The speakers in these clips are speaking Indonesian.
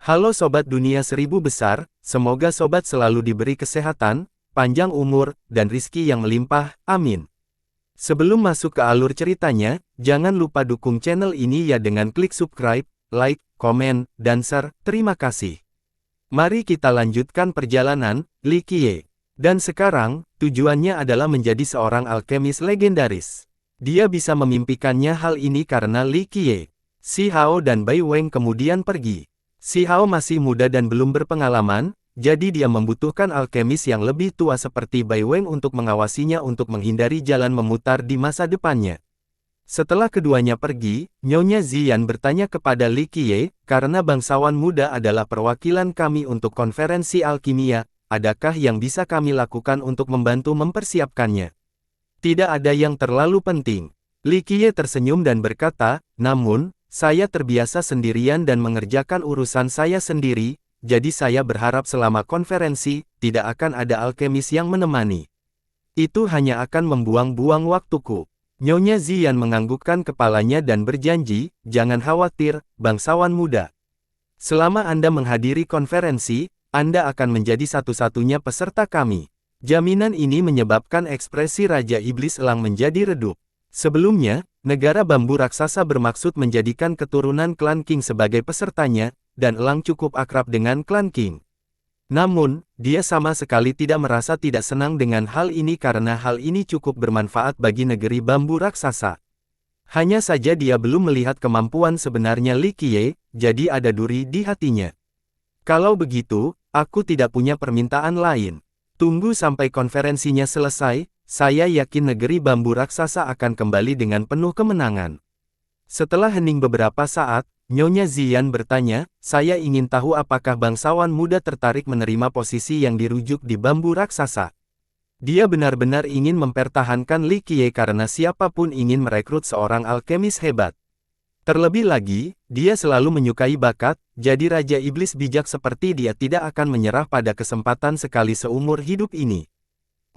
Halo Sobat Dunia Seribu Besar, semoga Sobat selalu diberi kesehatan, panjang umur, dan rizki yang melimpah, amin. Sebelum masuk ke alur ceritanya, jangan lupa dukung channel ini ya dengan klik subscribe, like, komen, dan share, terima kasih. Mari kita lanjutkan perjalanan, Li Qiye. Dan sekarang, tujuannya adalah menjadi seorang alkemis legendaris. Dia bisa memimpikannya hal ini karena Li Qiye, Xi Hao dan Bai Weng kemudian pergi. Xi Hao masih muda dan belum berpengalaman, jadi dia membutuhkan alkemis yang lebih tua seperti Bai Weng untuk mengawasinya untuk menghindari jalan memutar di masa depannya. Setelah keduanya pergi, Nyonya Ziyan bertanya kepada Li Qiye, karena bangsawan muda adalah perwakilan kami untuk konferensi alkimia, adakah yang bisa kami lakukan untuk membantu mempersiapkannya? Tidak ada yang terlalu penting. Li Qiye tersenyum dan berkata, namun, saya terbiasa sendirian dan mengerjakan urusan saya sendiri, jadi saya berharap selama konferensi, tidak akan ada alkemis yang menemani. Itu hanya akan membuang-buang waktuku. Nyonya Ziyan menganggukkan kepalanya dan berjanji, jangan khawatir, bangsawan muda. Selama Anda menghadiri konferensi, Anda akan menjadi satu-satunya peserta kami. Jaminan ini menyebabkan ekspresi Raja Iblis Elang menjadi redup. Sebelumnya, negara bambu raksasa bermaksud menjadikan keturunan klan King sebagai pesertanya, dan Elang cukup akrab dengan klan King. Namun, dia sama sekali tidak merasa tidak senang dengan hal ini karena hal ini cukup bermanfaat bagi negeri bambu raksasa. Hanya saja dia belum melihat kemampuan sebenarnya Li Qiye, jadi ada duri di hatinya. Kalau begitu, aku tidak punya permintaan lain. Tunggu sampai konferensinya selesai, saya yakin negeri bambu raksasa akan kembali dengan penuh kemenangan. Setelah hening beberapa saat, Nyonya Ziyan bertanya, saya ingin tahu apakah bangsawan muda tertarik menerima posisi yang dirujuk di bambu raksasa. Dia benar-benar ingin mempertahankan Li Qiye karena siapapun ingin merekrut seorang alkemis hebat. Terlebih lagi, dia selalu menyukai bakat, jadi Raja Iblis bijak seperti dia tidak akan menyerah pada kesempatan sekali seumur hidup ini.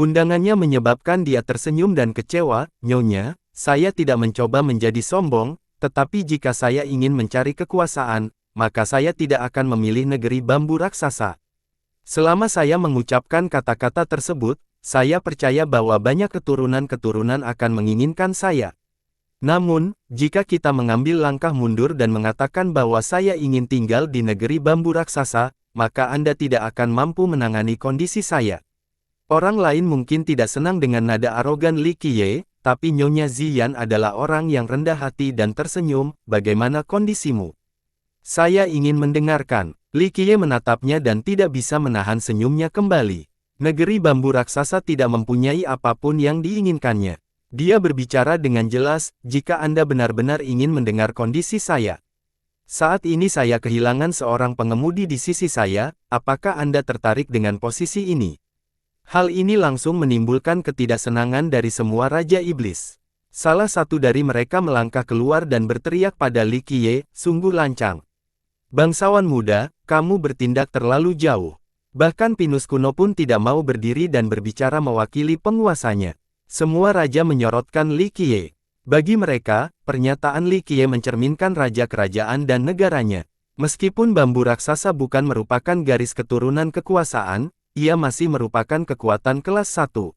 Undangannya menyebabkan dia tersenyum dan kecewa, Nyonya, saya tidak mencoba menjadi sombong, tetapi jika saya ingin mencari kekuasaan, maka saya tidak akan memilih negeri bambu raksasa. Selama saya mengucapkan kata-kata tersebut, saya percaya bahwa banyak keturunan-keturunan akan menginginkan saya. Namun, jika kita mengambil langkah mundur dan mengatakan bahwa saya ingin tinggal di negeri bambu raksasa, maka Anda tidak akan mampu menangani kondisi saya. Orang lain mungkin tidak senang dengan nada arogan Li Qiye, tapi Nyonya Ziyan adalah orang yang rendah hati dan tersenyum, bagaimana kondisimu? Saya ingin mendengarkan. Li Qiye menatapnya dan tidak bisa menahan senyumnya kembali. Negeri bambu raksasa tidak mempunyai apapun yang diinginkannya. Dia berbicara dengan jelas, jika Anda benar-benar ingin mendengar kondisi saya. Saat ini saya kehilangan seorang pengemudi di sisi saya, apakah Anda tertarik dengan posisi ini? Hal ini langsung menimbulkan ketidaksenangan dari semua Raja Iblis. Salah satu dari mereka melangkah keluar dan berteriak pada Li Qiye, sungguh lancang. Bangsawan muda, kamu bertindak terlalu jauh. Bahkan Pinus kuno pun tidak mau berdiri dan berbicara mewakili penguasanya. Semua raja menyorotkan Li Qiye. Bagi mereka, pernyataan Li Qiye mencerminkan raja kerajaan dan negaranya. Meskipun bambu raksasa bukan merupakan garis keturunan kekuasaan, ia masih merupakan kekuatan kelas 1.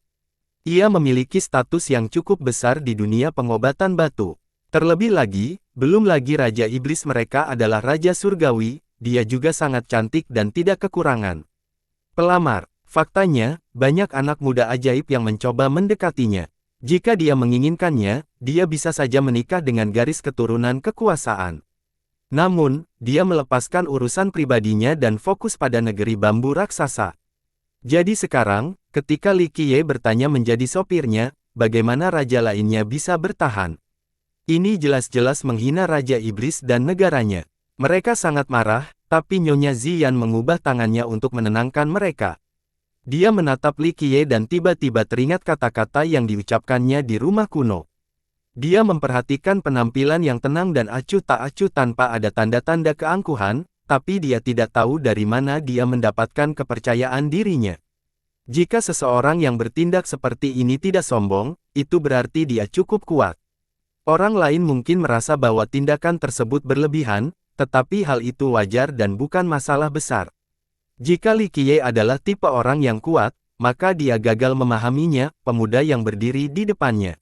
Ia memiliki status yang cukup besar di dunia pengobatan batu. Terlebih lagi, belum lagi Raja Iblis mereka adalah Raja Surgawi, dia juga sangat cantik dan tidak kekurangan pelamar. Faktanya, banyak anak muda ajaib yang mencoba mendekatinya. Jika dia menginginkannya, dia bisa saja menikah dengan garis keturunan kekuasaan. Namun, dia melepaskan urusan pribadinya dan fokus pada negeri bambu raksasa. Jadi sekarang, ketika Li Qiye bertanya menjadi sopirnya, bagaimana raja lainnya bisa bertahan? Ini jelas-jelas menghina Raja Iblis dan negaranya. Mereka sangat marah, tapi Nyonya Ziyan mengubah tangannya untuk menenangkan mereka. Dia menatap Li Qiye dan tiba-tiba teringat kata-kata yang diucapkannya di rumah kuno. Dia memperhatikan penampilan yang tenang dan acuh tak acuh tanpa ada tanda-tanda keangkuhan, tapi dia tidak tahu dari mana dia mendapatkan kepercayaan dirinya. Jika seseorang yang bertindak seperti ini tidak sombong, itu berarti dia cukup kuat. Orang lain mungkin merasa bahwa tindakan tersebut berlebihan, tetapi hal itu wajar dan bukan masalah besar. Jika Li Qiye adalah tipe orang yang kuat, maka dia gagal memahaminya, pemuda yang berdiri di depannya.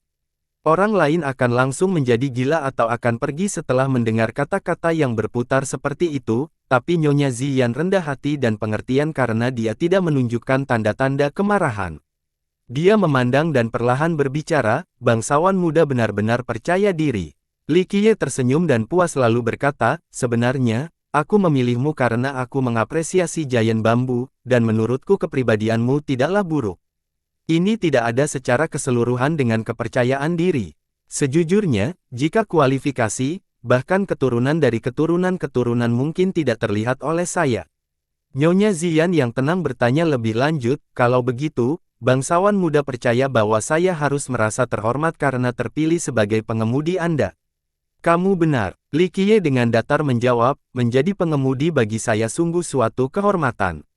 Orang lain akan langsung menjadi gila atau akan pergi setelah mendengar kata-kata yang berputar seperti itu, tapi Nyonya Ziyan rendah hati dan pengertian karena dia tidak menunjukkan tanda-tanda kemarahan. Dia memandang dan perlahan berbicara, bangsawan muda benar-benar percaya diri. Li Qiye tersenyum dan puas lalu berkata, sebenarnya, aku memilihmu karena aku mengapresiasi Giant Bambu, dan menurutku kepribadianmu tidaklah buruk. Ini tidak ada secara keseluruhan dengan kepercayaan diri. Sejujurnya, jika kualifikasi, bahkan keturunan dari keturunan-keturunan mungkin tidak terlihat oleh saya. Nyonya Ziyan yang tenang bertanya lebih lanjut, kalau begitu, bangsawan muda percaya bahwa saya harus merasa terhormat karena terpilih sebagai pengemudi Anda. Kamu benar, Li Qiye dengan datar menjawab, menjadi pengemudi bagi saya sungguh suatu kehormatan.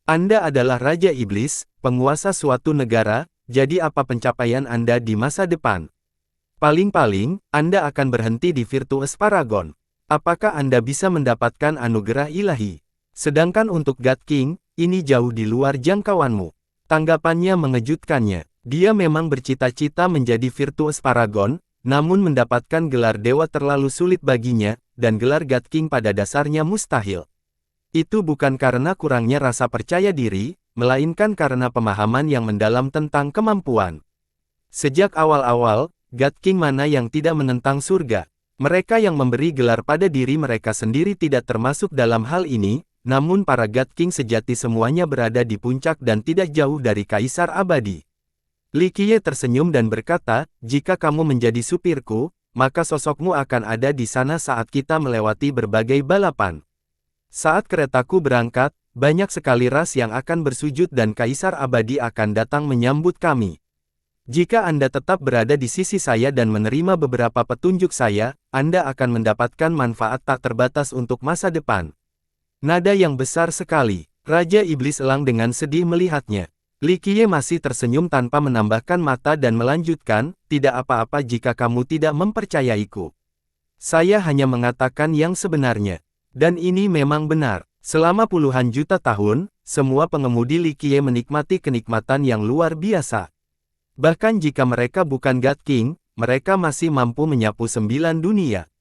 Anda adalah Raja Iblis, penguasa suatu negara, jadi apa pencapaian Anda di masa depan? Paling-paling, Anda akan berhenti di Virtuous Paragon. Apakah Anda bisa mendapatkan anugerah ilahi? Sedangkan untuk God King, ini jauh di luar jangkauanmu. Tanggapannya mengejutkannya. Dia memang bercita-cita menjadi Virtuous Paragon, namun mendapatkan gelar dewa terlalu sulit baginya, dan gelar God King pada dasarnya mustahil. Itu bukan karena kurangnya rasa percaya diri, melainkan karena pemahaman yang mendalam tentang kemampuan. Sejak awal-awal, God King mana yang tidak menentang surga? Mereka yang memberi gelar pada diri mereka sendiri tidak termasuk dalam hal ini, namun para God King sejati semuanya berada di puncak dan tidak jauh dari Kaisar Abadi. Li Qiye tersenyum dan berkata, jika kamu menjadi supirku, maka sosokmu akan ada di sana saat kita melewati berbagai balapan. Saat keretaku berangkat, banyak sekali ras yang akan bersujud dan Kaisar Abadi akan datang menyambut kami. Jika Anda tetap berada di sisi saya dan menerima beberapa petunjuk saya, Anda akan mendapatkan manfaat tak terbatas untuk masa depan. Nada yang besar sekali. Raja Iblis elang dengan sedih melihatnya. Li Qiye masih tersenyum tanpa menambahkan mata dan melanjutkan, tidak apa-apa jika kamu tidak mempercayaiku. Saya hanya mengatakan yang sebenarnya. Dan ini memang benar. Selama puluhan juta tahun, semua pengemudi Li Qiye menikmati kenikmatan yang luar biasa. Bahkan jika mereka bukan God King, mereka masih mampu menyapu 9 dunia.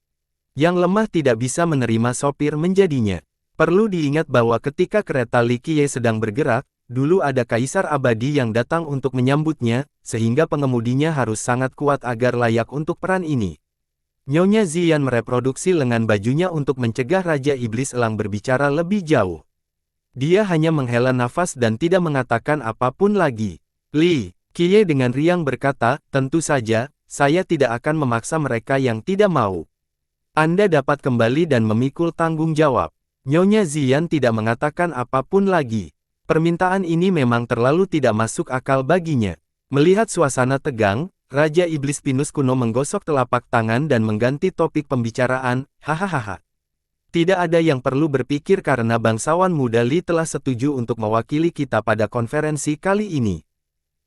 Yang lemah tidak bisa menerima sopir menjadinya. Perlu diingat bahwa ketika kereta Li Qiye sedang bergerak, dulu ada Kaisar Abadi yang datang untuk menyambutnya, sehingga pengemudinya harus sangat kuat agar layak untuk peran ini. Nyonya Ziyan mereproduksi lengan bajunya untuk mencegah Raja Iblis Elang berbicara lebih jauh. Dia hanya menghela nafas dan tidak mengatakan apapun lagi. Li Qiye dengan riang berkata, tentu saja, saya tidak akan memaksa mereka yang tidak mau. Anda dapat kembali dan memikul tanggung jawab. Nyonya Ziyan tidak mengatakan apapun lagi. Permintaan ini memang terlalu tidak masuk akal baginya. Melihat suasana tegang, Raja Iblis Pinus kuno menggosok telapak tangan dan mengganti topik pembicaraan, hahaha. Tidak ada yang perlu berpikir karena bangsawan muda Li telah setuju untuk mewakili kita pada konferensi kali ini.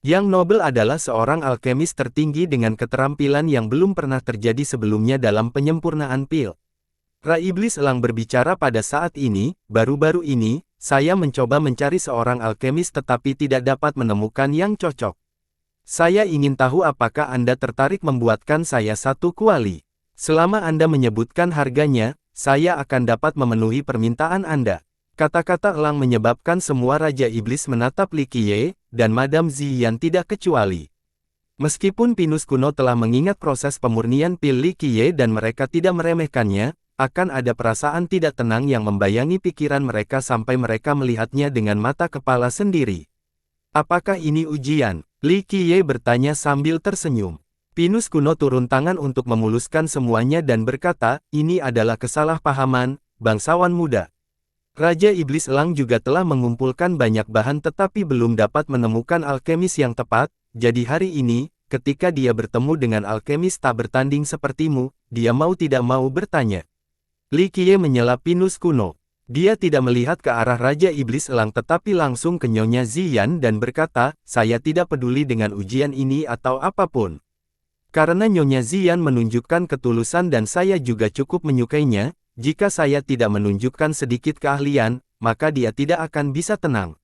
Yang Nobel adalah seorang alkemis tertinggi dengan keterampilan yang belum pernah terjadi sebelumnya dalam penyempurnaan pil. Ra Iblis Elang berbicara pada saat ini, baru-baru ini, saya mencoba mencari seorang alkemis tetapi tidak dapat menemukan yang cocok. Saya ingin tahu apakah Anda tertarik membuatkan saya satu kuali. Selama Anda menyebutkan harganya, saya akan dapat memenuhi permintaan Anda. Kata-kata elang menyebabkan semua Raja Iblis menatap Li Qiye, dan Madame Ziyan tidak kecuali. Meskipun Pinus kuno telah mengingat proses pemurnian pil Li Qiye dan mereka tidak meremehkannya, akan ada perasaan tidak tenang yang membayangi pikiran mereka sampai mereka melihatnya dengan mata kepala sendiri. Apakah ini ujian? Li Qiye bertanya sambil tersenyum. Pinus kuno turun tangan untuk memuluskan semuanya dan berkata, ini adalah kesalahpahaman, bangsawan muda. Raja Iblis Elang juga telah mengumpulkan banyak bahan tetapi belum dapat menemukan alkemis yang tepat, jadi hari ini, ketika dia bertemu dengan alkemis tak bertanding sepertimu, dia mau tidak mau bertanya. Li Qiye menyela Pinus kuno. Dia tidak melihat ke arah Raja Iblis Elang tetapi langsung ke Nyonya Ziyan dan berkata, saya tidak peduli dengan ujian ini atau apapun. Karena Nyonya Ziyan menunjukkan ketulusan dan saya juga cukup menyukainya, jika saya tidak menunjukkan sedikit keahlian, maka dia tidak akan bisa tenang.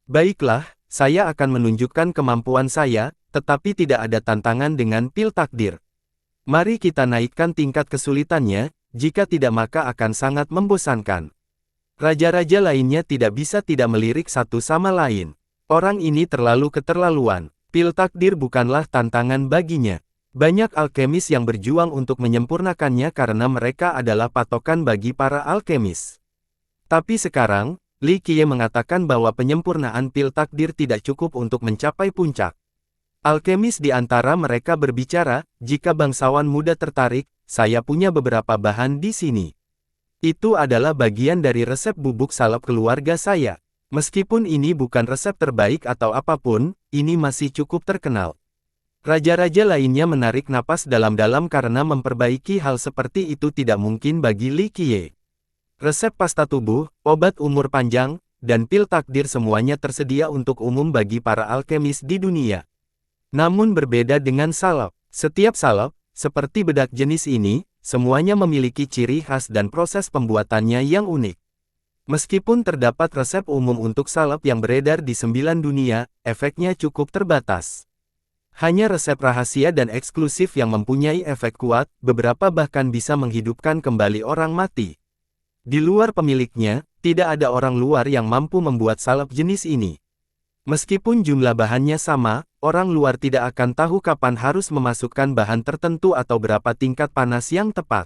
Baiklah, saya akan menunjukkan kemampuan saya, tetapi tidak ada tantangan dengan pil takdir. Mari kita naikkan tingkat kesulitannya, jika tidak maka akan sangat membosankan. Raja-raja lainnya tidak bisa tidak melirik satu sama lain. Orang ini terlalu keterlaluan. Pil takdir bukanlah tantangan baginya. Banyak alkemis yang berjuang untuk menyempurnakannya karena mereka adalah patokan bagi para alkemis. Tapi sekarang, Li Qiye mengatakan bahwa penyempurnaan pil takdir tidak cukup untuk mencapai puncak. Alkemis di antara mereka berbicara, jika bangsawan muda tertarik, saya punya beberapa bahan di sini. Itu adalah bagian dari resep bubuk salep keluarga saya. Meskipun ini bukan resep terbaik atau apapun, ini masih cukup terkenal. Raja-raja lainnya menarik napas dalam-dalam karena memperbaiki hal seperti itu tidak mungkin bagi Li Qiye. Resep pasta tubuh, obat umur panjang, dan pil takdir semuanya tersedia untuk umum bagi para alkemis di dunia. Namun berbeda dengan salep. Setiap salep, seperti bedak jenis ini, semuanya memiliki ciri khas dan proses pembuatannya yang unik. Meskipun terdapat resep umum untuk salep yang beredar di 9 dunia, efeknya cukup terbatas. Hanya resep rahasia dan eksklusif yang mempunyai efek kuat, beberapa bahkan bisa menghidupkan kembali orang mati. Di luar pemiliknya, tidak ada orang luar yang mampu membuat salep jenis ini. Meskipun jumlah bahannya sama, orang luar tidak akan tahu kapan harus memasukkan bahan tertentu atau berapa tingkat panas yang tepat.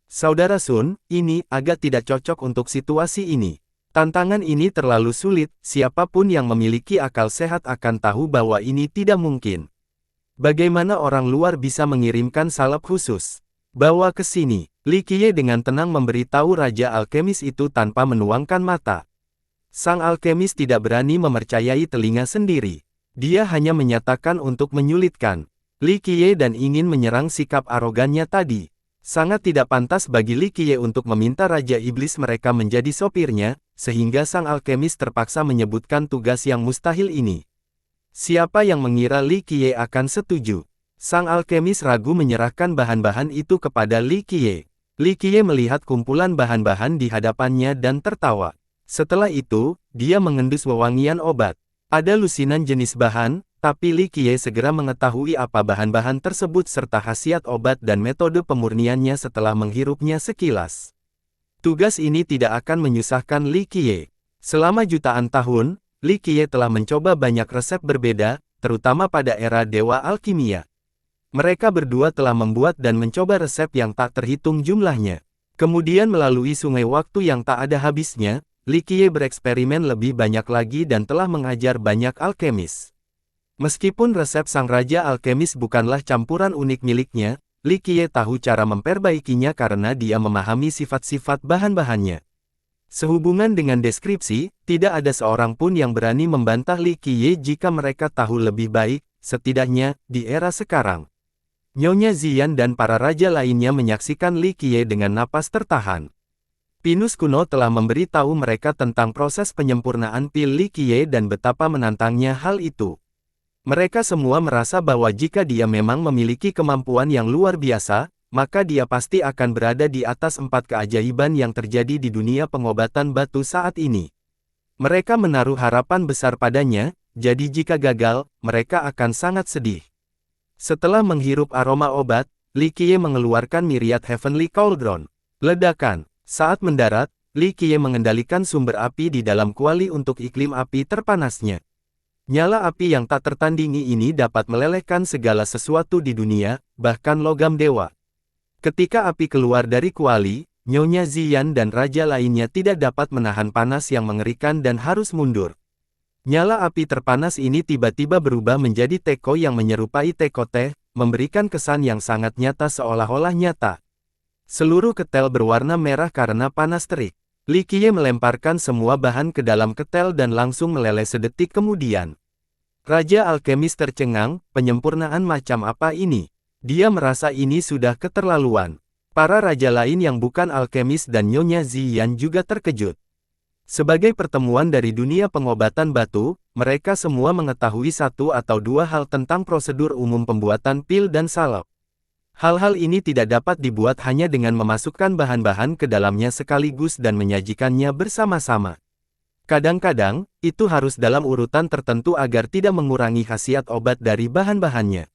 Saudara Sun, ini agak tidak cocok untuk situasi ini. Tantangan ini terlalu sulit, siapapun yang memiliki akal sehat akan tahu bahwa ini tidak mungkin. Bagaimana orang luar bisa mengirimkan salep khusus? Bawa ke sini. Li Qiye dengan tenang memberitahu Raja Alkemis itu tanpa menuangkan mata. Sang alkemis tidak berani mempercayai telinga sendiri. Dia hanya menyatakan untuk menyulitkan Li Qiye dan ingin menyerang sikap arogannya tadi. Sangat tidak pantas bagi Li Qiye untuk meminta Raja Iblis mereka menjadi sopirnya, sehingga sang alkemis terpaksa menyebutkan tugas yang mustahil ini. Siapa yang mengira Li Qiye akan setuju? Sang alkemis ragu menyerahkan bahan-bahan itu kepada Li Qiye. Li Qiye melihat kumpulan bahan-bahan di hadapannya dan tertawa. Setelah itu, dia mengendus wewangian obat. Ada lusinan jenis bahan, tapi Li Qiye segera mengetahui apa bahan-bahan tersebut serta khasiat obat dan metode pemurniannya setelah menghirupnya sekilas. Tugas ini tidak akan menyusahkan Li Qiye. Selama jutaan tahun, Li Qiye telah mencoba banyak resep berbeda, terutama pada era Dewa Alkimia. Mereka berdua telah membuat dan mencoba resep yang tak terhitung jumlahnya. Kemudian melalui sungai waktu yang tak ada habisnya, Li Qiye bereksperimen lebih banyak lagi dan telah mengajar banyak alkemis. Meskipun resep sang raja alkemis bukanlah campuran unik miliknya, Li Qiye tahu cara memperbaikinya karena dia memahami sifat-sifat bahan-bahannya. Sehubungan dengan deskripsi, tidak ada seorang pun yang berani membantah Li Qiye jika mereka tahu lebih baik, setidaknya, di era sekarang. Nyonya Ziyan dan para raja lainnya menyaksikan Li Qiye dengan napas tertahan. Pinus kuno telah memberitahu mereka tentang proses penyempurnaan pil Li Qiye dan betapa menantangnya hal itu. Mereka semua merasa bahwa jika dia memang memiliki kemampuan yang luar biasa, maka dia pasti akan berada di atas 4 keajaiban yang terjadi di dunia pengobatan batu saat ini. Mereka menaruh harapan besar padanya, jadi jika gagal, mereka akan sangat sedih. Setelah menghirup aroma obat, Li Qiye mengeluarkan Myriad Heavenly Cauldron. Ledakan. Saat mendarat, Li Qiye mengendalikan sumber api di dalam kuali untuk iklim api terpanasnya. Nyala api yang tak tertandingi ini dapat melelehkan segala sesuatu di dunia, bahkan logam dewa. Ketika api keluar dari kuali, Nyonya Ziyan dan raja lainnya tidak dapat menahan panas yang mengerikan dan harus mundur. Nyala api terpanas ini tiba-tiba berubah menjadi teko yang menyerupai teko teh, memberikan kesan yang sangat nyata seolah-olah nyata. Seluruh ketel berwarna merah karena panas terik. Li Qiye melemparkan semua bahan ke dalam ketel dan langsung meleleh sedetik kemudian. Raja alkemis tercengang, penyempurnaan macam apa ini? Dia merasa ini sudah keterlaluan. Para raja lain yang bukan alkemis dan Nyonya Ziyan juga terkejut. Sebagai pertemuan dari dunia pengobatan batu, mereka semua mengetahui satu atau dua hal tentang prosedur umum pembuatan pil dan salep. Hal-hal ini tidak dapat dibuat hanya dengan memasukkan bahan-bahan ke dalamnya sekaligus dan menyajikannya bersama-sama. Kadang-kadang, itu harus dalam urutan tertentu agar tidak mengurangi khasiat obat dari bahan-bahannya.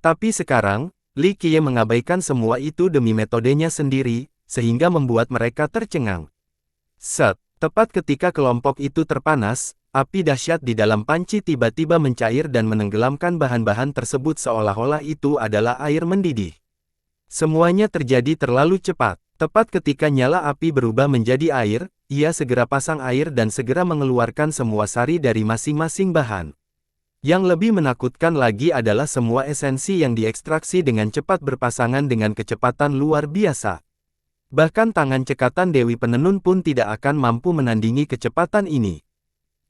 Tapi sekarang, Li Qiye mengabaikan semua itu demi metodenya sendiri, sehingga membuat mereka tercengang. Tepat ketika kelompok itu terpanas, api dahsyat di dalam panci tiba-tiba mencair dan menenggelamkan bahan-bahan tersebut seolah-olah itu adalah air mendidih. Semuanya terjadi terlalu cepat. Tepat ketika nyala api berubah menjadi air, ia segera pasang air dan segera mengeluarkan semua sari dari masing-masing bahan. Yang lebih menakutkan lagi adalah semua esensi yang diekstraksi dengan cepat berpasangan dengan kecepatan luar biasa. Bahkan tangan cekatan Dewi Penenun pun tidak akan mampu menandingi kecepatan ini.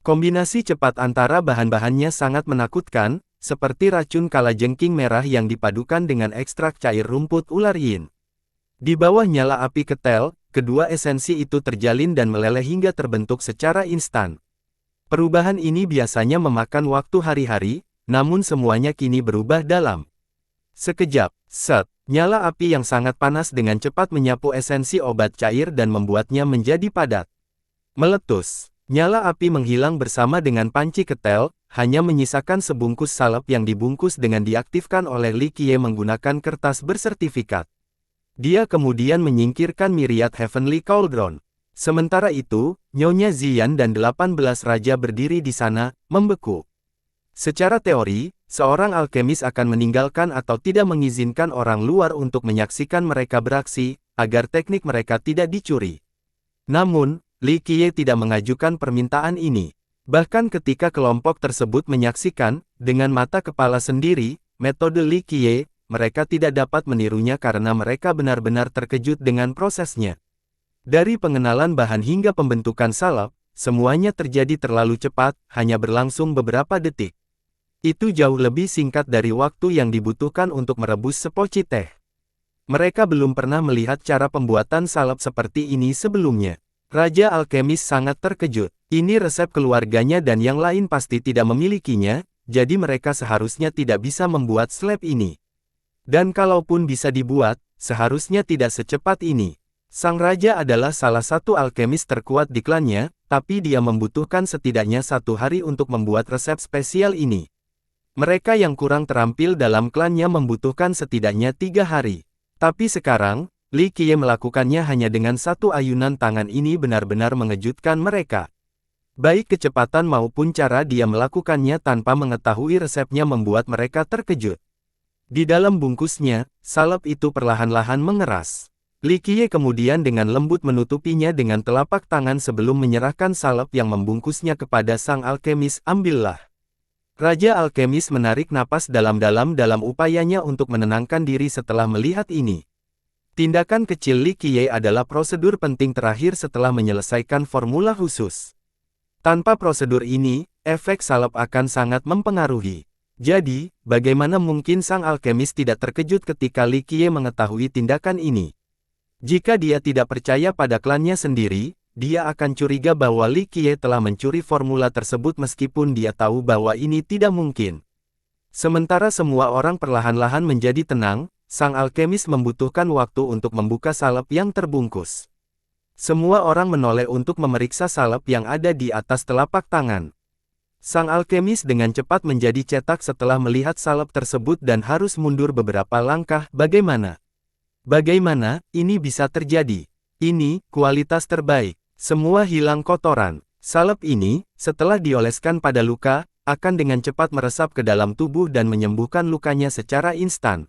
Kombinasi cepat antara bahan-bahannya sangat menakutkan, seperti racun kalajengking merah yang dipadukan dengan ekstrak cair rumput ular yin. Di bawah nyala api ketel, kedua esensi itu terjalin dan meleleh hingga terbentuk secara instan. Perubahan ini biasanya memakan waktu hari-hari, namun semuanya kini berubah dalam sekejap. Nyala api yang sangat panas dengan cepat menyapu esensi obat cair dan membuatnya menjadi padat. Meletus. Nyala api menghilang bersama dengan panci ketel, hanya menyisakan sebungkus salep yang dibungkus dengan diaktifkan oleh Li Qiye menggunakan kertas bersertifikat. Dia kemudian menyingkirkan Myriad Heavenly Cauldron. Sementara itu, Nyonya Ziyan dan 18 raja berdiri di sana, membeku. Secara teori, seorang alkemis akan meninggalkan atau tidak mengizinkan orang luar untuk menyaksikan mereka beraksi, agar teknik mereka tidak dicuri. Namun, Li Qiye tidak mengajukan permintaan ini. Bahkan ketika kelompok tersebut menyaksikan, dengan mata kepala sendiri, metode Li Qiye, mereka tidak dapat menirunya karena mereka benar-benar terkejut dengan prosesnya. Dari pengenalan bahan hingga pembentukan salep, semuanya terjadi terlalu cepat, hanya berlangsung beberapa detik. Itu jauh lebih singkat dari waktu yang dibutuhkan untuk merebus sepoci teh. Mereka belum pernah melihat cara pembuatan salep seperti ini sebelumnya. Raja alkemis sangat terkejut. Ini resep keluarganya dan yang lain pasti tidak memilikinya, jadi mereka seharusnya tidak bisa membuat slab ini. Dan kalaupun bisa dibuat, seharusnya tidak secepat ini. Sang raja adalah salah satu alkemis terkuat di klannya, tapi dia membutuhkan setidaknya 1 hari untuk membuat resep spesial ini. Mereka yang kurang terampil dalam klannya membutuhkan setidaknya 3 hari. Tapi sekarang, Li Qiye melakukannya hanya dengan 1 ayunan tangan. Ini benar-benar mengejutkan mereka. Baik kecepatan maupun cara dia melakukannya tanpa mengetahui resepnya membuat mereka terkejut. Di dalam bungkusnya, salep itu perlahan-lahan mengeras. Li Qiye kemudian dengan lembut menutupinya dengan telapak tangan sebelum menyerahkan salep yang membungkusnya kepada sang alkemis. Ambillah. Raja alkemis menarik napas dalam-dalam dalam upayanya untuk menenangkan diri setelah melihat ini. Tindakan kecil Li Qiye adalah prosedur penting terakhir setelah menyelesaikan formula khusus. Tanpa prosedur ini, efek salep akan sangat mempengaruhi. Jadi, bagaimana mungkin sang alkemis tidak terkejut ketika Li Qiye mengetahui tindakan ini? Jika dia tidak percaya pada klannya sendiri, dia akan curiga bahwa Li Qiye telah mencuri formula tersebut meskipun dia tahu bahwa ini tidak mungkin. Sementara semua orang perlahan-lahan menjadi tenang, sang alkemis membutuhkan waktu untuk membuka salep yang terbungkus. Semua orang menoleh untuk memeriksa salep yang ada di atas telapak tangan. Sang alkemis dengan cepat menjadi cetak setelah melihat salep tersebut dan harus mundur beberapa langkah. Bagaimana ini bisa terjadi? Ini kualitas terbaik. Semua hilang kotoran. Salep ini, setelah dioleskan pada luka, akan dengan cepat meresap ke dalam tubuh dan menyembuhkan lukanya secara instan.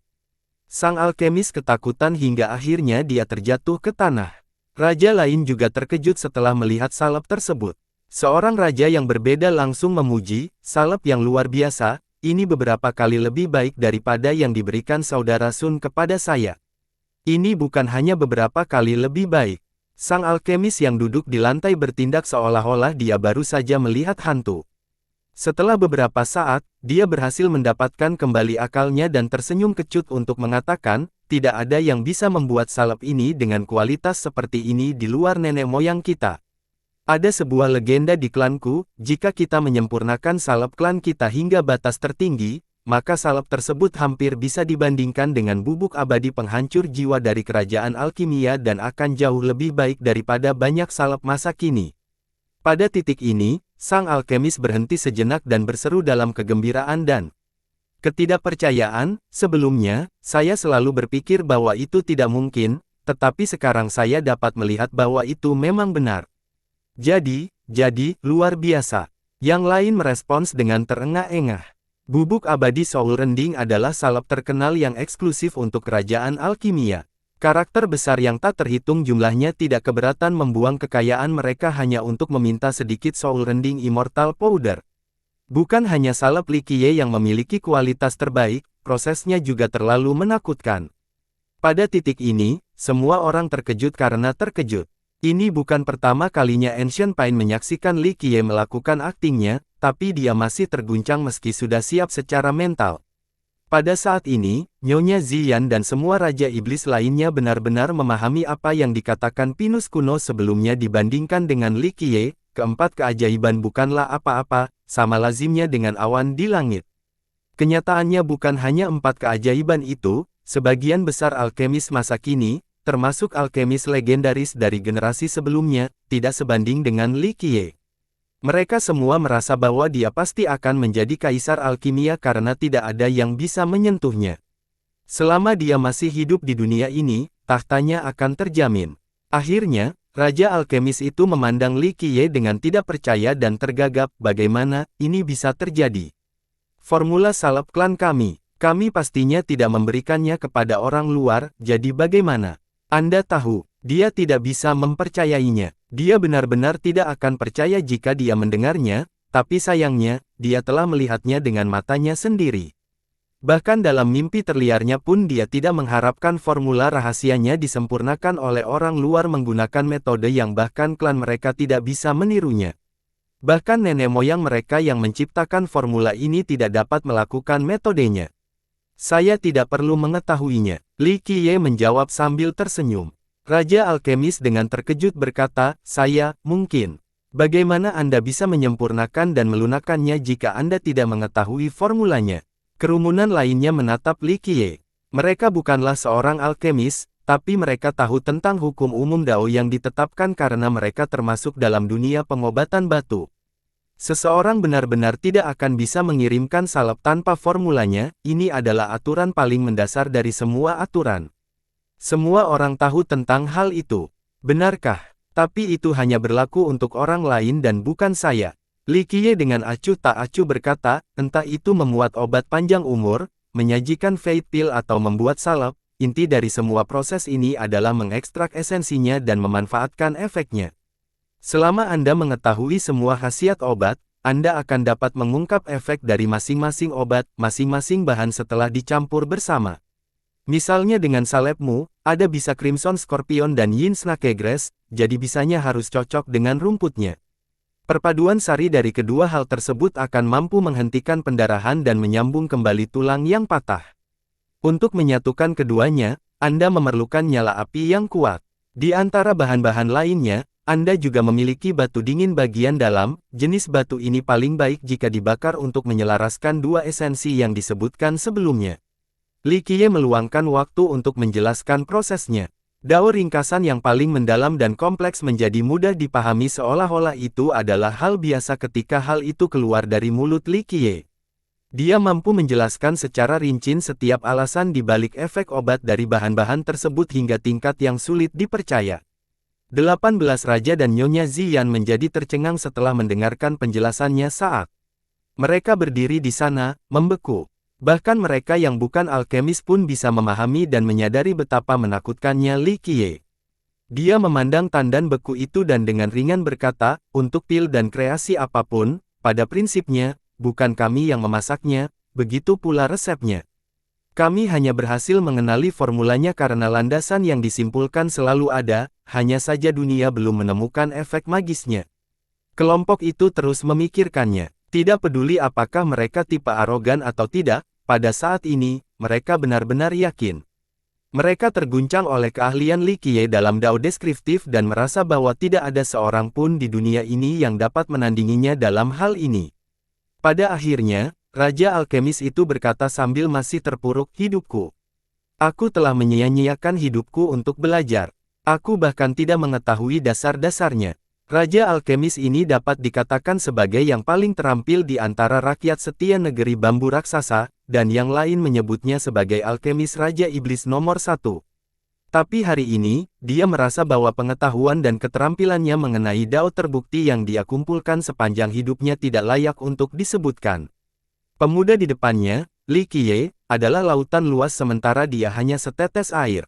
Sang alkemis ketakutan hingga akhirnya dia terjatuh ke tanah. Raja lain juga terkejut setelah melihat salep tersebut. Seorang raja yang berbeda langsung memuji, salep yang luar biasa, ini beberapa kali lebih baik daripada yang diberikan saudara Sun kepada saya. Ini bukan hanya beberapa kali lebih baik. Sang alkemis yang duduk di lantai bertindak seolah-olah dia baru saja melihat hantu. Setelah beberapa saat, dia berhasil mendapatkan kembali akalnya dan tersenyum kecut untuk mengatakan, tidak ada yang bisa membuat salep ini dengan kualitas seperti ini di luar nenek moyang kita. Ada sebuah legenda di klanku, jika kita menyempurnakan salep klan kita hingga batas tertinggi, maka salep tersebut hampir bisa dibandingkan dengan bubuk abadi penghancur jiwa dari kerajaan alkimia dan akan jauh lebih baik daripada banyak salep masa kini. Pada titik ini, sang alkemis berhenti sejenak dan berseru dalam kegembiraan dan ketidakpercayaan. Sebelumnya, saya selalu berpikir bahwa itu tidak mungkin, tetapi sekarang saya dapat melihat bahwa itu memang benar. Jadi, luar biasa. Yang lain merespons dengan terengah-engah. Bubuk abadi Soul Rending adalah salep terkenal yang eksklusif untuk kerajaan alkimia. Karakter besar yang tak terhitung jumlahnya tidak keberatan membuang kekayaan mereka hanya untuk meminta sedikit Soul Rending Immortal Powder. Bukan hanya salep Li Qiye yang memiliki kualitas terbaik, prosesnya juga terlalu menakutkan. Pada titik ini, semua orang terkejut karena terkejut. Ini bukan pertama kalinya Ancient Pain menyaksikan Li Qiye melakukan aktingnya, tapi dia masih terguncang meski sudah siap secara mental. Pada saat ini, Nyonya Ziyan dan semua Raja Iblis lainnya benar-benar memahami apa yang dikatakan Pinus kuno sebelumnya dibandingkan dengan Li Qiye. Keempat keajaiban bukanlah apa-apa, sama lazimnya dengan awan di langit. Kenyataannya bukan hanya 4 keajaiban itu, sebagian besar alkemis masa kini, termasuk alkemis legendaris dari generasi sebelumnya, tidak sebanding dengan Li Qiye. Mereka semua merasa bahwa dia pasti akan menjadi kaisar alkimia karena tidak ada yang bisa menyentuhnya. Selama dia masih hidup di dunia ini, tahtanya akan terjamin. Akhirnya, Raja Alkemis itu memandang Li Qiye dengan tidak percaya dan tergagap. Bagaimana ini bisa terjadi? Formula salep klan kami pastinya tidak memberikannya kepada orang luar, jadi bagaimana? Anda tahu, dia tidak bisa mempercayainya. Dia benar-benar tidak akan percaya jika dia mendengarnya, tapi sayangnya, dia telah melihatnya dengan matanya sendiri. Bahkan dalam mimpi terliarnya pun dia tidak mengharapkan formula rahasianya disempurnakan oleh orang luar menggunakan metode yang bahkan klan mereka tidak bisa menirunya. Bahkan nenek moyang mereka yang menciptakan formula ini tidak dapat melakukan metodenya. Saya tidak perlu mengetahuinya, Li Qiye menjawab sambil tersenyum. Raja Alkemis dengan terkejut berkata, mungkin. Bagaimana Anda bisa menyempurnakan dan melunakkannya jika Anda tidak mengetahui formulanya? Kerumunan lainnya menatap Li Qiye. Mereka bukanlah seorang alkemis, tapi mereka tahu tentang hukum umum Dao yang ditetapkan karena mereka termasuk dalam dunia pengobatan batu. Seseorang benar-benar tidak akan bisa mengirimkan salep tanpa formulanya. Ini adalah aturan paling mendasar dari semua aturan. Semua orang tahu tentang hal itu. Benarkah? Tapi itu hanya berlaku untuk orang lain dan bukan saya. Li Qiye dengan acuh tak acuh berkata, entah itu memuat obat panjang umur, menyajikan Fate Pill atau membuat salep, inti dari semua proses ini adalah mengekstrak esensinya dan memanfaatkan efeknya. Selama Anda mengetahui semua khasiat obat, Anda akan dapat mengungkap efek dari masing-masing obat, masing-masing bahan setelah dicampur bersama. Misalnya dengan salepmu, ada bisa Crimson Scorpion dan Yin Snake Grass, jadi bisanya harus cocok dengan rumputnya. Perpaduan sari dari kedua hal tersebut akan mampu menghentikan pendarahan dan menyambung kembali tulang yang patah. Untuk menyatukan keduanya, Anda memerlukan nyala api yang kuat. Di antara bahan-bahan lainnya, Anda juga memiliki batu dingin bagian dalam. Jenis batu ini paling baik jika dibakar untuk menyelaraskan dua esensi yang disebutkan sebelumnya. Li Qiye meluangkan waktu untuk menjelaskan prosesnya. Dao ringkasan yang paling mendalam dan kompleks menjadi mudah dipahami seolah-olah itu adalah hal biasa ketika hal itu keluar dari mulut Li Qiye. Dia mampu menjelaskan secara rinci setiap alasan di balik efek obat dari bahan-bahan tersebut hingga tingkat yang sulit dipercaya. 18 Raja dan Nyonya Ziyan menjadi tercengang setelah mendengarkan penjelasannya saat mereka berdiri di sana, membeku. Bahkan mereka yang bukan alkemis pun bisa memahami dan menyadari betapa menakutkannya Li Qiye. Dia memandang tandan beku itu dan dengan ringan berkata, untuk pil dan kreasi apapun, pada prinsipnya, bukan kami yang memasaknya, begitu pula resepnya. Kami hanya berhasil mengenali formulanya karena landasan yang disimpulkan selalu ada, hanya saja dunia belum menemukan efek magisnya. Kelompok itu terus memikirkannya. Tidak peduli apakah mereka tipe arogan atau tidak, pada saat ini, mereka benar-benar yakin. Mereka terguncang oleh keahlian Li Qiye dalam Dao deskriptif dan merasa bahwa tidak ada seorang pun di dunia ini yang dapat menandinginya dalam hal ini. Pada akhirnya, Raja alkemis itu berkata sambil masih terpuruk, hidupku. Aku telah menyia-nyiakan hidupku untuk belajar. Aku bahkan tidak mengetahui dasar-dasarnya. Raja alkemis ini dapat dikatakan sebagai yang paling terampil di antara rakyat setia negeri bambu raksasa, dan yang lain menyebutnya sebagai alkemis Raja Iblis nomor 1. Tapi hari ini, dia merasa bahwa pengetahuan dan keterampilannya mengenai Dao terbukti yang dia kumpulkan sepanjang hidupnya tidak layak untuk disebutkan. Pemuda di depannya, Li Qiye, adalah lautan luas sementara dia hanya setetes air.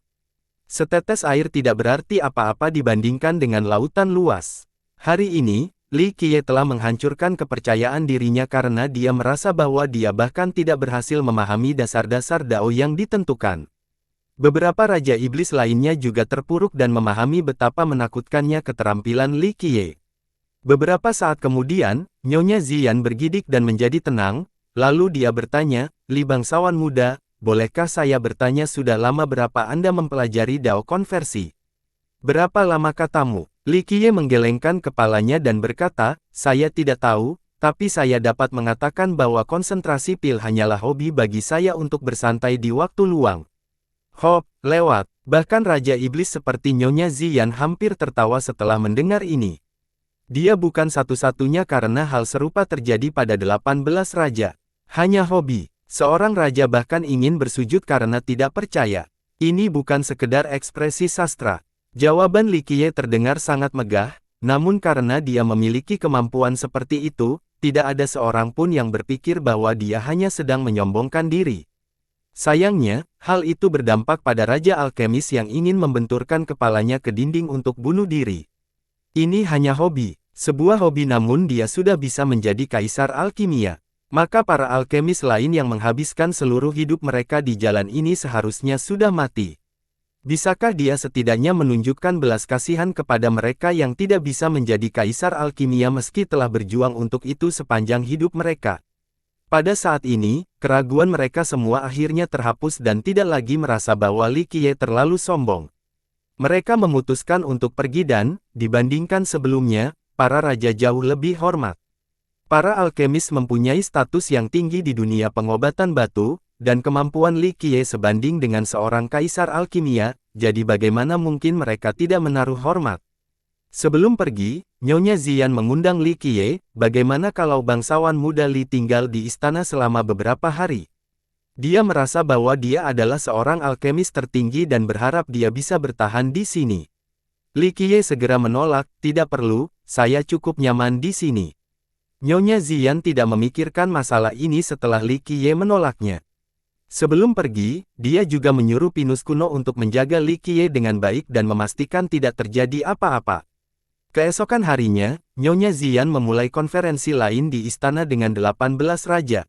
Setetes air tidak berarti apa-apa dibandingkan dengan lautan luas. Hari ini, Li Qiye telah menghancurkan kepercayaan dirinya karena dia merasa bahwa dia bahkan tidak berhasil memahami dasar-dasar Dao yang ditentukan. Beberapa Raja Iblis lainnya juga terpuruk dan memahami betapa menakutkannya keterampilan Li Qiye. Beberapa saat kemudian, Nyonya Ziyan bergidik dan menjadi tenang, lalu dia bertanya, Li bangsawan muda, bolehkah saya bertanya sudah lama berapa Anda mempelajari Dao konversi? Berapa lama katamu? Li Qiye menggelengkan kepalanya dan berkata, saya tidak tahu, tapi saya dapat mengatakan bahwa konsentrasi pil hanyalah hobi bagi saya untuk bersantai di waktu luang. Hop, lewat. Bahkan Raja Iblis seperti Nyonya Ziyan hampir tertawa setelah mendengar ini. Dia bukan satu-satunya karena hal serupa terjadi pada 18 raja. Hanya hobi. Seorang raja bahkan ingin bersujud karena tidak percaya. Ini bukan sekedar ekspresi sastra. Jawaban Li Qiye terdengar sangat megah, namun karena dia memiliki kemampuan seperti itu, tidak ada seorang pun yang berpikir bahwa dia hanya sedang menyombongkan diri. Sayangnya, hal itu berdampak pada Raja Alkemis yang ingin membenturkan kepalanya ke dinding untuk bunuh diri. Ini hanya hobi, sebuah hobi namun dia sudah bisa menjadi kaisar alkimia. Maka para alkemis lain yang menghabiskan seluruh hidup mereka di jalan ini seharusnya sudah mati. Bisakah dia setidaknya menunjukkan belas kasihan kepada mereka yang tidak bisa menjadi kaisar alkimia meski telah berjuang untuk itu sepanjang hidup mereka? Pada saat ini, keraguan mereka semua akhirnya terhapus dan tidak lagi merasa bahwa Li Qiye terlalu sombong. Mereka memutuskan untuk pergi dan, dibandingkan sebelumnya, para raja jauh lebih hormat. Para alkemis mempunyai status yang tinggi di dunia pengobatan batu, dan kemampuan Li Qiye sebanding dengan seorang kaisar alkimia, jadi bagaimana mungkin mereka tidak menaruh hormat? Sebelum pergi, Nyonya Ziyan mengundang Li Qiye, bagaimana kalau bangsawan muda Li tinggal di istana selama beberapa hari? Dia merasa bahwa dia adalah seorang alkemis tertinggi dan berharap dia bisa bertahan di sini. Li Qiye segera menolak, tidak perlu, saya cukup nyaman di sini. Nyonya Ziyan tidak memikirkan masalah ini setelah Li Qiye menolaknya. Sebelum pergi, dia juga menyuruh Pinus kuno untuk menjaga Li Qiye dengan baik dan memastikan tidak terjadi apa-apa. Keesokan harinya, Nyonya Ziyan memulai konferensi lain di istana dengan 18 raja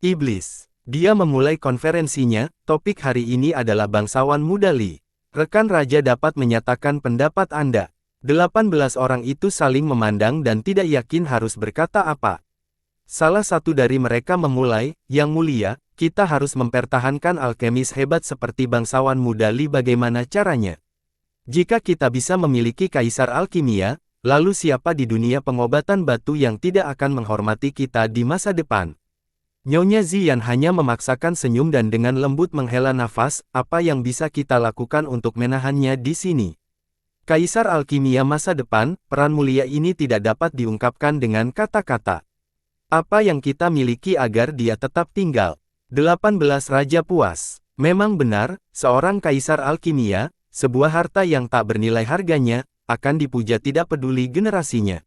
iblis. Dia memulai konferensinya, topik hari ini adalah bangsawan muda Li. Rekan raja dapat menyatakan pendapat Anda. 18 orang itu saling memandang dan tidak yakin harus berkata apa. Salah satu dari mereka memulai, Yang Mulia, kita harus mempertahankan alkemis hebat seperti bangsawan muda Li. Bagaimana caranya? Jika kita bisa memiliki kaisar alkimia, lalu siapa di dunia pengobatan batu yang tidak akan menghormati kita di masa depan? Nyonya Ziyan hanya memaksakan senyum dan dengan lembut menghela nafas, apa yang bisa kita lakukan untuk menahannya di sini? Kaisar alkimia masa depan, peran mulia ini tidak dapat diungkapkan dengan kata-kata. Apa yang kita miliki agar dia tetap tinggal? 18 raja puas. Memang benar, seorang kaisar alkimia, sebuah harta yang tak bernilai harganya, akan dipuja tidak peduli generasinya.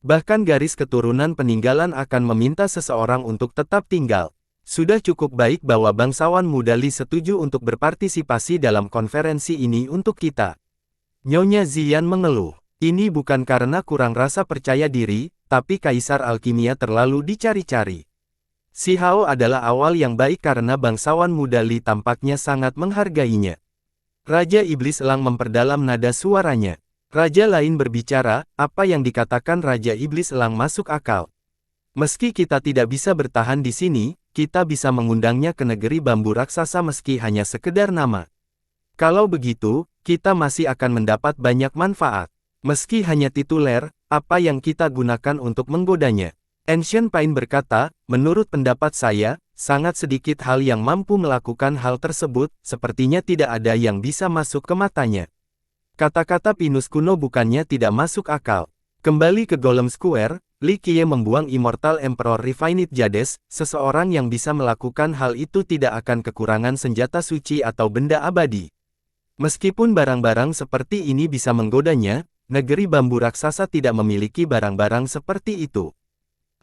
Bahkan garis keturunan peninggalan akan meminta seseorang untuk tetap tinggal. Sudah cukup baik bahwa bangsawan muda Li setuju untuk berpartisipasi dalam konferensi ini untuk kita. Nyonya Ziyan mengeluh. Ini bukan karena kurang rasa percaya diri, tapi kaisar alkimia terlalu dicari-cari. Si Hao adalah awal yang baik karena bangsawan muda Li tampaknya sangat menghargainya. Raja Iblis Elang memperdalam nada suaranya. Raja lain berbicara, apa yang dikatakan Raja Iblis Elang masuk akal. Meski kita tidak bisa bertahan di sini, kita bisa mengundangnya ke negeri bambu raksasa meski hanya sekedar nama. Kalau begitu, kita masih akan mendapat banyak manfaat. Meski hanya tituler, apa yang kita gunakan untuk menggodanya? Ancient Pine berkata, menurut pendapat saya, sangat sedikit hal yang mampu melakukan hal tersebut, sepertinya tidak ada yang bisa masuk ke matanya. Kata-kata Pinus kuno bukannya tidak masuk akal. Kembali ke Golem Square, Li Qiye membuang Immortal Emperor Refinite Jades, seseorang yang bisa melakukan hal itu tidak akan kekurangan senjata suci atau benda abadi. Meskipun barang-barang seperti ini bisa menggodanya, negeri bambu raksasa tidak memiliki barang-barang seperti itu.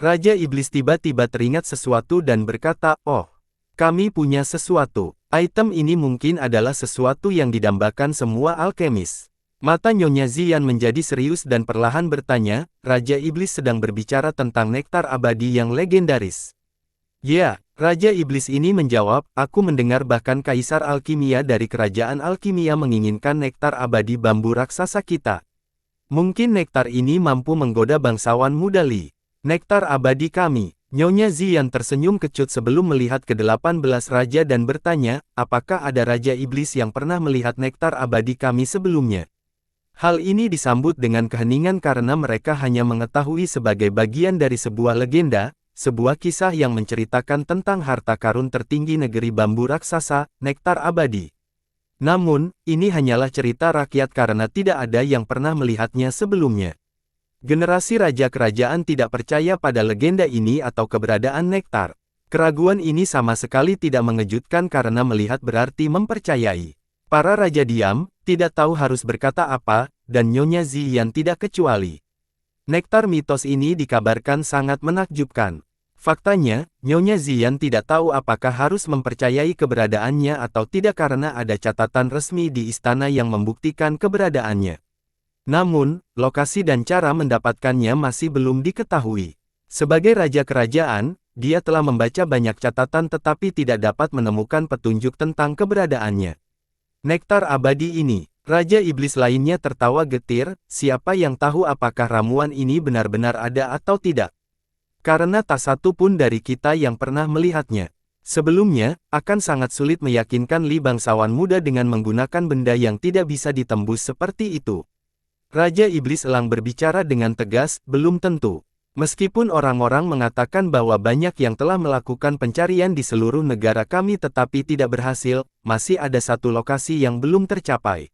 Raja Iblis tiba-tiba teringat sesuatu dan berkata, "Oh, kami punya sesuatu. Item ini mungkin adalah sesuatu yang didambakan semua alkemis." Mata Nyonya Ziyan menjadi serius dan perlahan bertanya, Raja Iblis sedang berbicara tentang nektar abadi yang legendaris. Ya, Raja Iblis ini menjawab, aku mendengar bahkan Kaisar Alkimia dari Kerajaan Alkimia menginginkan nektar abadi bambu raksasa kita. Mungkin nektar ini mampu menggoda bangsawan muda Li. Nektar abadi kami. Nyonya Ziyan tersenyum kecut sebelum melihat ke-18 raja dan bertanya, apakah ada Raja Iblis yang pernah melihat nektar abadi kami sebelumnya? Hal ini disambut dengan keheningan karena mereka hanya mengetahui sebagai bagian dari sebuah legenda, sebuah kisah yang menceritakan tentang harta karun tertinggi negeri bambu raksasa, nektar abadi. Namun, ini hanyalah cerita rakyat karena tidak ada yang pernah melihatnya sebelumnya. Generasi raja kerajaan tidak percaya pada legenda ini atau keberadaan nektar. Keraguan ini sama sekali tidak mengejutkan karena melihat berarti mempercayai. Para raja diam, tidak tahu harus berkata apa, dan Nyonya Ziyan tidak kecuali. Nektar mitos ini dikabarkan sangat menakjubkan. Faktanya, Nyonya Ziyan tidak tahu apakah harus mempercayai keberadaannya atau tidak karena ada catatan resmi di istana yang membuktikan keberadaannya. Namun, lokasi dan cara mendapatkannya masih belum diketahui. Sebagai raja kerajaan, dia telah membaca banyak catatan tetapi tidak dapat menemukan petunjuk tentang keberadaannya. Nektar abadi ini, Raja Iblis lainnya tertawa getir, siapa yang tahu apakah ramuan ini benar-benar ada atau tidak? Karena tak satu pun dari kita yang pernah melihatnya. Sebelumnya, akan sangat sulit meyakinkan Li bangsawan muda dengan menggunakan benda yang tidak bisa ditembus seperti itu. Raja Iblis Elang berbicara dengan tegas, belum tentu. Meskipun orang-orang mengatakan bahwa banyak yang telah melakukan pencarian di seluruh negara kami tetapi tidak berhasil, masih ada satu lokasi yang belum tercapai.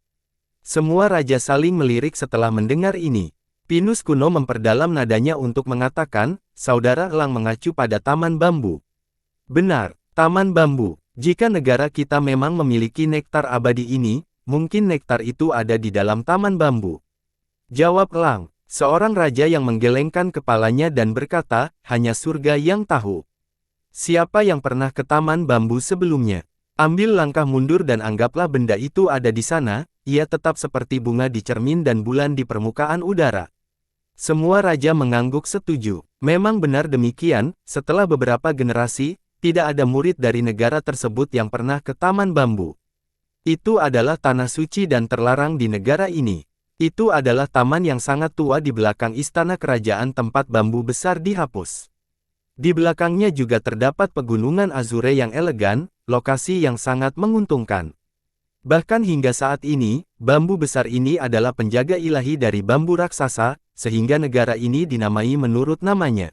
Semua raja saling melirik setelah mendengar ini. Pinus kuno memperdalam nadanya untuk mengatakan, Saudara Elang mengacu pada Taman Bambu. Benar, Taman Bambu. Jika negara kita memang memiliki nektar abadi ini, mungkin nektar itu ada di dalam Taman Bambu. Jawab Elang, seorang raja yang menggelengkan kepalanya dan berkata, hanya surga yang tahu. Siapa yang pernah ke Taman Bambu sebelumnya? Ambil langkah mundur dan anggaplah benda itu ada di sana, ia tetap seperti bunga di cermin dan bulan di permukaan udara. Semua raja mengangguk setuju. Memang benar demikian, setelah beberapa generasi, tidak ada murid dari negara tersebut yang pernah ke Taman Bambu. Itu adalah tanah suci dan terlarang di negara ini. Itu adalah taman yang sangat tua di belakang istana kerajaan tempat bambu besar dihapus. Di belakangnya juga terdapat pegunungan Azure yang elegan, lokasi yang sangat menguntungkan. Bahkan hingga saat ini, bambu besar ini adalah penjaga ilahi dari bambu raksasa, sehingga negara ini dinamai menurut namanya.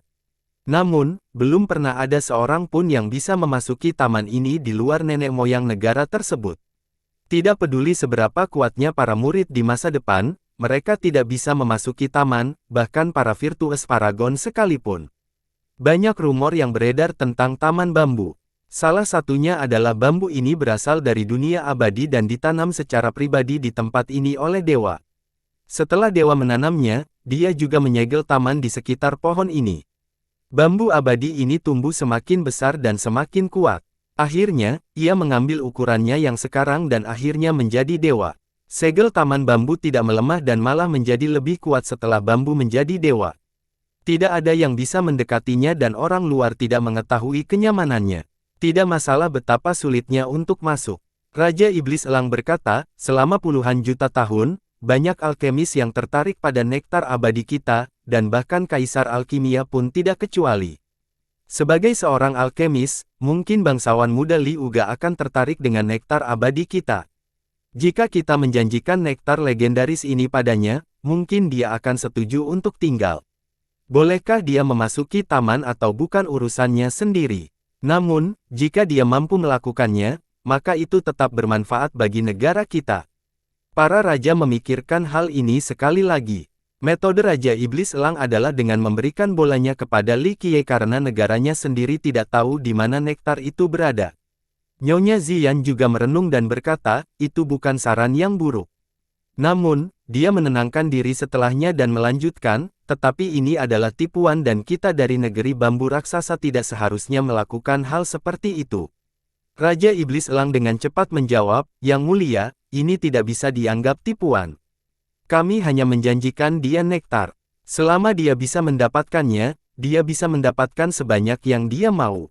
Namun, belum pernah ada seorang pun yang bisa memasuki taman ini di luar nenek moyang negara tersebut. Tidak peduli seberapa kuatnya para murid di masa depan, mereka tidak bisa memasuki taman, bahkan para virtues paragon sekalipun. Banyak rumor yang beredar tentang Taman Bambu. Salah satunya adalah bambu ini berasal dari dunia abadi dan ditanam secara pribadi di tempat ini oleh dewa. Setelah dewa menanamnya, dia juga menyegel taman di sekitar pohon ini. Bambu abadi ini tumbuh semakin besar dan semakin kuat. Akhirnya, ia mengambil ukurannya yang sekarang dan akhirnya menjadi dewa. Segel Taman Bambu tidak melemah dan malah menjadi lebih kuat setelah bambu menjadi dewa. Tidak ada yang bisa mendekatinya dan orang luar tidak mengetahui kenyamanannya. Tidak masalah betapa sulitnya untuk masuk. Raja Iblis Elang berkata, selama puluhan juta tahun, banyak alkemis yang tertarik pada nektar abadi kita, dan bahkan Kaisar Alkimia pun tidak kecuali. Sebagai seorang alkemis, mungkin bangsawan muda Li Uga akan tertarik dengan nektar abadi kita. Jika kita menjanjikan nektar legendaris ini padanya, mungkin dia akan setuju untuk tinggal. Bolehkah dia memasuki taman atau bukan urusannya sendiri? Namun, jika dia mampu melakukannya, maka itu tetap bermanfaat bagi negara kita. Para raja memikirkan hal ini sekali lagi. Metode Raja Iblis Elang adalah dengan memberikan bolanya kepada Li Qiye karena negaranya sendiri tidak tahu di mana nektar itu berada. Nyonya Ziyan juga merenung dan berkata, itu bukan saran yang buruk. Namun, dia menenangkan diri setelahnya dan melanjutkan, tetapi ini adalah tipuan dan kita dari negeri bambu raksasa tidak seharusnya melakukan hal seperti itu. Raja Iblis Elang dengan cepat menjawab, Yang Mulia, ini tidak bisa dianggap tipuan. Kami hanya menjanjikan dia nektar. Selama dia bisa mendapatkannya, dia bisa mendapatkan sebanyak yang dia mau.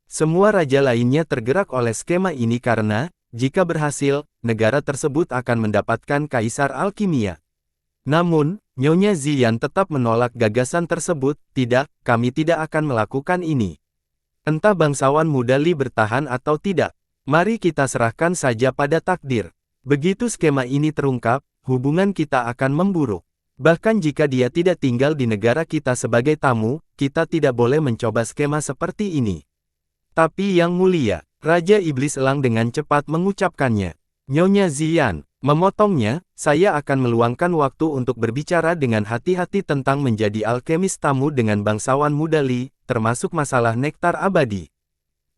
Semua raja lainnya tergerak oleh skema ini karena, jika berhasil, negara tersebut akan mendapatkan kaisar alkimia. Namun, Nyonya Ziyan tetap menolak gagasan tersebut, tidak, kami tidak akan melakukan ini. Entah bangsawan muda Li bertahan atau tidak, mari kita serahkan saja pada takdir. Begitu skema ini terungkap, hubungan kita akan memburuk. Bahkan jika dia tidak tinggal di negara kita sebagai tamu, kita tidak boleh mencoba skema seperti ini. Tapi Yang Mulia, Raja Iblis Elang dengan cepat mengucapkannya. Nyonya Ziyan, memotongnya, saya akan meluangkan waktu untuk berbicara dengan hati-hati tentang menjadi alkemis tamu dengan bangsawan muda Li, termasuk masalah nektar abadi.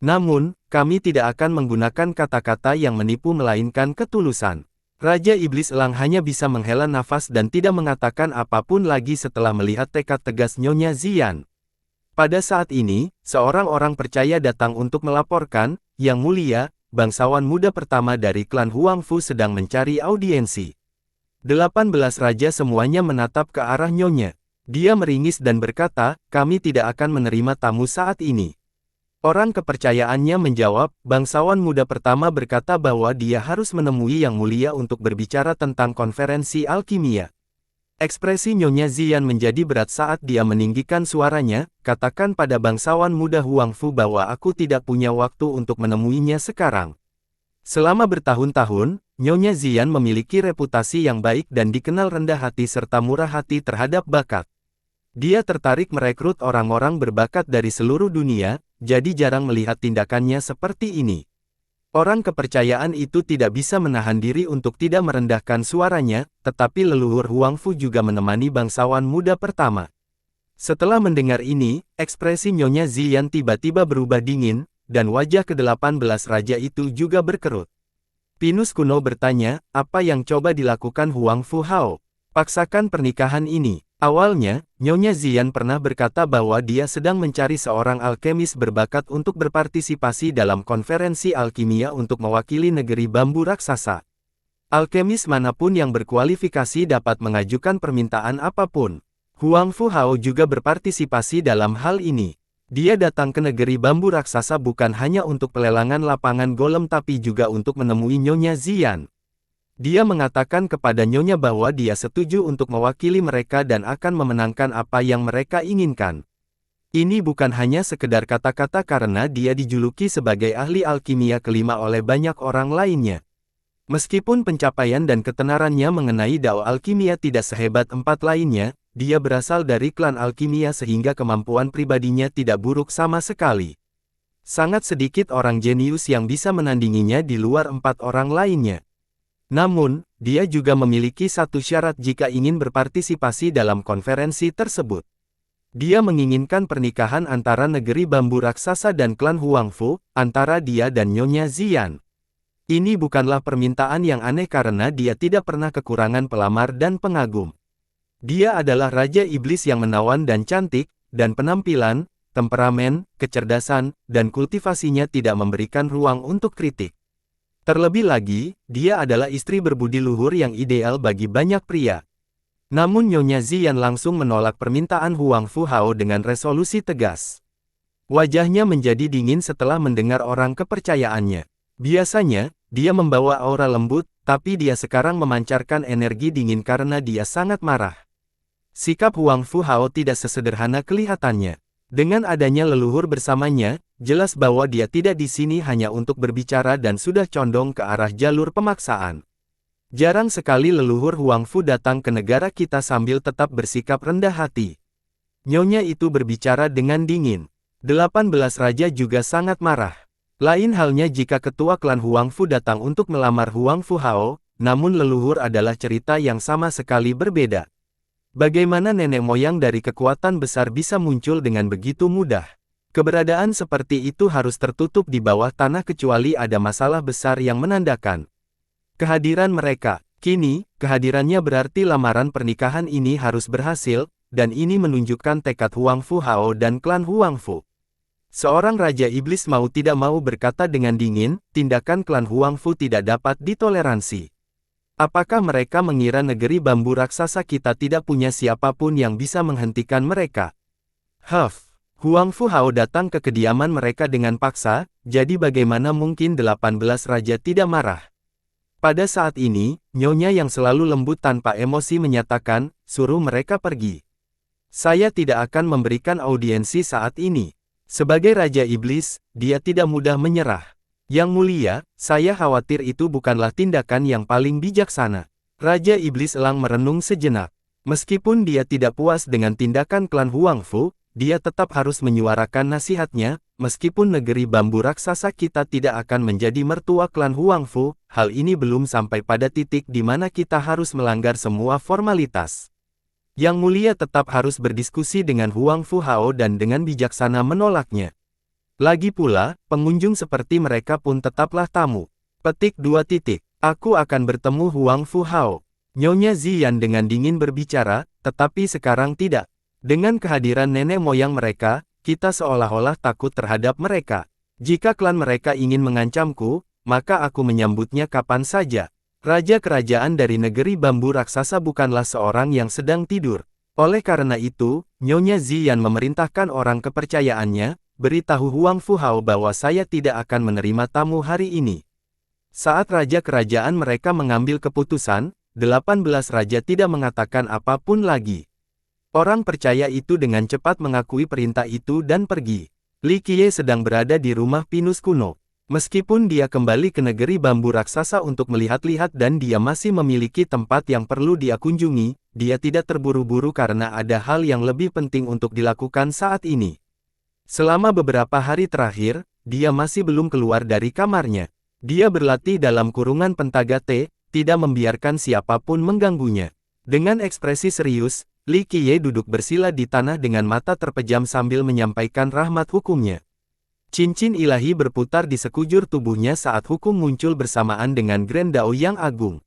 Namun, kami tidak akan menggunakan kata-kata yang menipu melainkan ketulusan. Raja Iblis Elang hanya bisa menghela nafas dan tidak mengatakan apapun lagi setelah melihat tekad tegas Nyonya Ziyan. Pada saat ini, seorang orang percaya datang untuk melaporkan, Yang Mulia, bangsawan muda pertama dari klan Huangfu sedang mencari audiensi. 18 raja semuanya menatap ke arah Nyonya. Dia meringis dan berkata, kami tidak akan menerima tamu saat ini. Orang kepercayaannya menjawab, bangsawan muda pertama berkata bahwa dia harus menemui Yang Mulia untuk berbicara tentang konferensi alkimia. Ekspresi Nyonya Ziyan menjadi berat saat dia meninggikan suaranya, katakan pada bangsawan muda Huangfu bahwa aku tidak punya waktu untuk menemuinya sekarang. Selama bertahun-tahun, Nyonya Ziyan memiliki reputasi yang baik dan dikenal rendah hati serta murah hati terhadap bakat. Dia tertarik merekrut orang-orang berbakat dari seluruh dunia, jadi jarang melihat tindakannya seperti ini. Orang kepercayaan itu tidak bisa menahan diri untuk tidak merendahkan suaranya, tetapi leluhur Huangfu juga menemani bangsawan muda pertama. Setelah mendengar ini, ekspresi Nyonya Ziyan tiba-tiba berubah dingin, dan wajah ke-18 raja itu juga berkerut. Pinus kuno bertanya, apa yang coba dilakukan Huangfu Hao? Paksakan pernikahan ini. Awalnya, Nyonya Ziyan pernah berkata bahwa dia sedang mencari seorang alkemis berbakat untuk berpartisipasi dalam konferensi alkimia untuk mewakili negeri bambu raksasa. Alkemis manapun yang berkualifikasi dapat mengajukan permintaan apapun. Huangfu Hao juga berpartisipasi dalam hal ini. Dia datang ke negeri bambu raksasa bukan hanya untuk pelelangan lapangan golem tapi juga untuk menemui Nyonya Ziyan. Dia mengatakan kepada Nyonya bahwa dia setuju untuk mewakili mereka dan akan memenangkan apa yang mereka inginkan. Ini bukan hanya sekedar kata-kata karena dia dijuluki sebagai ahli alkimia kelima oleh banyak orang lainnya. Meskipun pencapaian dan ketenarannya mengenai dao alkimia tidak sehebat 4 lainnya, dia berasal dari klan alkimia sehingga kemampuan pribadinya tidak buruk sama sekali. Sangat sedikit orang jenius yang bisa menandinginya di luar 4 orang lainnya. Namun, dia juga memiliki satu syarat jika ingin berpartisipasi dalam konferensi tersebut. Dia menginginkan pernikahan antara negeri bambu raksasa dan klan Huangfu, antara dia dan Nyonya Ziyan. Ini bukanlah permintaan yang aneh karena dia tidak pernah kekurangan pelamar dan pengagum. Dia adalah Raja Iblis yang menawan dan cantik, dan penampilan, temperamen, kecerdasan, dan kultivasinya tidak memberikan ruang untuk kritik. Terlebih lagi, dia adalah istri berbudi luhur yang ideal bagi banyak pria. Namun Nyonya Ziyan langsung menolak permintaan Huangfu Hao dengan resolusi tegas. Wajahnya menjadi dingin setelah mendengar orang kepercayaannya. Biasanya, dia membawa aura lembut, tapi dia sekarang memancarkan energi dingin karena dia sangat marah. Sikap Huangfu Hao tidak sesederhana kelihatannya. Dengan adanya leluhur bersamanya, jelas bahwa dia tidak di sini hanya untuk berbicara dan sudah condong ke arah jalur pemaksaan. Jarang sekali leluhur Huangfu datang ke negara kita sambil tetap bersikap rendah hati. Nyonya itu berbicara dengan dingin. 18 raja juga sangat marah. Lain halnya jika ketua klan Huangfu datang untuk melamar Huangfu Hao, namun leluhur adalah cerita yang sama sekali berbeda. Bagaimana nenek moyang dari kekuatan besar bisa muncul dengan begitu mudah? Keberadaan seperti itu harus tertutup di bawah tanah kecuali ada masalah besar yang menandakan kehadiran mereka. Kini, kehadirannya berarti lamaran pernikahan ini harus berhasil, dan ini menunjukkan tekad Huangfu Hao dan klan Huangfu. Seorang Raja Iblis mau tidak mau berkata dengan dingin, tindakan klan Huangfu tidak dapat ditoleransi. Apakah mereka mengira negeri bambu raksasa kita tidak punya siapapun yang bisa menghentikan mereka? Huangfu Hao datang ke kediaman mereka dengan paksa, jadi bagaimana mungkin 18 raja tidak marah? Pada saat ini, Nyonya yang selalu lembut tanpa emosi menyatakan, suruh mereka pergi. Saya tidak akan memberikan audiensi saat ini. Sebagai Raja Iblis, dia tidak mudah menyerah. Yang mulia, saya khawatir itu bukanlah tindakan yang paling bijaksana. Raja Iblis Elang merenung sejenak. Meskipun dia tidak puas dengan tindakan klan Huangfu, dia tetap harus menyuarakan nasihatnya, meskipun negeri bambu raksasa kita tidak akan menjadi mertua klan Huangfu, hal ini belum sampai pada titik di mana kita harus melanggar semua formalitas. Yang mulia tetap harus berdiskusi dengan Huangfu Hao dan dengan bijaksana menolaknya. Lagi pula, pengunjung seperti mereka pun tetaplah tamu. Petik 2. Aku akan bertemu Huangfu Hao. Nyonya Ziyan dengan dingin berbicara, tetapi sekarang tidak. Dengan kehadiran nenek moyang mereka, kita seolah-olah takut terhadap mereka. Jika klan mereka ingin mengancamku, maka aku menyambutnya kapan saja. Raja kerajaan dari negeri bambu raksasa bukanlah seorang yang sedang tidur. Oleh karena itu, Nyonya Ziyan memerintahkan orang kepercayaannya, beritahu Huangfu Hao bahwa saya tidak akan menerima tamu hari ini. Saat raja kerajaan mereka mengambil keputusan, 18 raja tidak mengatakan apapun lagi. Orang percaya itu dengan cepat mengakui perintah itu dan pergi. Li Qiye sedang berada di rumah pinus kuno. Meskipun dia kembali ke negeri bambu raksasa untuk melihat-lihat dan dia masih memiliki tempat yang perlu dia kunjungi, dia tidak terburu-buru karena ada hal yang lebih penting untuk dilakukan saat ini. Selama beberapa hari terakhir, dia masih belum keluar dari kamarnya. Dia berlatih dalam kurungan pentagate, tidak membiarkan siapapun mengganggunya. Dengan ekspresi serius, Li Qiye duduk bersila di tanah dengan mata terpejam sambil menyampaikan rahmat hukumnya. Cincin ilahi berputar di sekujur tubuhnya saat hukum muncul bersamaan dengan Grand Dao yang agung.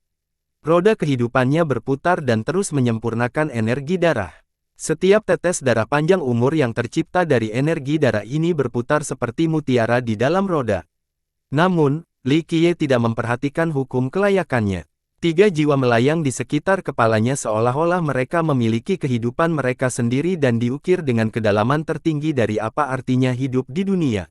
Roda kehidupannya berputar dan terus menyempurnakan energi darah. Setiap tetes darah panjang umur yang tercipta dari energi darah ini berputar seperti mutiara di dalam roda. Namun, Li Qiye tidak memperhatikan hukum kelayakannya. 3 jiwa melayang di sekitar kepalanya seolah-olah mereka memiliki kehidupan mereka sendiri dan diukir dengan kedalaman tertinggi dari apa artinya hidup di dunia.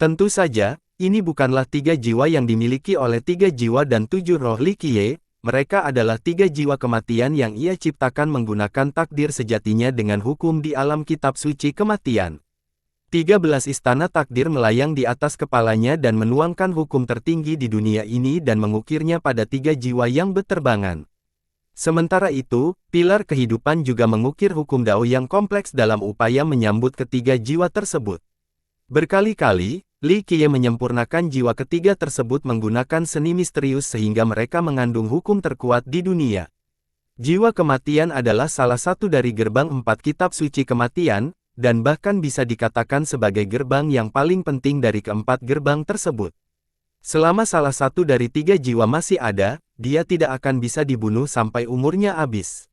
Tentu saja, ini bukanlah 3 jiwa yang dimiliki oleh 3 jiwa dan 7 roh Li Qiye, mereka adalah 3 jiwa kematian yang ia ciptakan menggunakan takdir sejatinya dengan hukum di alam kitab suci kematian. 13 istana takdir melayang di atas kepalanya dan menuangkan hukum tertinggi di dunia ini dan mengukirnya pada 3 jiwa yang berterbangan. Sementara itu, pilar kehidupan juga mengukir hukum Dao yang kompleks dalam upaya menyambut ketiga jiwa tersebut. Berkali-kali, Li Qiye menyempurnakan jiwa ketiga tersebut menggunakan seni misterius sehingga mereka mengandung hukum terkuat di dunia. Jiwa kematian adalah salah satu dari gerbang 4 kitab suci kematian, dan bahkan bisa dikatakan sebagai gerbang yang paling penting dari keempat gerbang tersebut. Selama salah satu dari 3 jiwa masih ada, dia tidak akan bisa dibunuh sampai umurnya habis.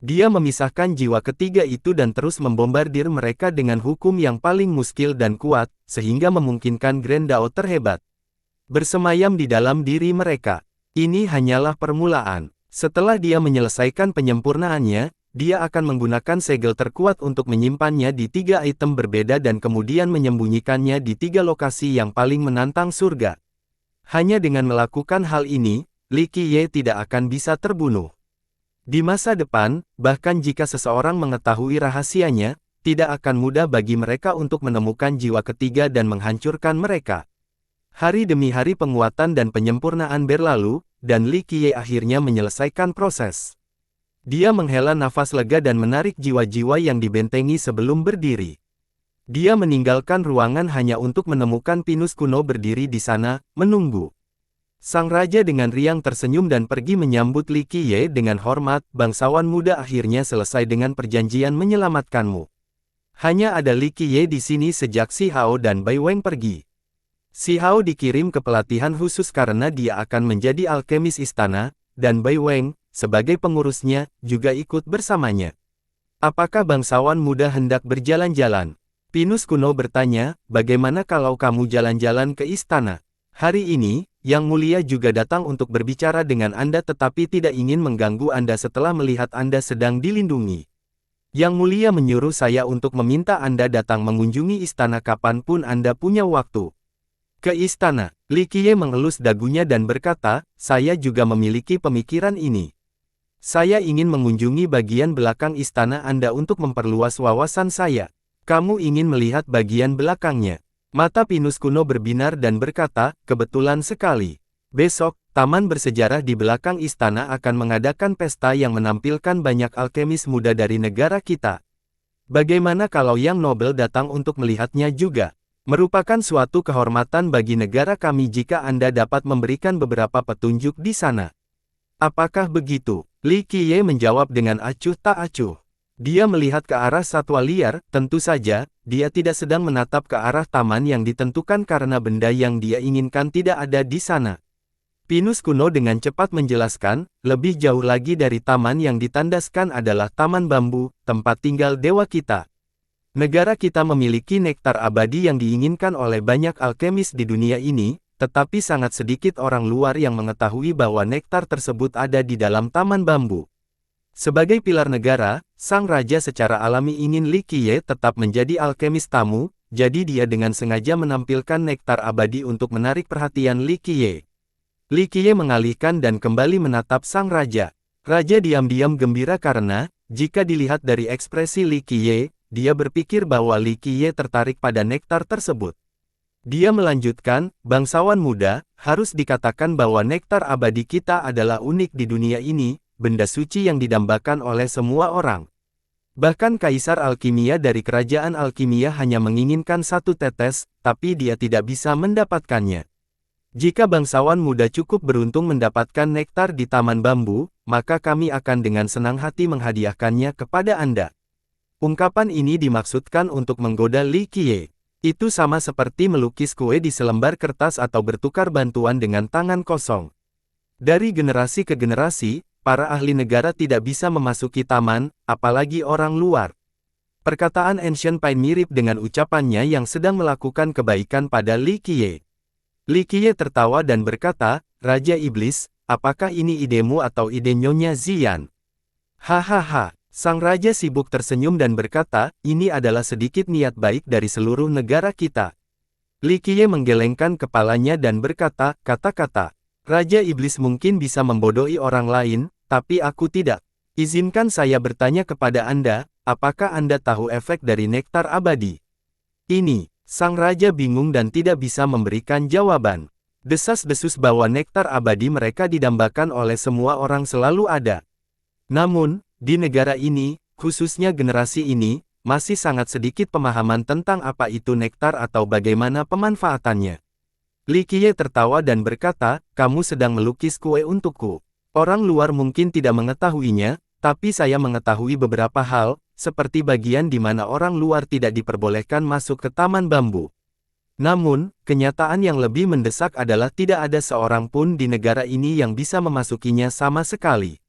Dia memisahkan jiwa ketiga itu dan terus membombardir mereka dengan hukum yang paling muskil dan kuat, sehingga memungkinkan Grand Dao terhebat bersemayam di dalam diri mereka. Ini hanyalah permulaan. Setelah dia menyelesaikan penyempurnaannya, dia akan menggunakan segel terkuat untuk menyimpannya di 3 item berbeda dan kemudian menyembunyikannya di 3 lokasi yang paling menantang surga. Hanya dengan melakukan hal ini, Li Qiye tidak akan bisa terbunuh. Di masa depan, bahkan jika seseorang mengetahui rahasianya, tidak akan mudah bagi mereka untuk menemukan jiwa ketiga dan menghancurkan mereka. Hari demi hari penguatan dan penyempurnaan berlalu, dan Li Qiye akhirnya menyelesaikan proses. Dia menghela nafas lega dan menarik jiwa-jiwa yang dibentengi sebelum berdiri. Dia meninggalkan ruangan hanya untuk menemukan pinus kuno berdiri di sana, menunggu. Sang raja dengan riang tersenyum dan pergi menyambut Li Qiye dengan hormat. Bangsawan muda akhirnya selesai dengan perjanjian menyelamatkanmu. Hanya ada Li Qiye di sini sejak Si Hao dan Bai Weng pergi. Si Hao dikirim ke pelatihan khusus karena dia akan menjadi alkemis istana, dan Bai Weng, sebagai pengurusnya, juga ikut bersamanya. Apakah bangsawan muda hendak berjalan-jalan? Pinus kuno bertanya, bagaimana kalau kamu jalan-jalan ke istana? Hari ini, Yang Mulia juga datang untuk berbicara dengan Anda tetapi tidak ingin mengganggu Anda setelah melihat Anda sedang dilindungi. Yang Mulia menyuruh saya untuk meminta Anda datang mengunjungi istana kapanpun Anda punya waktu. Ke istana, Li Qiye mengelus dagunya dan berkata, saya juga memiliki pemikiran ini. Saya ingin mengunjungi bagian belakang istana Anda untuk memperluas wawasan saya. Kamu ingin melihat bagian belakangnya. Mata Pinus kuno berbinar dan berkata, kebetulan sekali. Besok, taman bersejarah di belakang istana akan mengadakan pesta yang menampilkan banyak alkemis muda dari negara kita. Bagaimana kalau Yang Nobel datang untuk melihatnya juga? Merupakan suatu kehormatan bagi negara kami jika Anda dapat memberikan beberapa petunjuk di sana. Apakah begitu? Li Qiye menjawab dengan acuh tak acuh. Dia melihat ke arah satwa liar, tentu saja, dia tidak sedang menatap ke arah taman yang ditentukan karena benda yang dia inginkan tidak ada di sana. Pinus kuno dengan cepat menjelaskan, lebih jauh lagi dari taman yang ditandaskan adalah taman bambu, tempat tinggal dewa kita. Negara kita memiliki nektar abadi yang diinginkan oleh banyak alkemis di dunia ini, tetapi sangat sedikit orang luar yang mengetahui bahwa nektar tersebut ada di dalam taman bambu. Sebagai pilar negara, sang raja secara alami ingin Li Qiye tetap menjadi alkemis tamu, jadi dia dengan sengaja menampilkan nektar abadi untuk menarik perhatian Li Qiye. Li Qiye mengalihkan dan kembali menatap sang raja. Raja diam-diam gembira karena, jika dilihat dari ekspresi Li Qiye, dia berpikir bahwa Li Qiye tertarik pada nektar tersebut. Dia melanjutkan, bangsawan muda, harus dikatakan bahwa nektar abadi kita adalah unik di dunia ini, benda suci yang didambakan oleh semua orang. Bahkan Kaisar Alkimia dari Kerajaan Alkimia hanya menginginkan satu tetes, tapi dia tidak bisa mendapatkannya. Jika bangsawan muda cukup beruntung mendapatkan nektar di Taman Bambu, maka kami akan dengan senang hati menghadiahkannya kepada Anda. Ungkapan ini dimaksudkan untuk menggoda Li Qiye. Itu sama seperti melukis kue di selembar kertas atau bertukar bantuan dengan tangan kosong. Dari generasi ke generasi, para ahli negara tidak bisa memasuki taman, apalagi orang luar. Perkataan Ancient Pine mirip dengan ucapannya yang sedang melakukan kebaikan pada Li Qiye. Li Qiye tertawa dan berkata, Raja Iblis, apakah ini idemu atau ide Nyonya Ziyan? Hahaha, sang raja sibuk tersenyum dan berkata, ini adalah sedikit niat baik dari seluruh negara kita. Li Qiye menggelengkan kepalanya dan berkata, kata-kata. Raja Iblis mungkin bisa membodohi orang lain, tapi aku tidak. Izinkan saya bertanya kepada Anda, apakah Anda tahu efek dari nektar abadi? Ini, sang raja bingung dan tidak bisa memberikan jawaban. Desas-desus bahwa nektar abadi mereka didambakan oleh semua orang selalu ada. Namun, di negara ini, khususnya generasi ini, masih sangat sedikit pemahaman tentang apa itu nektar atau bagaimana pemanfaatannya. Li Qiye tertawa dan berkata, kamu sedang melukis kue untukku. Orang luar mungkin tidak mengetahuinya, tapi saya mengetahui beberapa hal, seperti bagian di mana orang luar tidak diperbolehkan masuk ke Taman Bambu. Namun, kenyataan yang lebih mendesak adalah tidak ada seorang pun di negara ini yang bisa memasukinya sama sekali.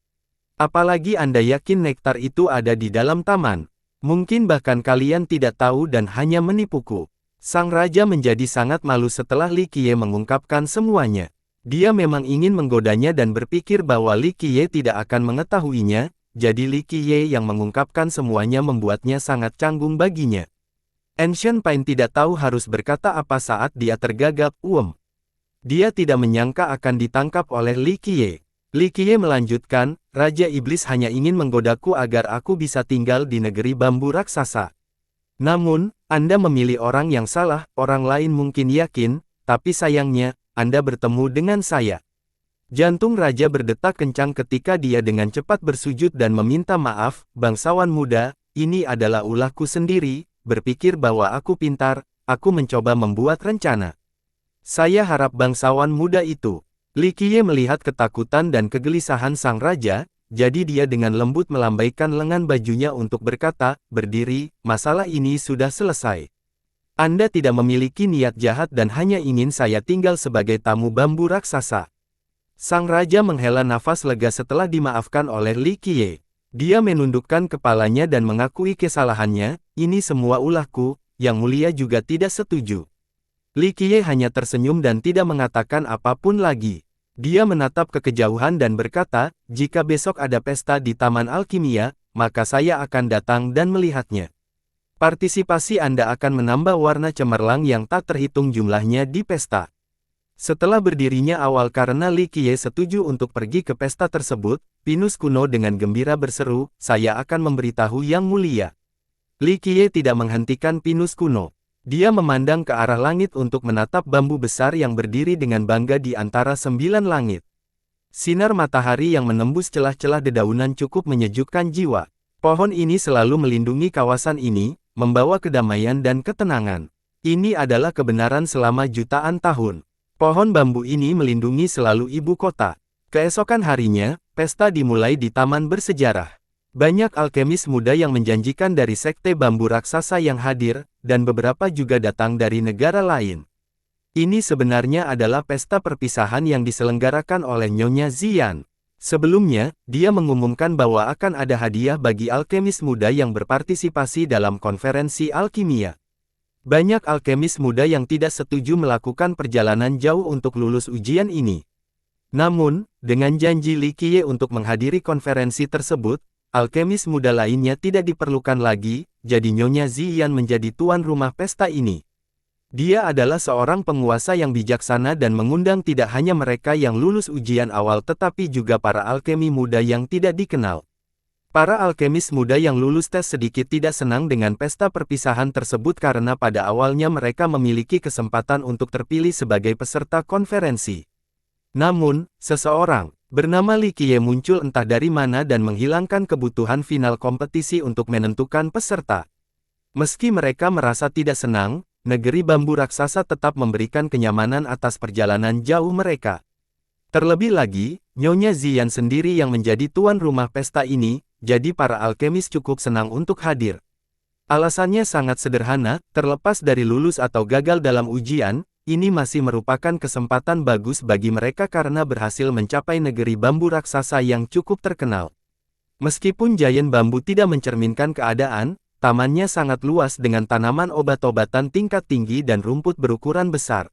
Apalagi Anda yakin nektar itu ada di dalam taman. Mungkin bahkan kalian tidak tahu dan hanya menipuku. Sang raja menjadi sangat malu setelah Li Qiye mengungkapkan semuanya. Dia memang ingin menggodanya dan berpikir bahwa Li Qiye tidak akan mengetahuinya, jadi Li Qiye yang mengungkapkan semuanya membuatnya sangat canggung baginya. Ancient Pine tidak tahu harus berkata apa saat dia tergagap, Dia tidak menyangka akan ditangkap oleh Li Qiye. Li Qiye melanjutkan, Raja Iblis hanya ingin menggodaku agar aku bisa tinggal di negeri bambu raksasa. Namun, Anda memilih orang yang salah, orang lain mungkin yakin, tapi sayangnya, Anda bertemu dengan saya. Jantung raja berdetak kencang ketika dia dengan cepat bersujud dan meminta maaf, "Bangsawan muda, ini adalah ulahku sendiri, berpikir bahwa aku pintar, aku mencoba membuat rencana. Saya harap bangsawan muda itu." Li Qiye melihat ketakutan dan kegelisahan sang raja, jadi dia dengan lembut melambaikan lengan bajunya untuk berkata, "Berdiri, masalah ini sudah selesai. Anda tidak memiliki niat jahat dan hanya ingin saya tinggal sebagai tamu bambu raksasa." Sang raja menghela nafas lega setelah dimaafkan oleh Li Qiye. Dia menundukkan kepalanya dan mengakui kesalahannya, "Ini semua ulahku, yang mulia juga tidak setuju." Li Qiye hanya tersenyum dan tidak mengatakan apapun lagi. Dia menatap ke kejauhan dan berkata, "Jika besok ada pesta di Taman Alkimia, maka saya akan datang dan melihatnya. Partisipasi Anda akan menambah warna cemerlang yang tak terhitung jumlahnya di pesta." Setelah berdirinya awal karena Li Qiye setuju untuk pergi ke pesta tersebut, pinus kuno dengan gembira berseru, "Saya akan memberitahu Yang Mulia." Li Qiye tidak menghentikan pinus kuno. Dia memandang ke arah langit untuk menatap bambu besar yang berdiri dengan bangga di antara 9 langit. Sinar matahari yang menembus celah-celah dedaunan cukup menyejukkan jiwa. Pohon ini selalu melindungi kawasan ini, membawa kedamaian dan ketenangan. Ini adalah kebenaran selama jutaan tahun. Pohon bambu ini melindungi selalu ibu kota. Keesokan harinya, pesta dimulai di taman bersejarah. Banyak alkemis muda yang menjanjikan dari sekte bambu raksasa yang hadir, dan beberapa juga datang dari negara lain. Ini sebenarnya adalah pesta perpisahan yang diselenggarakan oleh Nyonya Ziyan. Sebelumnya, dia mengumumkan bahwa akan ada hadiah bagi alkemis muda yang berpartisipasi dalam konferensi alkimia. Banyak alkemis muda yang tidak setuju melakukan perjalanan jauh untuk lulus ujian ini. Namun, dengan janji Li Qiye untuk menghadiri konferensi tersebut, alkemis muda lainnya tidak diperlukan lagi, jadi Nyonya Ziyan menjadi tuan rumah pesta ini. Dia adalah seorang penguasa yang bijaksana dan mengundang tidak hanya mereka yang lulus ujian awal tetapi juga para alkemi muda yang tidak dikenal. Para alkemis muda yang lulus tes sedikit tidak senang dengan pesta perpisahan tersebut karena pada awalnya mereka memiliki kesempatan untuk terpilih sebagai peserta konferensi. Namun, seseorang bernama Li Qiye muncul entah dari mana dan menghilangkan kebutuhan final kompetisi untuk menentukan peserta. Meski mereka merasa tidak senang, negeri bambu raksasa tetap memberikan kenyamanan atas perjalanan jauh mereka. Terlebih lagi, Nyonya Ziyan sendiri yang menjadi tuan rumah pesta ini, jadi para alkemis cukup senang untuk hadir. Alasannya sangat sederhana, terlepas dari lulus atau gagal dalam ujian, ini masih merupakan kesempatan bagus bagi mereka karena berhasil mencapai negeri bambu raksasa yang cukup terkenal. Meskipun Giant Bambu tidak mencerminkan keadaan, tamannya sangat luas dengan tanaman obat-obatan tingkat tinggi dan rumput berukuran besar.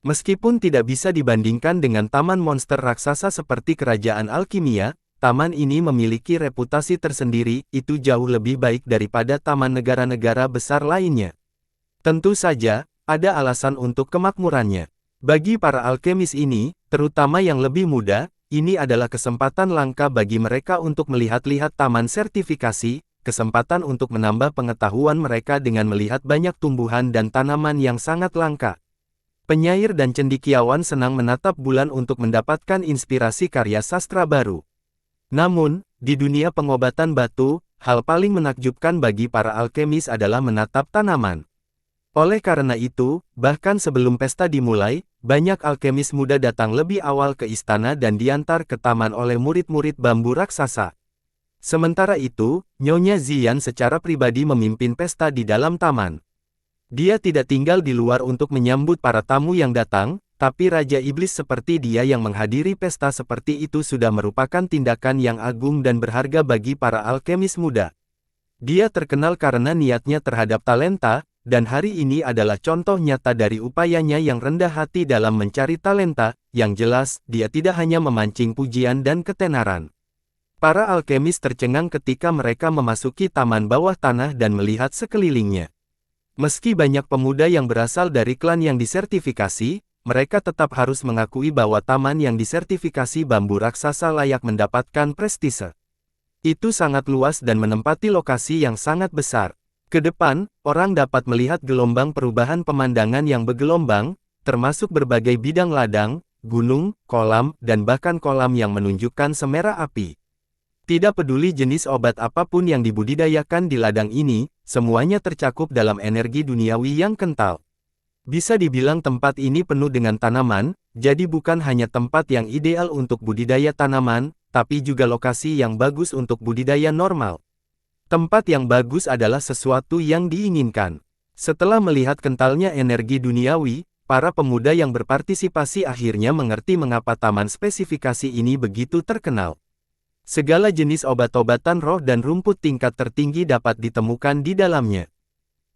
Meskipun tidak bisa dibandingkan dengan taman monster raksasa seperti kerajaan alkimia, taman ini memiliki reputasi tersendiri, itu jauh lebih baik daripada taman negara-negara besar lainnya. Tentu saja, ada alasan untuk kemakmurannya. Bagi para alkemis ini, terutama yang lebih muda, ini adalah kesempatan langka bagi mereka untuk melihat-lihat taman sertifikasi, kesempatan untuk menambah pengetahuan mereka dengan melihat banyak tumbuhan dan tanaman yang sangat langka. Penyair dan cendekiawan senang menatap bulan untuk mendapatkan inspirasi karya sastra baru. Namun, di dunia pengobatan batu, hal paling menakjubkan bagi para alkemis adalah menatap tanaman. Oleh karena itu, bahkan sebelum pesta dimulai, banyak alkemis muda datang lebih awal ke istana dan diantar ke taman oleh murid-murid bambu raksasa. Sementara itu, Nyonya Ziyan secara pribadi memimpin pesta di dalam taman. Dia tidak tinggal di luar untuk menyambut para tamu yang datang, tapi Raja Iblis seperti dia yang menghadiri pesta seperti itu sudah merupakan tindakan yang agung dan berharga bagi para alkemis muda. Dia terkenal karena niatnya terhadap talenta, dan hari ini adalah contoh nyata dari upayanya yang rendah hati dalam mencari talenta, yang jelas, dia tidak hanya memancing pujian dan ketenaran. Para alkemis tercengang ketika mereka memasuki taman bawah tanah dan melihat sekelilingnya. Meski banyak pemuda yang berasal dari klan yang disertifikasi, mereka tetap harus mengakui bahwa taman yang disertifikasi bambu raksasa layak mendapatkan prestise. Itu sangat luas dan menempati lokasi yang sangat besar. Ke depan, orang dapat melihat gelombang perubahan pemandangan yang bergelombang, termasuk berbagai bidang ladang, gunung, kolam, dan bahkan kolam yang menunjukkan semerah api. Tidak peduli jenis obat apapun yang dibudidayakan di ladang ini, semuanya tercakup dalam energi duniawi yang kental. Bisa dibilang tempat ini penuh dengan tanaman, jadi bukan hanya tempat yang ideal untuk budidaya tanaman, tapi juga lokasi yang bagus untuk budidaya normal. Tempat yang bagus adalah sesuatu yang diinginkan. Setelah melihat kentalnya energi duniawi, para pemuda yang berpartisipasi akhirnya mengerti mengapa taman spesifikasi ini begitu terkenal. Segala jenis obat-obatan roh dan rumput tingkat tertinggi dapat ditemukan di dalamnya.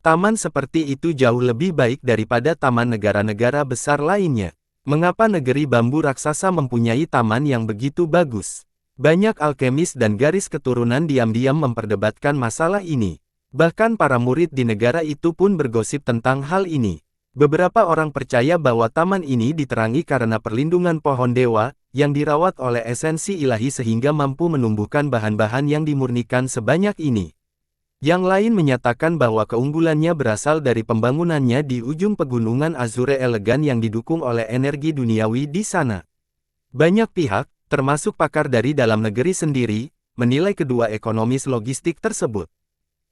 Taman seperti itu jauh lebih baik daripada taman negara-negara besar lainnya. Mengapa negeri bambu raksasa mempunyai taman yang begitu bagus? Banyak alkemis dan garis keturunan diam-diam memperdebatkan masalah ini. Bahkan para murid di negara itu pun bergosip tentang hal ini. Beberapa orang percaya bahwa taman ini diterangi karena perlindungan pohon dewa, yang dirawat oleh esensi ilahi sehingga mampu menumbuhkan bahan-bahan yang dimurnikan sebanyak ini. Yang lain menyatakan bahwa keunggulannya berasal dari pembangunannya di ujung pegunungan Azure elegan yang didukung oleh energi duniawi di sana. Banyak pihak, termasuk pakar dari dalam negeri sendiri, menilai kedua ekonomis logistik tersebut.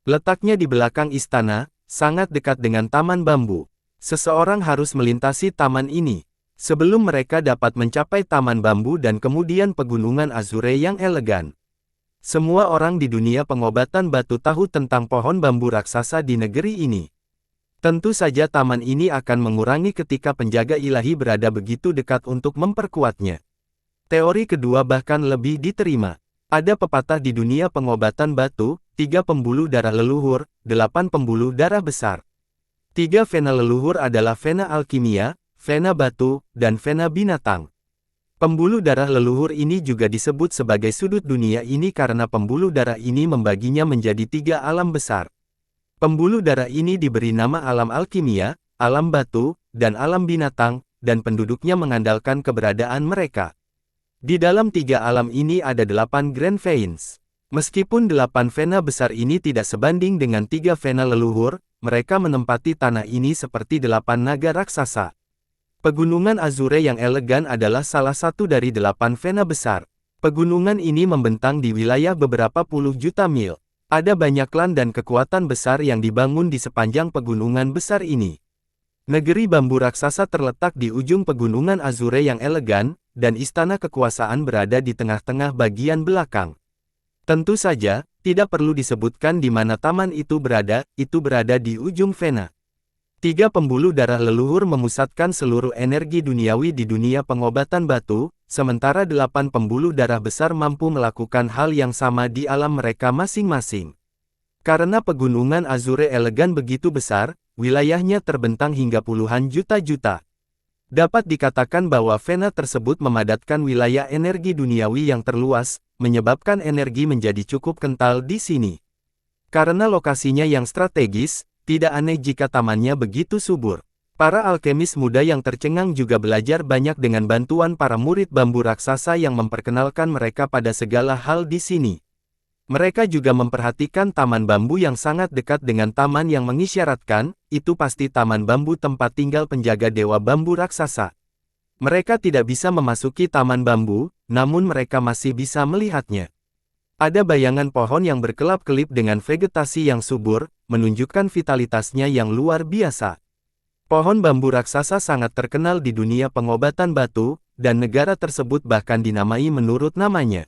Letaknya di belakang istana, sangat dekat dengan taman bambu. Seseorang harus melintasi taman ini sebelum mereka dapat mencapai taman bambu dan kemudian pegunungan Azure yang elegan. Semua orang di dunia pengobatan batu tahu tentang pohon bambu raksasa di negeri ini. Tentu saja taman ini akan mengurangi ketika penjaga ilahi berada begitu dekat untuk memperkuatnya. Teori kedua bahkan lebih diterima. Ada pepatah di dunia pengobatan batu, 3 pembuluh darah leluhur, 8 pembuluh darah besar. 3 vena leluhur adalah vena alkimia, vena batu, dan vena binatang. Pembuluh darah leluhur ini juga disebut sebagai sudut dunia ini karena pembuluh darah ini membaginya menjadi 3 alam besar. Pembuluh darah ini diberi nama alam alkimia, alam batu, dan alam binatang, dan penduduknya mengandalkan keberadaan mereka. Di dalam 3 alam ini ada 8 grand veins. Meskipun 8 vena besar ini tidak sebanding dengan 3 vena leluhur, mereka menempati tanah ini seperti 8 naga raksasa. Pegunungan Azure yang elegan adalah salah satu dari 8 vena besar. Pegunungan ini membentang di wilayah beberapa puluh juta mil. Ada banyak klan dan kekuatan besar yang dibangun di sepanjang pegunungan besar ini. Negeri bambu raksasa terletak di ujung pegunungan Azure yang elegan, dan istana kekuasaan berada di tengah-tengah bagian belakang. Tentu saja, tidak perlu disebutkan di mana taman itu berada di ujung vena. 3 pembuluh darah leluhur memusatkan seluruh energi duniawi di dunia pengobatan batu, sementara 8 pembuluh darah besar mampu melakukan hal yang sama di alam mereka masing-masing. Karena pegunungan Azure elegan begitu besar, wilayahnya terbentang hingga puluhan juta-juta. Dapat dikatakan bahwa vena tersebut memadatkan wilayah energi duniawi yang terluas, menyebabkan energi menjadi cukup kental di sini. Karena lokasinya yang strategis, tidak aneh jika tamannya begitu subur. Para alkemis muda yang tercengang juga belajar banyak dengan bantuan para murid bambu raksasa yang memperkenalkan mereka pada segala hal di sini. Mereka juga memperhatikan taman bambu yang sangat dekat dengan taman yang mengisyaratkan, itu pasti taman bambu tempat tinggal penjaga dewa bambu raksasa. Mereka tidak bisa memasuki taman bambu, namun mereka masih bisa melihatnya. Ada bayangan pohon yang berkelap-kelip dengan vegetasi yang subur, menunjukkan vitalitasnya yang luar biasa. Pohon bambu raksasa sangat terkenal di dunia pengobatan batu, dan negara tersebut bahkan dinamai menurut namanya.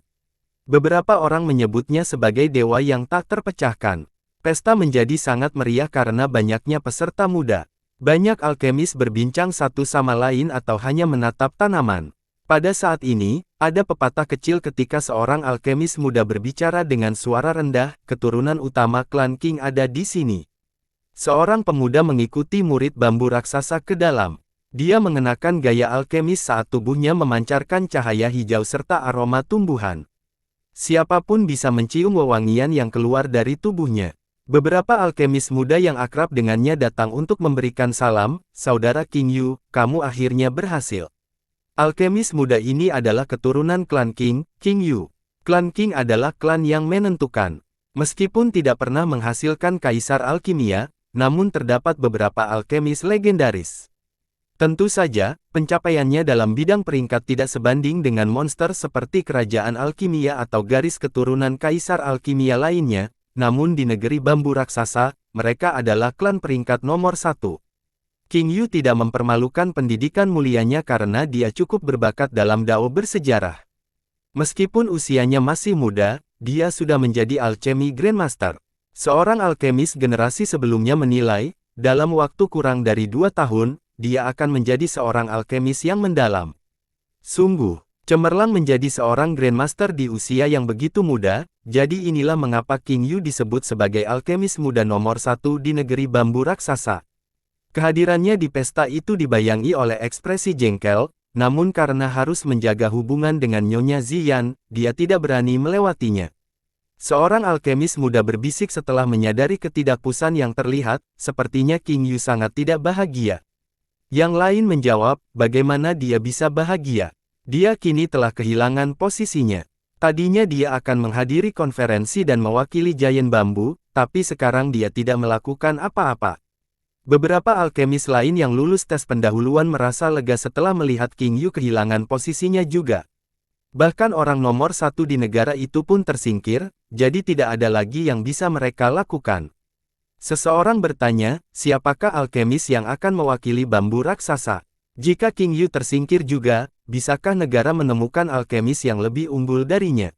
Beberapa orang menyebutnya sebagai dewa yang tak terpecahkan. Pesta menjadi sangat meriah karena banyaknya peserta muda. Banyak alkemis berbincang satu sama lain atau hanya menatap tanaman. Pada saat ini, ada pepatah kecil ketika seorang alkemis muda berbicara dengan suara rendah, keturunan utama klan King ada di sini. Seorang pemuda mengikuti murid bambu raksasa ke dalam. Dia mengenakan gaya alkemis saat tubuhnya memancarkan cahaya hijau serta aroma tumbuhan. Siapapun bisa mencium wewangian yang keluar dari tubuhnya. Beberapa alkemis muda yang akrab dengannya datang untuk memberikan salam, "Saudara King Yu, kamu akhirnya berhasil." Alkemis muda ini adalah keturunan klan King, King Yu. Klan King adalah klan yang menentukan. Meskipun tidak pernah menghasilkan kaisar alkimia, namun terdapat beberapa alkemis legendaris. Tentu saja, pencapaiannya dalam bidang peringkat tidak sebanding dengan monster seperti kerajaan alkimia atau garis keturunan kaisar alkimia lainnya, namun di negeri bambu raksasa, mereka adalah klan peringkat nomor 1. King Yu tidak mempermalukan pendidikan mulianya karena dia cukup berbakat dalam dao bersejarah. Meskipun usianya masih muda, dia sudah menjadi alchemy Grandmaster. Seorang alkemis generasi sebelumnya menilai, dalam waktu kurang dari 2 tahun, dia akan menjadi seorang alkemis yang mendalam. Sungguh, cemerlang menjadi seorang Grandmaster di usia yang begitu muda, jadi inilah mengapa King Yu disebut sebagai alkemis muda nomor 1 di negeri bambu raksasa. Kehadirannya di pesta itu dibayangi oleh ekspresi jengkel, namun karena harus menjaga hubungan dengan Nyonya Ziyan, dia tidak berani melewatinya. Seorang alkemis muda berbisik setelah menyadari ketidakpuasan yang terlihat, sepertinya King Yu sangat tidak bahagia. Yang lain menjawab, bagaimana dia bisa bahagia? Dia kini telah kehilangan posisinya. Tadinya dia akan menghadiri konferensi dan mewakili Giant Bambu, tapi sekarang dia tidak melakukan apa-apa. Beberapa alkemis lain yang lulus tes pendahuluan merasa lega setelah melihat King Yu kehilangan posisinya juga. Bahkan orang nomor 1 di negara itu pun tersingkir, jadi tidak ada lagi yang bisa mereka lakukan. Seseorang bertanya, siapakah alkemis yang akan mewakili bambu raksasa? Jika King Yu tersingkir juga, bisakah negara menemukan alkemis yang lebih unggul darinya?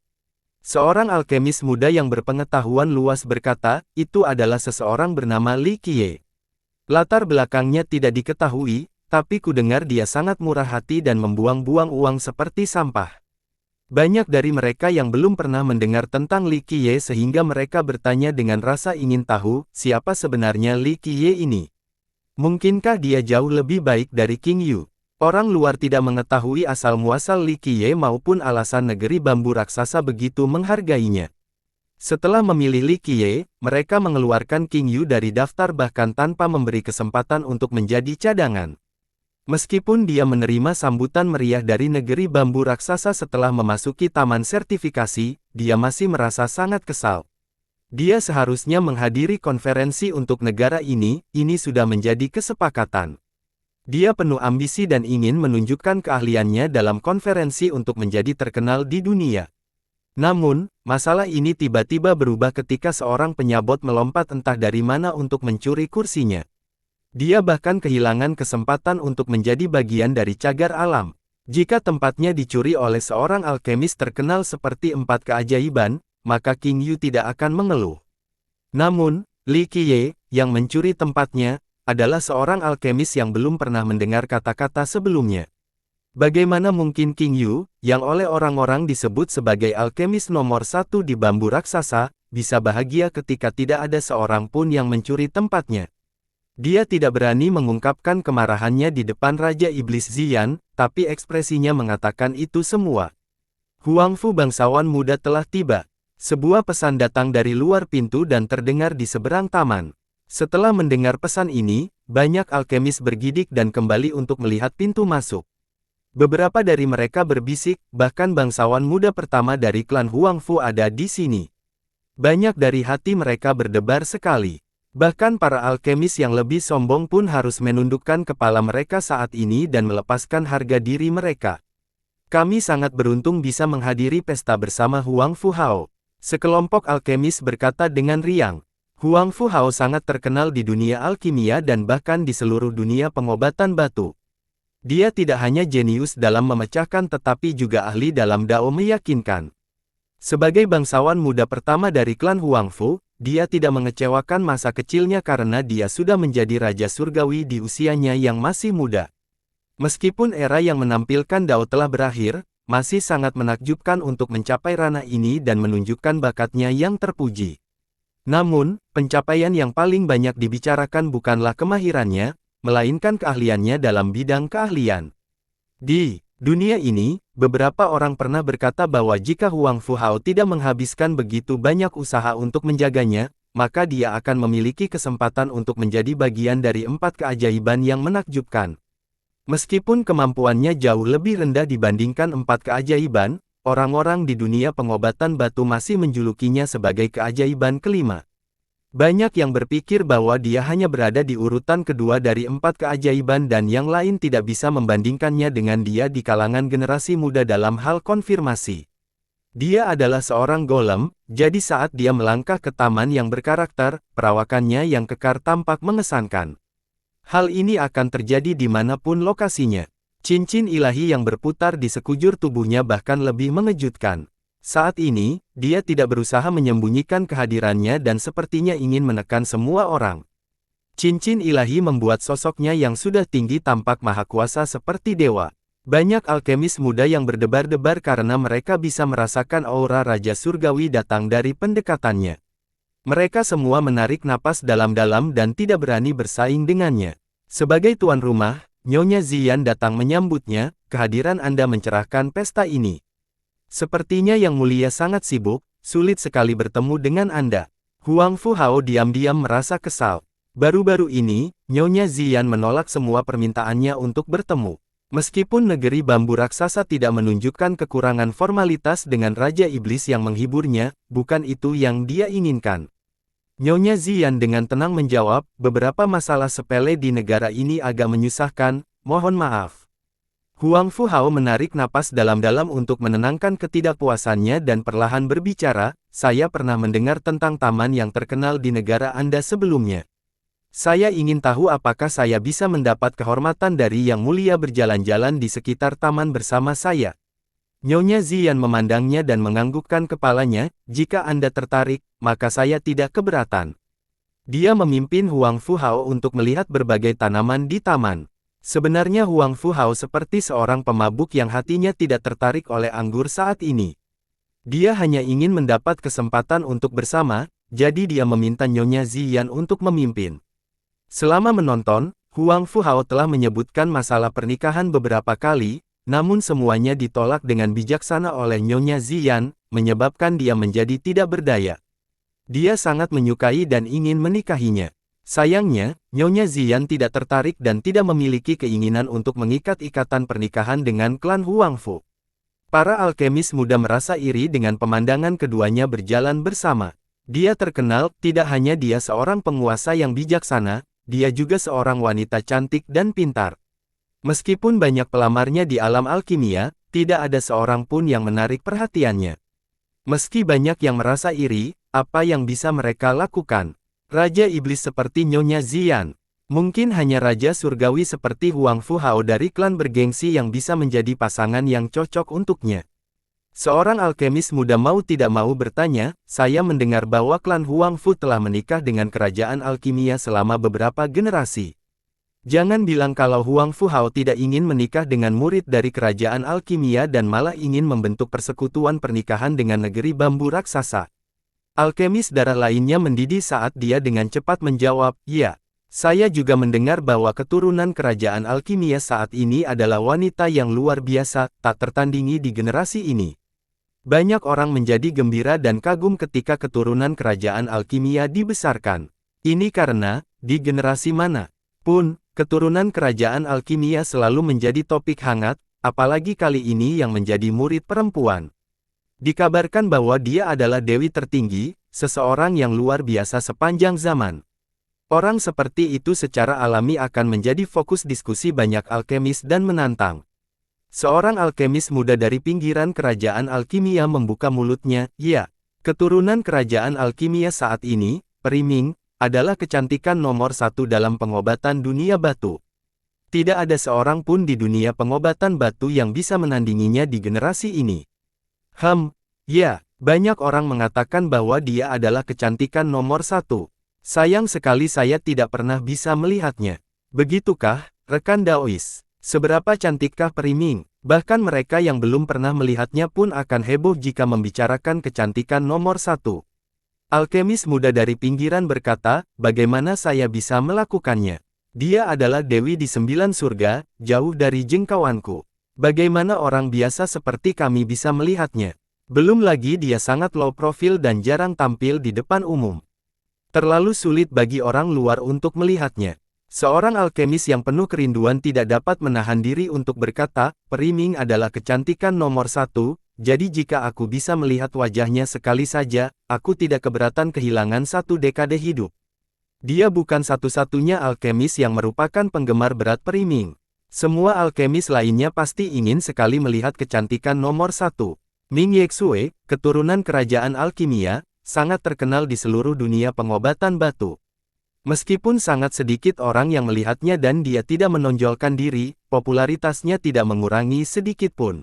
Seorang alkemis muda yang berpengetahuan luas berkata, itu adalah seseorang bernama Li Qiye. Latar belakangnya tidak diketahui, tapi kudengar dia sangat murah hati dan membuang-buang uang seperti sampah. Banyak dari mereka yang belum pernah mendengar tentang Li Qiye sehingga mereka bertanya dengan rasa ingin tahu, siapa sebenarnya Li Qiye ini? Mungkinkah dia jauh lebih baik dari King Yu? Orang luar tidak mengetahui asal-muasal Li Qiye maupun alasan negeri bambu raksasa begitu menghargainya. Setelah memilih Li Qiye, mereka mengeluarkan King Yu dari daftar bahkan tanpa memberi kesempatan untuk menjadi cadangan. Meskipun dia menerima sambutan meriah dari negeri bambu raksasa setelah memasuki taman sertifikasi, dia masih merasa sangat kesal. Dia seharusnya menghadiri konferensi untuk negara ini sudah menjadi kesepakatan. Dia penuh ambisi dan ingin menunjukkan keahliannya dalam konferensi untuk menjadi terkenal di dunia. Namun, masalah ini tiba-tiba berubah ketika seorang penyabot melompat entah dari mana untuk mencuri kursinya. Dia bahkan kehilangan kesempatan untuk menjadi bagian dari cagar alam. Jika tempatnya dicuri oleh seorang alkemis terkenal seperti 4 keajaiban, maka King Yu tidak akan mengeluh. Namun, Li Qiye, yang mencuri tempatnya, adalah seorang alkemis yang belum pernah mendengar kata-kata sebelumnya. Bagaimana mungkin King Yu, yang oleh orang-orang disebut sebagai alkemis nomor 1 di bambu raksasa, bisa bahagia ketika tidak ada seorang pun yang mencuri tempatnya? Dia tidak berani mengungkapkan kemarahannya di depan Raja Iblis Ziyan, tapi ekspresinya mengatakan itu semua. Huangfu bangsawan muda telah tiba. Sebuah pesan datang dari luar pintu dan terdengar di seberang taman. Setelah mendengar pesan ini, banyak alkemis bergidik dan kembali untuk melihat pintu masuk. Beberapa dari mereka berbisik, bahkan bangsawan muda pertama dari klan Huangfu ada di sini. Banyak dari hati mereka berdebar sekali. Bahkan para alkemis yang lebih sombong pun harus menundukkan kepala mereka saat ini dan melepaskan harga diri mereka. Kami sangat beruntung bisa menghadiri pesta bersama Huangfu Hao. Sekelompok alkemis berkata dengan riang. Huangfu Hao sangat terkenal di dunia alkimia dan bahkan di seluruh dunia pengobatan batu. Dia tidak hanya jenius dalam memecahkan tetapi juga ahli dalam dao meyakinkan. Sebagai bangsawan muda pertama dari klan Huangfu, dia tidak mengecewakan masa kecilnya karena dia sudah menjadi raja surgawi di usianya yang masih muda. Meskipun era yang menampilkan dao telah berakhir, masih sangat menakjubkan untuk mencapai ranah ini dan menunjukkan bakatnya yang terpuji. Namun, pencapaian yang paling banyak dibicarakan bukanlah kemahirannya, melainkan keahliannya dalam bidang keahlian. Di dunia ini, beberapa orang pernah berkata bahwa jika Huangfu Hao tidak menghabiskan begitu banyak usaha untuk menjaganya, maka dia akan memiliki kesempatan untuk menjadi bagian dari 4 keajaiban yang menakjubkan. Meskipun kemampuannya jauh lebih rendah dibandingkan 4 keajaiban, orang-orang di dunia pengobatan batu masih menjulukinya sebagai keajaiban kelima. Banyak yang berpikir bahwa dia hanya berada di urutan kedua dari 4 keajaiban dan yang lain tidak bisa membandingkannya dengan dia di kalangan generasi muda dalam hal konfirmasi. Dia adalah seorang golem, jadi saat dia melangkah ke taman yang berkarakter, perawakannya yang kekar tampak mengesankan. Hal ini akan terjadi dimanapun lokasinya. Cincin ilahi yang berputar di sekujur tubuhnya bahkan lebih mengejutkan. Saat ini, dia tidak berusaha menyembunyikan kehadirannya dan sepertinya ingin menekan semua orang. Cincin ilahi membuat sosoknya yang sudah tinggi tampak maha kuasa seperti dewa. Banyak alkemis muda yang berdebar-debar karena mereka bisa merasakan aura Raja Surgawi datang dari pendekatannya. Mereka semua menarik napas dalam-dalam dan tidak berani bersaing dengannya. Sebagai tuan rumah, Nyonya Ziyan datang menyambutnya, kehadiran Anda mencerahkan pesta ini. Sepertinya Yang Mulia sangat sibuk, sulit sekali bertemu dengan Anda. Huang Fu Hao diam-diam merasa kesal. Baru-baru ini, Nyonya Ziyan menolak semua permintaannya untuk bertemu. Meskipun negeri bambu raksasa tidak menunjukkan kekurangan formalitas dengan Raja Iblis yang menghiburnya, bukan itu yang dia inginkan. Nyonya Ziyan dengan tenang menjawab, beberapa masalah sepele di negara ini agak menyusahkan, mohon maaf. Huang Fu Hao menarik napas dalam-dalam untuk menenangkan ketidakpuasannya dan perlahan berbicara, saya pernah mendengar tentang taman yang terkenal di negara Anda sebelumnya. Saya ingin tahu apakah saya bisa mendapat kehormatan dari Yang Mulia berjalan-jalan di sekitar taman bersama saya. Nyonya Ziyan memandangnya dan menganggukkan kepalanya, jika Anda tertarik, maka saya tidak keberatan. Dia memimpin Huang Fu Hao untuk melihat berbagai tanaman di taman. Sebenarnya Huang Fu Hao seperti seorang pemabuk yang hatinya tidak tertarik oleh anggur saat ini. Dia hanya ingin mendapat kesempatan untuk bersama, jadi dia meminta Nyonya Ziyan untuk memimpin. Selama menonton, Huang Fu Hao telah menyebutkan masalah pernikahan beberapa kali, namun semuanya ditolak dengan bijaksana oleh Nyonya Ziyan, menyebabkan dia menjadi tidak berdaya. Dia sangat menyukai dan ingin menikahinya. Sayangnya, Nyonya Ziyan tidak tertarik dan tidak memiliki keinginan untuk mengikat ikatan pernikahan dengan klan Huang Fu. Para alkemis muda merasa iri dengan pemandangan keduanya berjalan bersama. Dia terkenal, tidak hanya dia seorang penguasa yang bijaksana, dia juga seorang wanita cantik dan pintar. Meskipun banyak pelamarnya di alam alkimia, tidak ada seorang pun yang menarik perhatiannya. Meski banyak yang merasa iri, apa yang bisa mereka lakukan? Raja Iblis seperti Nyonya Ziyan. Mungkin hanya Raja Surgawi seperti Huang Fu Hao dari klan bergengsi yang bisa menjadi pasangan yang cocok untuknya. Seorang alkemis muda mau tidak mau bertanya, saya mendengar bahwa klan Huang Fu telah menikah dengan kerajaan alkimia selama beberapa generasi. Jangan bilang kalau Huang Fu Hao tidak ingin menikah dengan murid dari kerajaan alkimia dan malah ingin membentuk persekutuan pernikahan dengan negeri bambu raksasa. Alkemis darah lainnya mendidih saat dia dengan cepat menjawab, ya. Saya juga mendengar bahwa keturunan kerajaan alkimia saat ini adalah wanita yang luar biasa, tak tertandingi di generasi ini. Banyak orang menjadi gembira dan kagum ketika keturunan kerajaan alkimia dibesarkan. Ini karena, di generasi mana pun, keturunan kerajaan alkimia selalu menjadi topik hangat, apalagi kali ini yang menjadi murid perempuan. Dikabarkan bahwa dia adalah dewi tertinggi, seseorang yang luar biasa sepanjang zaman. Orang seperti itu secara alami akan menjadi fokus diskusi banyak alkemis dan menantang. Seorang alkemis muda dari pinggiran kerajaan alkimia membuka mulutnya, ya, keturunan kerajaan alkimia saat ini, Periming, adalah kecantikan nomor 1 dalam pengobatan dunia batu. Tidak ada seorang pun di dunia pengobatan batu yang bisa menandinginya di generasi ini. Ya, banyak orang mengatakan bahwa dia adalah kecantikan nomor 1. Sayang sekali saya tidak pernah bisa melihatnya. Begitukah, rekan Daois? Seberapa cantikkah Periming? Bahkan mereka yang belum pernah melihatnya pun akan heboh jika membicarakan kecantikan nomor 1. Alkemis muda dari pinggiran berkata, bagaimana saya bisa melakukannya? Dia adalah dewi di 9 surga, jauh dari jangkauanku. Bagaimana orang biasa seperti kami bisa melihatnya? Belum lagi dia sangat low profile dan jarang tampil di depan umum. Terlalu sulit bagi orang luar untuk melihatnya. Seorang alkemis yang penuh kerinduan tidak dapat menahan diri untuk berkata, Periming adalah kecantikan nomor 1, jadi jika aku bisa melihat wajahnya sekali saja, aku tidak keberatan kehilangan 1 dekade hidup. Dia bukan satu-satunya alkemis yang merupakan penggemar berat Priming. Semua alkemis lainnya pasti ingin sekali melihat kecantikan nomor 1. Ming Yexue, keturunan kerajaan alkimia, sangat terkenal di seluruh dunia pengobatan batu. Meskipun sangat sedikit orang yang melihatnya dan dia tidak menonjolkan diri, popularitasnya tidak mengurangi sedikit pun.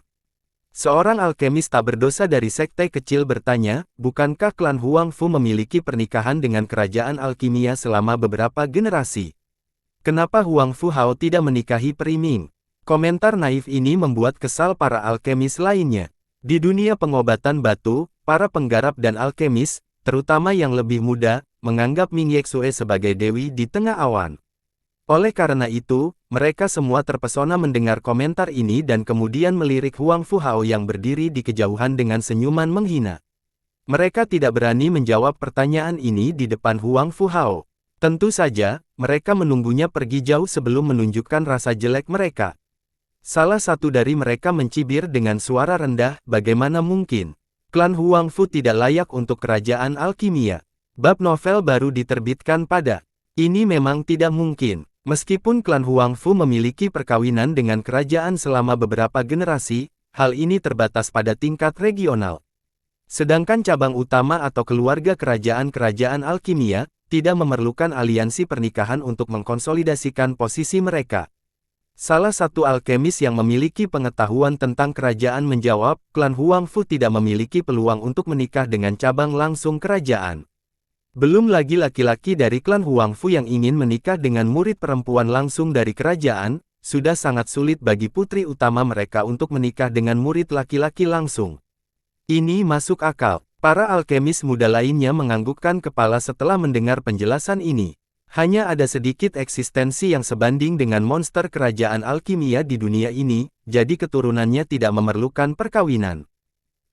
Seorang alkemis tak berdosa dari sekte kecil bertanya, bukankah klan Huangfu memiliki pernikahan dengan kerajaan alkimia selama beberapa generasi? Kenapa Huangfu Hao tidak menikahi Priming? Komentar naif ini membuat kesal para alkemis lainnya. Di dunia pengobatan batu, para penggarap dan alkemis, terutama yang lebih muda, menganggap Ming Yexue sebagai dewi di tengah awan. Oleh karena itu, mereka semua terpesona mendengar komentar ini dan kemudian melirik Huangfu Hao yang berdiri di kejauhan dengan senyuman menghina. Mereka tidak berani menjawab pertanyaan ini di depan Huangfu Hao. Tentu saja, mereka menunggunya pergi jauh sebelum menunjukkan rasa jelek mereka. Salah satu dari mereka mencibir dengan suara rendah, bagaimana mungkin? Klan Huangfu tidak layak untuk kerajaan alkimia. Bab novel baru diterbitkan pada. Ini memang tidak mungkin. Meskipun klan Huangfu memiliki perkawinan dengan kerajaan selama beberapa generasi, hal ini terbatas pada tingkat regional. Sedangkan cabang utama atau keluarga kerajaan-kerajaan alkimia, tidak memerlukan aliansi pernikahan untuk mengkonsolidasikan posisi mereka. Salah satu alkemis yang memiliki pengetahuan tentang kerajaan menjawab, klan Huangfu tidak memiliki peluang untuk menikah dengan cabang langsung kerajaan. Belum lagi laki-laki dari klan Huangfu yang ingin menikah dengan murid perempuan langsung dari kerajaan, sudah sangat sulit bagi putri utama mereka untuk menikah dengan murid laki-laki langsung. Ini masuk akal. Para alkemis muda lainnya menganggukkan kepala setelah mendengar penjelasan ini. Hanya ada sedikit eksistensi yang sebanding dengan monster kerajaan alkimia di dunia ini, jadi keturunannya tidak memerlukan perkawinan.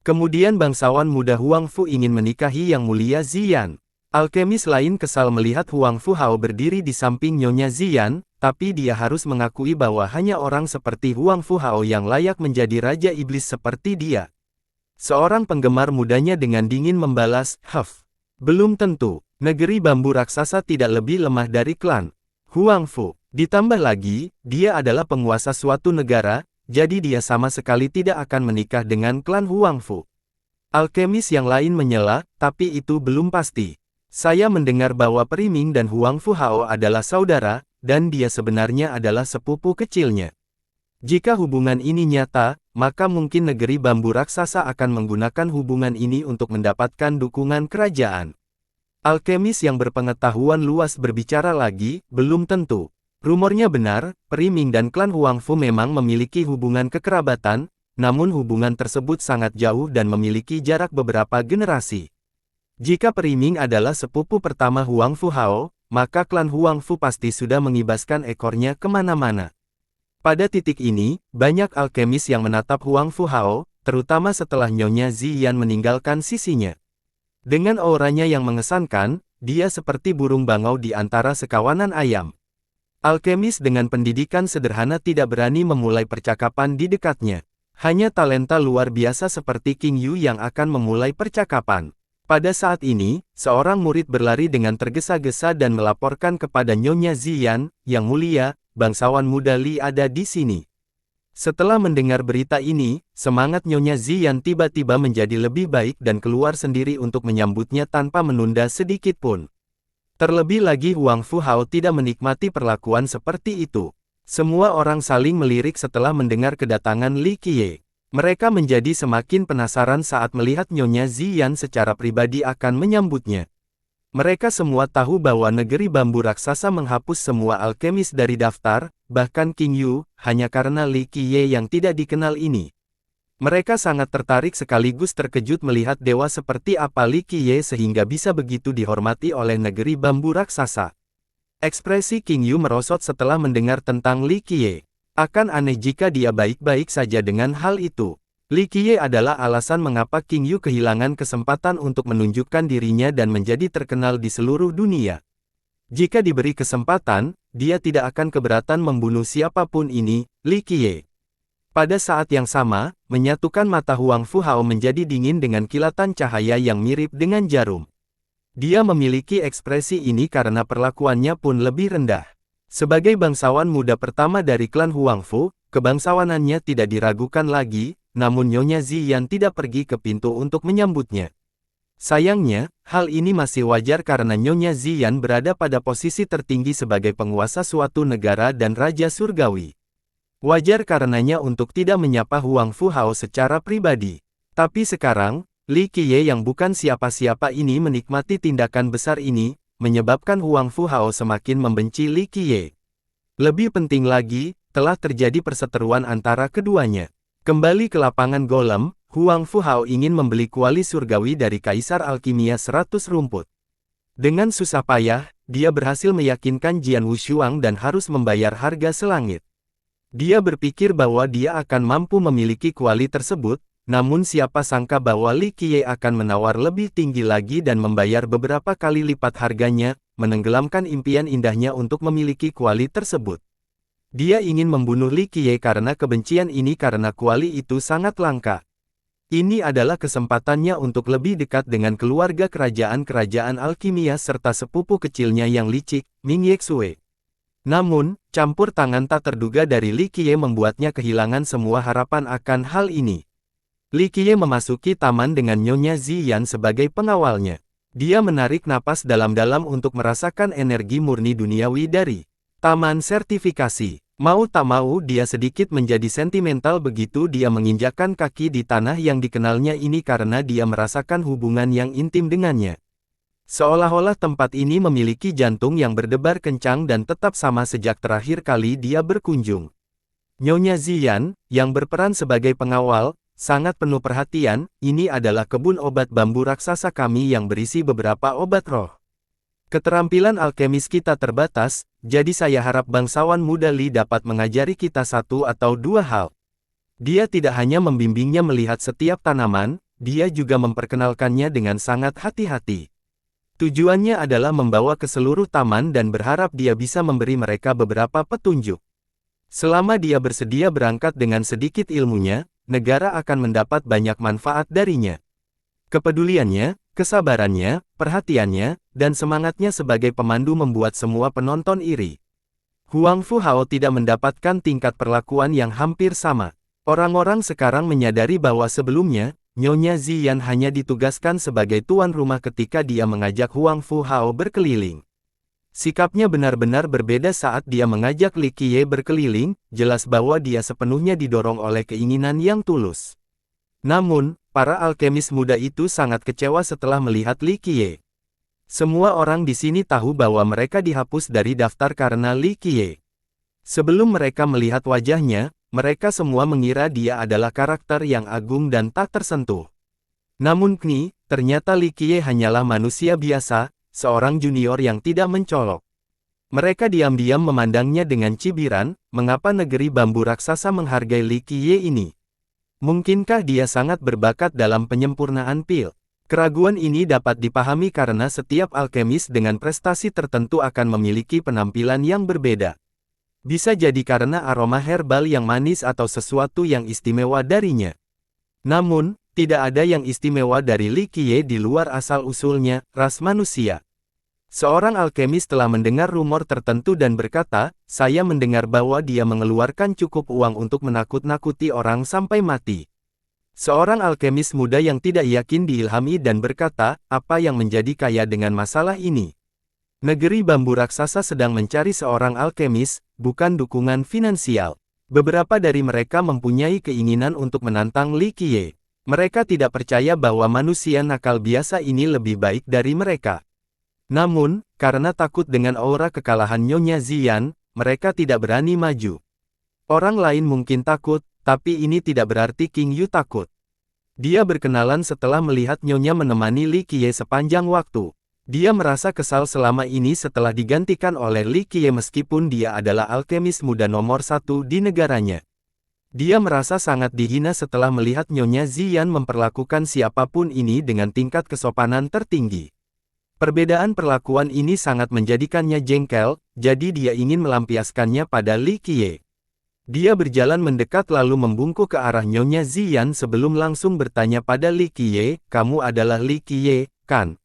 Kemudian bangsawan muda Huangfu ingin menikahi Yang Mulia Ziyan. Alkemis lain kesal melihat Huangfu Hao berdiri di samping Nyonya Ziyan, tapi dia harus mengakui bahwa hanya orang seperti Huangfu Hao yang layak menjadi Raja Iblis seperti dia. Seorang penggemar mudanya dengan dingin membalas, belum tentu. Negeri bambu raksasa tidak lebih lemah dari klan Huangfu. Ditambah lagi, dia adalah penguasa suatu negara, jadi dia sama sekali tidak akan menikah dengan klan Huangfu. Alkemis yang lain menyela, tapi itu belum pasti. Saya mendengar bahwa Priming dan Huangfu Hao adalah saudara, dan dia sebenarnya adalah sepupu kecilnya. Jika hubungan ini nyata, maka mungkin negeri bambu raksasa akan menggunakan hubungan ini untuk mendapatkan dukungan kerajaan. Alkemis yang berpengetahuan luas berbicara lagi, belum tentu. Rumornya benar, Priming dan klan Huangfu memang memiliki hubungan kekerabatan, namun hubungan tersebut sangat jauh dan memiliki jarak beberapa generasi. Jika Priming adalah sepupu pertama Huangfu Hao, maka klan Huangfu pasti sudah mengibaskan ekornya kemana-mana. Pada titik ini, banyak alkemis yang menatap Huangfu Hao, terutama setelah Nyonya Ziyan meninggalkan sisinya. Dengan auranya yang mengesankan, dia seperti burung bangau di antara sekawanan ayam. Alkemis dengan pendidikan sederhana tidak berani memulai percakapan di dekatnya. Hanya talenta luar biasa seperti King Yu yang akan memulai percakapan. Pada saat ini, seorang murid berlari dengan tergesa-gesa dan melaporkan kepada Nyonya Ziyan, Yang Mulia, bangsawan muda Li ada di sini. Setelah mendengar berita ini, semangat Nyonya Ziyan tiba-tiba menjadi lebih baik dan keluar sendiri untuk menyambutnya tanpa menunda sedikit pun. Terlebih lagi Huangfu Hao tidak menikmati perlakuan seperti itu. Semua orang saling melirik setelah mendengar kedatangan Li Qiye. Mereka menjadi semakin penasaran saat melihat Nyonya Ziyan secara pribadi akan menyambutnya. Mereka semua tahu bahwa negeri bambu raksasa menghapus semua alkemis dari daftar, bahkan King Yu, hanya karena Li Qiye yang tidak dikenal ini. Mereka sangat tertarik sekaligus terkejut melihat dewa seperti apa Li Qiye sehingga bisa begitu dihormati oleh negeri bambu raksasa. Ekspresi King Yu merosot setelah mendengar tentang Li Qiye. Akan aneh jika dia baik-baik saja dengan hal itu. Li Qiye adalah alasan mengapa King Yu kehilangan kesempatan untuk menunjukkan dirinya dan menjadi terkenal di seluruh dunia. Jika diberi kesempatan, dia tidak akan keberatan membunuh siapapun ini, Li Qiye. Pada saat yang sama, menyatukan mata Huang Fuhao menjadi dingin dengan kilatan cahaya yang mirip dengan jarum. Dia memiliki ekspresi ini karena perlakuannya pun lebih rendah. Sebagai bangsawan muda pertama dari klan Huangfu, kebangsawanannya tidak diragukan lagi, namun Nyonya Ziyan tidak pergi ke pintu untuk menyambutnya. Sayangnya, hal ini masih wajar karena Nyonya Ziyan berada pada posisi tertinggi sebagai penguasa suatu negara dan Raja Surgawi. Wajar karenanya untuk tidak menyapa Huang Fuhao secara pribadi. Tapi sekarang, Li Qiye yang bukan siapa-siapa ini menikmati tindakan besar ini, menyebabkan Huang Fuhao semakin membenci Li Qiye. Lebih penting lagi, telah terjadi perseteruan antara keduanya. Kembali ke lapangan golem, Huang Fuhao ingin membeli kuali surgawi dari Kaisar Alkimia 100 rumput. Dengan susah payah, dia berhasil meyakinkan Jian Wushuang dan harus membayar harga selangit. Dia berpikir bahwa dia akan mampu memiliki kuali tersebut, namun siapa sangka bahwa Li Qiye akan menawar lebih tinggi lagi dan membayar beberapa kali lipat harganya, menenggelamkan impian indahnya untuk memiliki kuali tersebut. Dia ingin membunuh Li Qiye karena kebencian ini karena kuali itu sangat langka. Ini adalah kesempatannya untuk lebih dekat dengan keluarga kerajaan-kerajaan alkimia serta sepupu kecilnya yang licik, Ming Yexue. Namun, campur tangan tak terduga dari Li Qiye membuatnya kehilangan semua harapan akan hal ini. Li Qiye memasuki taman dengan Nyonya Ziyan sebagai pengawalnya. Dia menarik napas dalam-dalam untuk merasakan energi murni duniawi dari taman sertifikasi. Mau tak mau dia sedikit menjadi sentimental begitu dia menginjakkan kaki di tanah yang dikenalnya ini karena dia merasakan hubungan yang intim dengannya. Seolah-olah tempat ini memiliki jantung yang berdebar kencang dan tetap sama sejak terakhir kali dia berkunjung. Nyonya Ziyan, yang berperan sebagai pengawal, sangat penuh perhatian. Ini adalah kebun obat bambu raksasa kami yang berisi beberapa obat roh. Keterampilan alkemis kita terbatas, jadi saya harap bangsawan muda Li dapat mengajari kita satu atau dua hal. Dia tidak hanya membimbingnya melihat setiap tanaman, dia juga memperkenalkannya dengan sangat hati-hati. Tujuannya adalah membawa ke seluruh taman dan berharap dia bisa memberi mereka beberapa petunjuk. Selama dia bersedia berangkat dengan sedikit ilmunya, negara akan mendapat banyak manfaat darinya. Kepeduliannya, kesabarannya, perhatiannya, dan semangatnya sebagai pemandu membuat semua penonton iri. Huang Fuhao tidak mendapatkan tingkat perlakuan yang hampir sama. Orang-orang sekarang menyadari bahwa sebelumnya, Nyonya Ziyan hanya ditugaskan sebagai tuan rumah ketika dia mengajak Huang Fuhao berkeliling. Sikapnya benar-benar berbeda saat dia mengajak Li Qiye berkeliling, jelas bahwa dia sepenuhnya didorong oleh keinginan yang tulus. Namun, para alkemis muda itu sangat kecewa setelah melihat Li Qiye. Semua orang di sini tahu bahwa mereka dihapus dari daftar karena Li Qiye. Sebelum mereka melihat wajahnya, mereka semua mengira dia adalah karakter yang agung dan tak tersentuh. Namun ternyata Li Qiye hanyalah manusia biasa, seorang junior yang tidak mencolok. Mereka diam-diam memandangnya dengan cibiran, mengapa negeri bambu raksasa menghargai Li Qiye ini? Mungkinkah dia sangat berbakat dalam penyempurnaan pil? Keraguan ini dapat dipahami karena setiap alkemis dengan prestasi tertentu akan memiliki penampilan yang berbeda. Bisa jadi karena aroma herbal yang manis atau sesuatu yang istimewa darinya. Namun, tidak ada yang istimewa dari Li Qiye di luar asal-usulnya, ras manusia. Seorang alkemis telah mendengar rumor tertentu dan berkata, saya mendengar bahwa dia mengeluarkan cukup uang untuk menakut-nakuti orang sampai mati. Seorang alkemis muda yang tidak yakin diilhami dan berkata, apa yang menjadi kaya dengan masalah ini? Negeri bambu raksasa sedang mencari seorang alkemis, bukan dukungan finansial. Beberapa dari mereka mempunyai keinginan untuk menantang Li Qiye. Mereka tidak percaya bahwa manusia nakal biasa ini lebih baik dari mereka. Namun, karena takut dengan aura kekalahan Nyonya Ziyan, mereka tidak berani maju. Orang lain mungkin takut, tapi ini tidak berarti King Yu takut. Dia berkenalan setelah melihat Nyonya menemani Li Qiye sepanjang waktu. Dia merasa kesal selama ini setelah digantikan oleh Li Qiye meskipun dia adalah alkemis muda nomor 1 di negaranya. Dia merasa sangat dihina setelah melihat Nyonya Ziyan memperlakukan siapapun ini dengan tingkat kesopanan tertinggi. Perbedaan perlakuan ini sangat menjadikannya jengkel, jadi dia ingin melampiaskannya pada Li Qiye. Dia berjalan mendekat lalu membungkuk ke arah Nyonya Ziyan sebelum langsung bertanya pada Li Qiye, "Kamu adalah Li Qiye, kan?"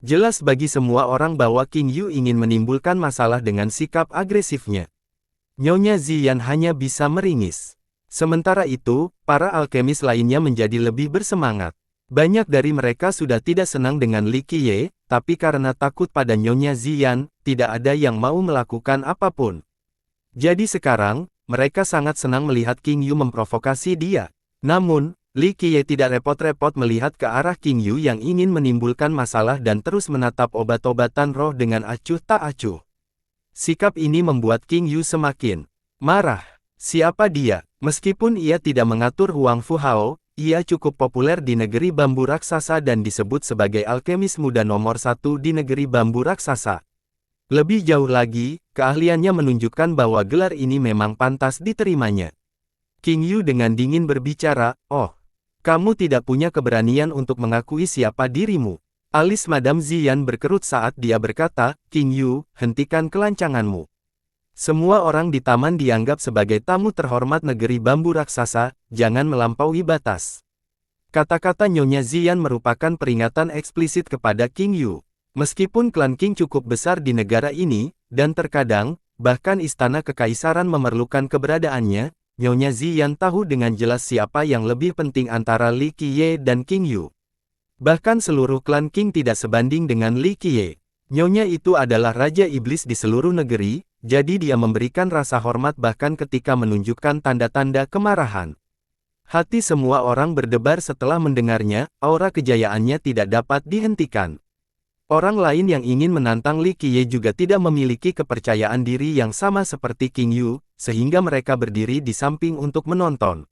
Jelas bagi semua orang bahwa King Yu ingin menimbulkan masalah dengan sikap agresifnya. Nyonya Ziyan hanya bisa meringis. Sementara itu, para alkemis lainnya menjadi lebih bersemangat. Banyak dari mereka sudah tidak senang dengan Li Qiye, tapi karena takut pada Nyonya Ziyan, tidak ada yang mau melakukan apapun. Jadi sekarang, mereka sangat senang melihat King Yu memprovokasi dia. Namun, Li Qiye tidak repot-repot melihat ke arah King Yu yang ingin menimbulkan masalah dan terus menatap obat-obatan roh dengan acuh tak acuh. Sikap ini membuat King Yu semakin marah. Siapa dia? Meskipun ia tidak mengatur Huang Fu Hao, ia cukup populer di negeri bambu raksasa dan disebut sebagai alkemis muda nomor 1 di negeri bambu raksasa. Lebih jauh lagi, keahliannya menunjukkan bahwa gelar ini memang pantas diterimanya. King Yu dengan dingin berbicara, "Oh, kamu tidak punya keberanian untuk mengakui siapa dirimu." Alis Madam Ziyan berkerut saat dia berkata, "King Yu, hentikan kelancanganmu. Semua orang di taman dianggap sebagai tamu terhormat negeri bambu raksasa, jangan melampaui batas." Kata-kata Nyonya Ziyan merupakan peringatan eksplisit kepada King Yu. Meskipun klan Qing cukup besar di negara ini, dan terkadang, bahkan istana kekaisaran memerlukan keberadaannya, Nyonya Ziyan tahu dengan jelas siapa yang lebih penting antara Li Qiye dan King Yu. Bahkan seluruh klan Qing tidak sebanding dengan Li Qiye. Nyonya itu adalah Raja Iblis di seluruh negeri, jadi dia memberikan rasa hormat bahkan ketika menunjukkan tanda-tanda kemarahan. Hati semua orang berdebar setelah mendengarnya, aura kejayaannya tidak dapat dihentikan. Orang lain yang ingin menantang Li Qiye juga tidak memiliki kepercayaan diri yang sama seperti King Yu, sehingga mereka berdiri di samping untuk menonton.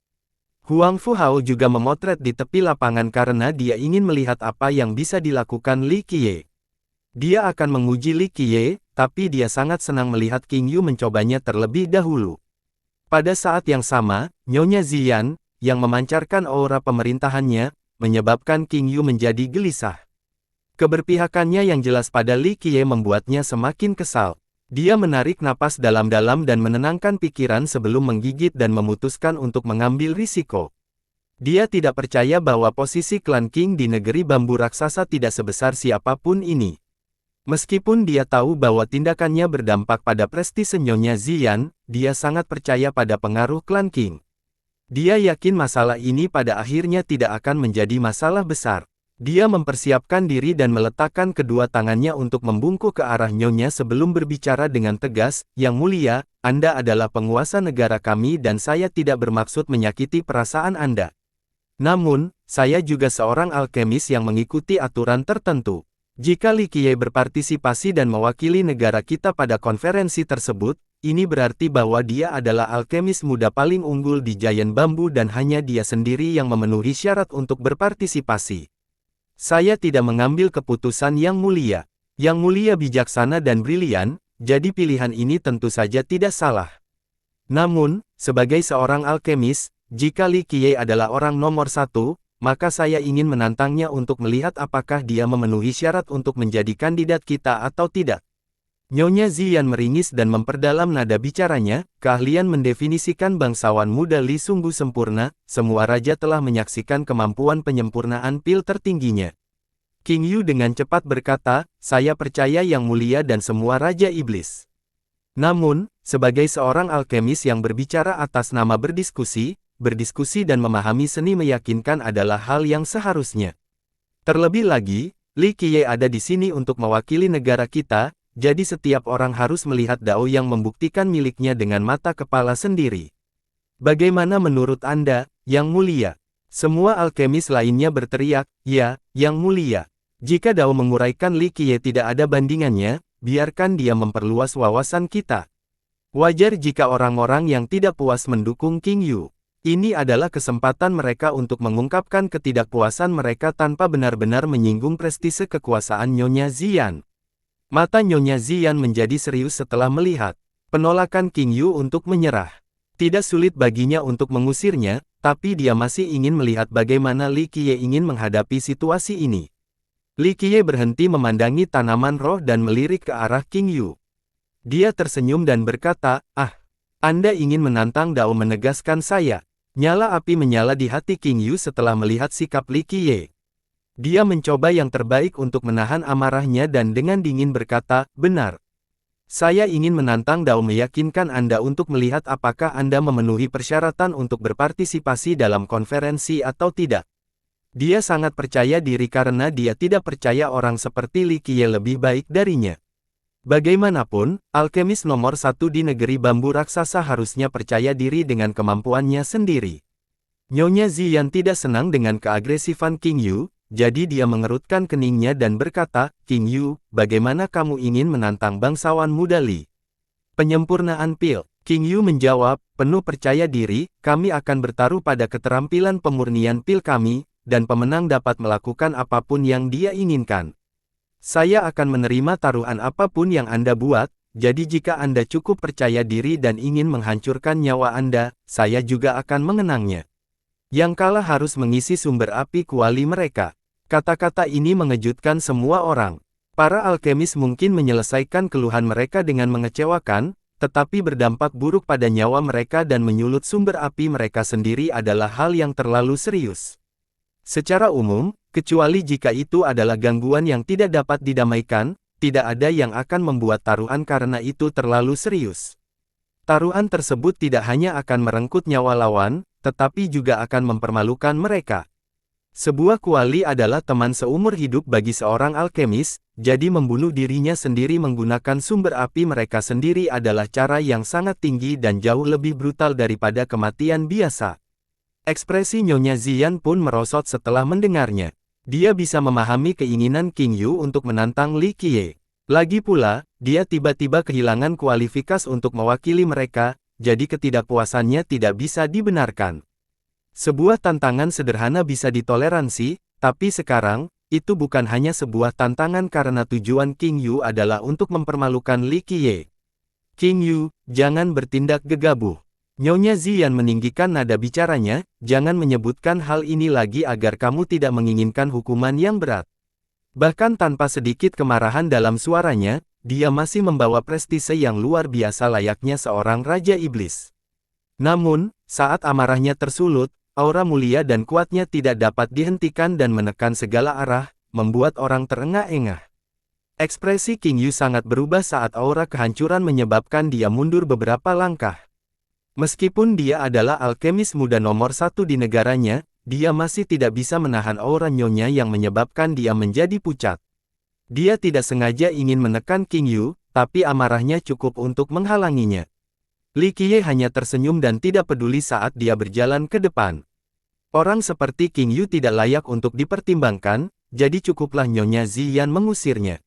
Huang Fu Hao juga memotret di tepi lapangan karena dia ingin melihat apa yang bisa dilakukan Li Qiye. Dia akan menguji Li Qiye, tapi dia sangat senang melihat King Yu mencobanya terlebih dahulu. Pada saat yang sama, Nyonya Ziyan, yang memancarkan aura pemerintahannya, menyebabkan King Yu menjadi gelisah. Keberpihakannya yang jelas pada Li Qiye membuatnya semakin kesal. Dia menarik napas dalam-dalam dan menenangkan pikiran sebelum menggigit dan memutuskan untuk mengambil risiko. Dia tidak percaya bahwa posisi klan Qing di negeri bambu raksasa tidak sebesar siapapun ini. Meskipun dia tahu bahwa tindakannya berdampak pada prestise Nyonya Ziyan, dia sangat percaya pada pengaruh klan Qing. Dia yakin masalah ini pada akhirnya tidak akan menjadi masalah besar. Dia mempersiapkan diri dan meletakkan kedua tangannya untuk membungkuk ke arah Nyonya sebelum berbicara dengan tegas, "Yang mulia, Anda adalah penguasa negara kami dan saya tidak bermaksud menyakiti perasaan Anda. Namun, saya juga seorang alkemis yang mengikuti aturan tertentu. Jika Li Qiye berpartisipasi dan mewakili negara kita pada konferensi tersebut, ini berarti bahwa dia adalah alkemis muda paling unggul di Giant Bambu dan hanya dia sendiri yang memenuhi syarat untuk berpartisipasi. Saya tidak mengambil keputusan Yang Mulia. Yang Mulia bijaksana dan brilian, jadi pilihan ini tentu saja tidak salah. Namun, sebagai seorang alkemis, jika Li Qiye adalah orang nomor 1, maka saya ingin menantangnya untuk melihat apakah dia memenuhi syarat untuk menjadi kandidat kita atau tidak." Nyonya Ziyan meringis dan memperdalam nada bicaranya, "Keahlian mendefinisikan bangsawan muda Li sungguh sempurna, semua raja telah menyaksikan kemampuan penyempurnaan pil tertingginya." King Yu dengan cepat berkata, "Saya percaya Yang Mulia dan semua Raja Iblis." Namun, sebagai seorang alkemis yang berbicara atas nama berdiskusi dan memahami seni meyakinkan adalah hal yang seharusnya. Terlebih lagi, Li Qiye ada di sini untuk mewakili negara kita, jadi setiap orang harus melihat Dao yang membuktikan miliknya dengan mata kepala sendiri. Bagaimana menurut Anda, Yang Mulia? Semua alkemis lainnya berteriak, "Ya, Yang Mulia." Jika Dao menguraikan Li Qiye tidak ada bandingannya, biarkan dia memperluas wawasan kita. Wajar jika orang-orang yang tidak puas mendukung King Yu. Ini adalah kesempatan mereka untuk mengungkapkan ketidakpuasan mereka tanpa benar-benar menyinggung prestise kekuasaan Nyonya Ziyan. Mata Nyonya Ziyan menjadi serius setelah melihat penolakan King Yu untuk menyerah. Tidak sulit baginya untuk mengusirnya, tapi dia masih ingin melihat bagaimana Li Qiye ingin menghadapi situasi ini. Li Qiye berhenti memandangi tanaman roh dan melirik ke arah King Yu. Dia tersenyum dan berkata, "Ah, Anda ingin menantang Dao, menegaskan saya. Nyala api menyala di hati King Yu setelah melihat sikap Li Qiye. Dia mencoba yang terbaik untuk menahan amarahnya dan dengan dingin berkata, benar. Saya ingin menantang Dao, meyakinkan Anda untuk melihat apakah Anda memenuhi persyaratan untuk berpartisipasi dalam konferensi atau tidak. Dia sangat percaya diri karena dia tidak percaya orang seperti Li Qiye lebih baik darinya. Bagaimanapun, alkemis nomor 1 di negeri bambu raksasa harusnya percaya diri dengan kemampuannya sendiri. Nyonya Ziyan tidak senang dengan keagresifan King Yu, jadi dia mengerutkan keningnya dan berkata, King Yu, bagaimana kamu ingin menantang bangsawan muda Li? Penyempurnaan pil. King Yu menjawab, penuh percaya diri, kami akan bertaruh pada keterampilan pemurnian pil kami, dan pemenang dapat melakukan apapun yang dia inginkan. Saya akan menerima taruhan apapun yang Anda buat, jadi jika Anda cukup percaya diri dan ingin menghancurkan nyawa Anda, saya juga akan mengenangnya. Yang kalah harus mengisi sumber api kuali mereka. Kata-kata ini mengejutkan semua orang. Para alkemis mungkin menyelesaikan keluhan mereka dengan mengecewakan, tetapi berdampak buruk pada nyawa mereka dan menyulut sumber api mereka sendiri adalah hal yang terlalu serius. Secara umum, kecuali jika itu adalah gangguan yang tidak dapat didamaikan, tidak ada yang akan membuat taruhan karena itu terlalu serius. Taruhan tersebut tidak hanya akan merenggut nyawa lawan, tetapi juga akan mempermalukan mereka. Sebuah kuali adalah teman seumur hidup bagi seorang alkemis, jadi membunuh dirinya sendiri menggunakan sumber api mereka sendiri adalah cara yang sangat tinggi dan jauh lebih brutal daripada kematian biasa. Ekspresi Nyonya Ziyan pun merosot setelah mendengarnya. Dia bisa memahami keinginan King Yu untuk menantang Li Qiye. Lagi pula, dia tiba-tiba kehilangan kualifikasi untuk mewakili mereka, jadi ketidakpuasannya tidak bisa dibenarkan. Sebuah tantangan sederhana bisa ditoleransi, tapi sekarang, itu bukan hanya sebuah tantangan karena tujuan King Yu adalah untuk mempermalukan Li Qiye. King Yu, jangan bertindak gegabah. Nyonya Ziyan meninggikan nada bicaranya, jangan menyebutkan hal ini lagi agar kamu tidak menginginkan hukuman yang berat. Bahkan tanpa sedikit kemarahan dalam suaranya, dia masih membawa prestise yang luar biasa layaknya seorang Raja Iblis. Namun, saat amarahnya tersulut, aura mulia dan kuatnya tidak dapat dihentikan dan menekan segala arah, membuat orang terengah-engah. Ekspresi King Yu sangat berubah saat aura kehancuran menyebabkan dia mundur beberapa langkah. Meskipun dia adalah alkemis muda nomor 1 di negaranya, dia masih tidak bisa menahan aura nyonya yang menyebabkan dia menjadi pucat. Dia tidak sengaja ingin menekan King Yu, tapi amarahnya cukup untuk menghalanginya. Li Qiye hanya tersenyum dan tidak peduli saat dia berjalan ke depan. Orang seperti King Yu tidak layak untuk dipertimbangkan, jadi cukuplah Nyonya Ziyan mengusirnya.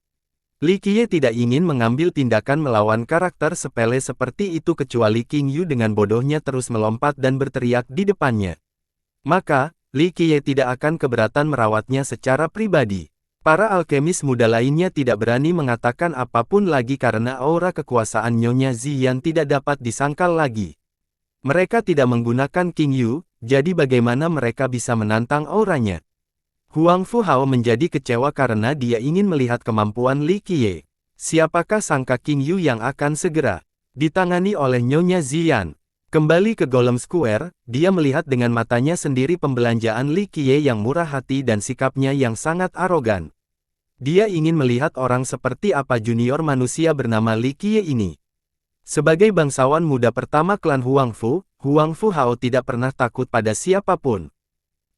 Li Qiye tidak ingin mengambil tindakan melawan karakter sepele seperti itu kecuali King Yu dengan bodohnya terus melompat dan berteriak di depannya. Maka, Li Qiye tidak akan keberatan merawatnya secara pribadi. Para alkemis muda lainnya tidak berani mengatakan apapun lagi karena aura kekuasaan Nyonya Ziyan tidak dapat disangkal lagi. Mereka tidak menggunakan King Yu, jadi bagaimana mereka bisa menantang auranya? Huang Fuhao menjadi kecewa karena dia ingin melihat kemampuan Li Qiye. Siapakah sangka King Yu yang akan segera ditangani oleh Nyonya Ziyan? Kembali ke Golem Square, dia melihat dengan matanya sendiri pembelanjaan Li Qiye yang murah hati dan sikapnya yang sangat arogan. Dia ingin melihat orang seperti apa junior manusia bernama Li Qiye ini. Sebagai bangsawan muda pertama klan Huang Fuhao tidak pernah takut pada siapapun.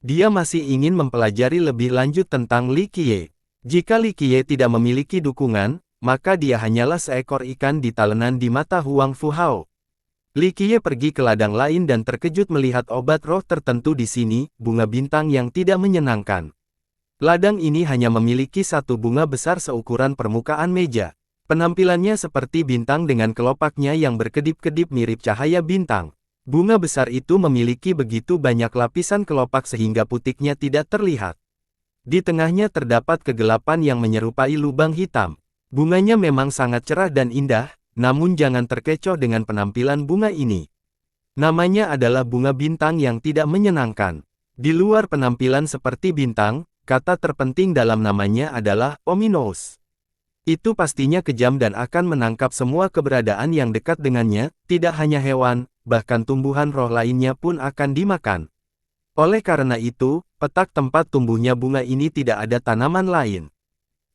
Dia masih ingin mempelajari lebih lanjut tentang Li Qiye. Jika Li Qiye tidak memiliki dukungan, maka dia hanyalah seekor ikan di talenan di mata Huang Fuhao. Li Qiye pergi ke ladang lain dan terkejut melihat obat roh tertentu di sini, bunga bintang yang tidak menyenangkan. Ladang ini hanya memiliki satu bunga besar seukuran permukaan meja. Penampilannya seperti bintang dengan kelopaknya yang berkedip-kedip mirip cahaya bintang. Bunga besar itu memiliki begitu banyak lapisan kelopak sehingga putiknya tidak terlihat. Di tengahnya terdapat kegelapan yang menyerupai lubang hitam. Bunganya memang sangat cerah dan indah, namun jangan terkecoh dengan penampilan bunga ini. Namanya adalah bunga bintang yang tidak menyenangkan. Di luar penampilan seperti bintang, kata terpenting dalam namanya adalah ominous. Itu pastinya kejam dan akan menangkap semua keberadaan yang dekat dengannya, tidak hanya hewan, bahkan tumbuhan roh lainnya pun akan dimakan. Oleh karena itu, petak tempat tumbuhnya bunga ini tidak ada tanaman lain.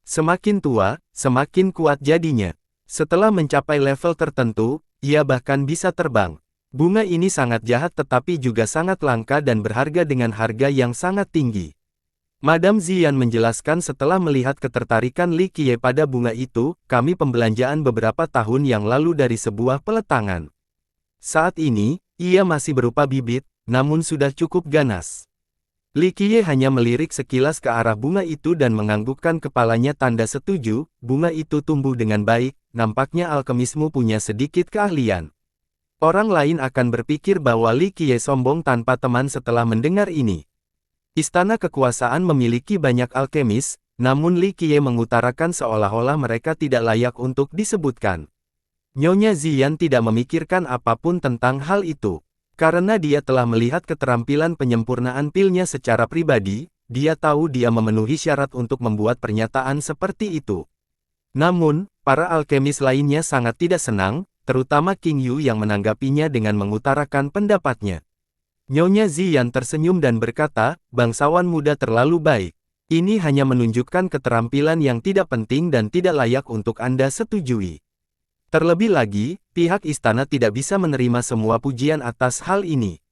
Semakin tua, semakin kuat jadinya. Setelah mencapai level tertentu, ia bahkan bisa terbang. Bunga ini sangat jahat tetapi juga sangat langka dan berharga dengan harga yang sangat tinggi. Madam Zian menjelaskan setelah melihat ketertarikan Li Qiye pada bunga itu, kami pembelanjaan beberapa tahun yang lalu dari sebuah peletangan. Saat ini, ia masih berupa bibit, namun sudah cukup ganas. Li Qiye hanya melirik sekilas ke arah bunga itu dan menganggukkan kepalanya tanda setuju, bunga itu tumbuh dengan baik, nampaknya alkemismu punya sedikit keahlian. Orang lain akan berpikir bahwa Li Qiye sombong tanpa teman setelah mendengar ini. Istana kekuasaan memiliki banyak alkemis, namun Li Qiye mengutarakan seolah-olah mereka tidak layak untuk disebutkan. Nyonya Zian tidak memikirkan apapun tentang hal itu. Karena dia telah melihat keterampilan penyempurnaan pilnya secara pribadi, dia tahu dia memenuhi syarat untuk membuat pernyataan seperti itu. Namun, para alkemis lainnya sangat tidak senang, terutama King Yu yang menanggapinya dengan mengutarakan pendapatnya. Nyonya Zian tersenyum dan berkata, bangsawan muda terlalu baik. Ini hanya menunjukkan keterampilan yang tidak penting dan tidak layak untuk Anda setujui. Terlebih lagi, pihak istana tidak bisa menerima semua pujian atas hal ini.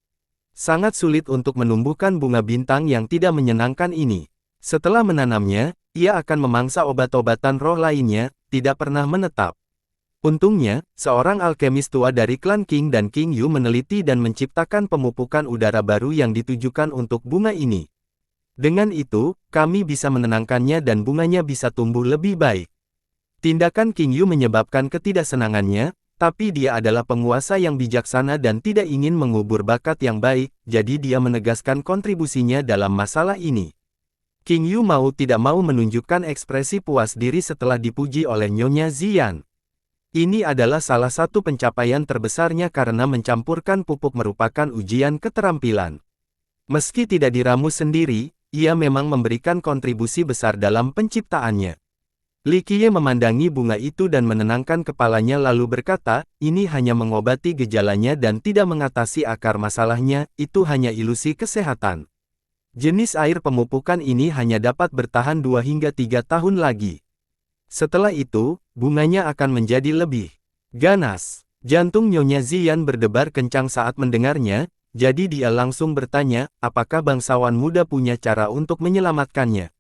Sangat sulit untuk menumbuhkan bunga bintang yang tidak menyenangkan ini. Setelah menanamnya, ia akan memangsa obat-obatan roh lainnya, tidak pernah menetap. Untungnya, seorang alkemis tua dari klan King dan King Yu meneliti dan menciptakan pemupukan udara baru yang ditujukan untuk bunga ini. Dengan itu, kami bisa menenangkannya dan bunganya bisa tumbuh lebih baik. Tindakan King Yu menyebabkan ketidaksenangannya, tapi dia adalah penguasa yang bijaksana dan tidak ingin mengubur bakat yang baik, jadi dia menegaskan kontribusinya dalam masalah ini. King Yu mau tidak mau menunjukkan ekspresi puas diri setelah dipuji oleh Nyonya Zian. Ini adalah salah satu pencapaian terbesarnya karena mencampurkan pupuk merupakan ujian keterampilan. Meski tidak diramu sendiri, ia memang memberikan kontribusi besar dalam penciptaannya. Li Qiye memandangi bunga itu dan menenangkan kepalanya lalu berkata, ini hanya mengobati gejalanya dan tidak mengatasi akar masalahnya, itu hanya ilusi kesehatan. Jenis air pemupukan ini hanya dapat bertahan 2 hingga 3 tahun lagi. Setelah itu, bunganya akan menjadi lebih ganas. Jantung Nyonya Zian berdebar kencang saat mendengarnya, jadi dia langsung bertanya, apakah bangsawan muda punya cara untuk menyelamatkannya.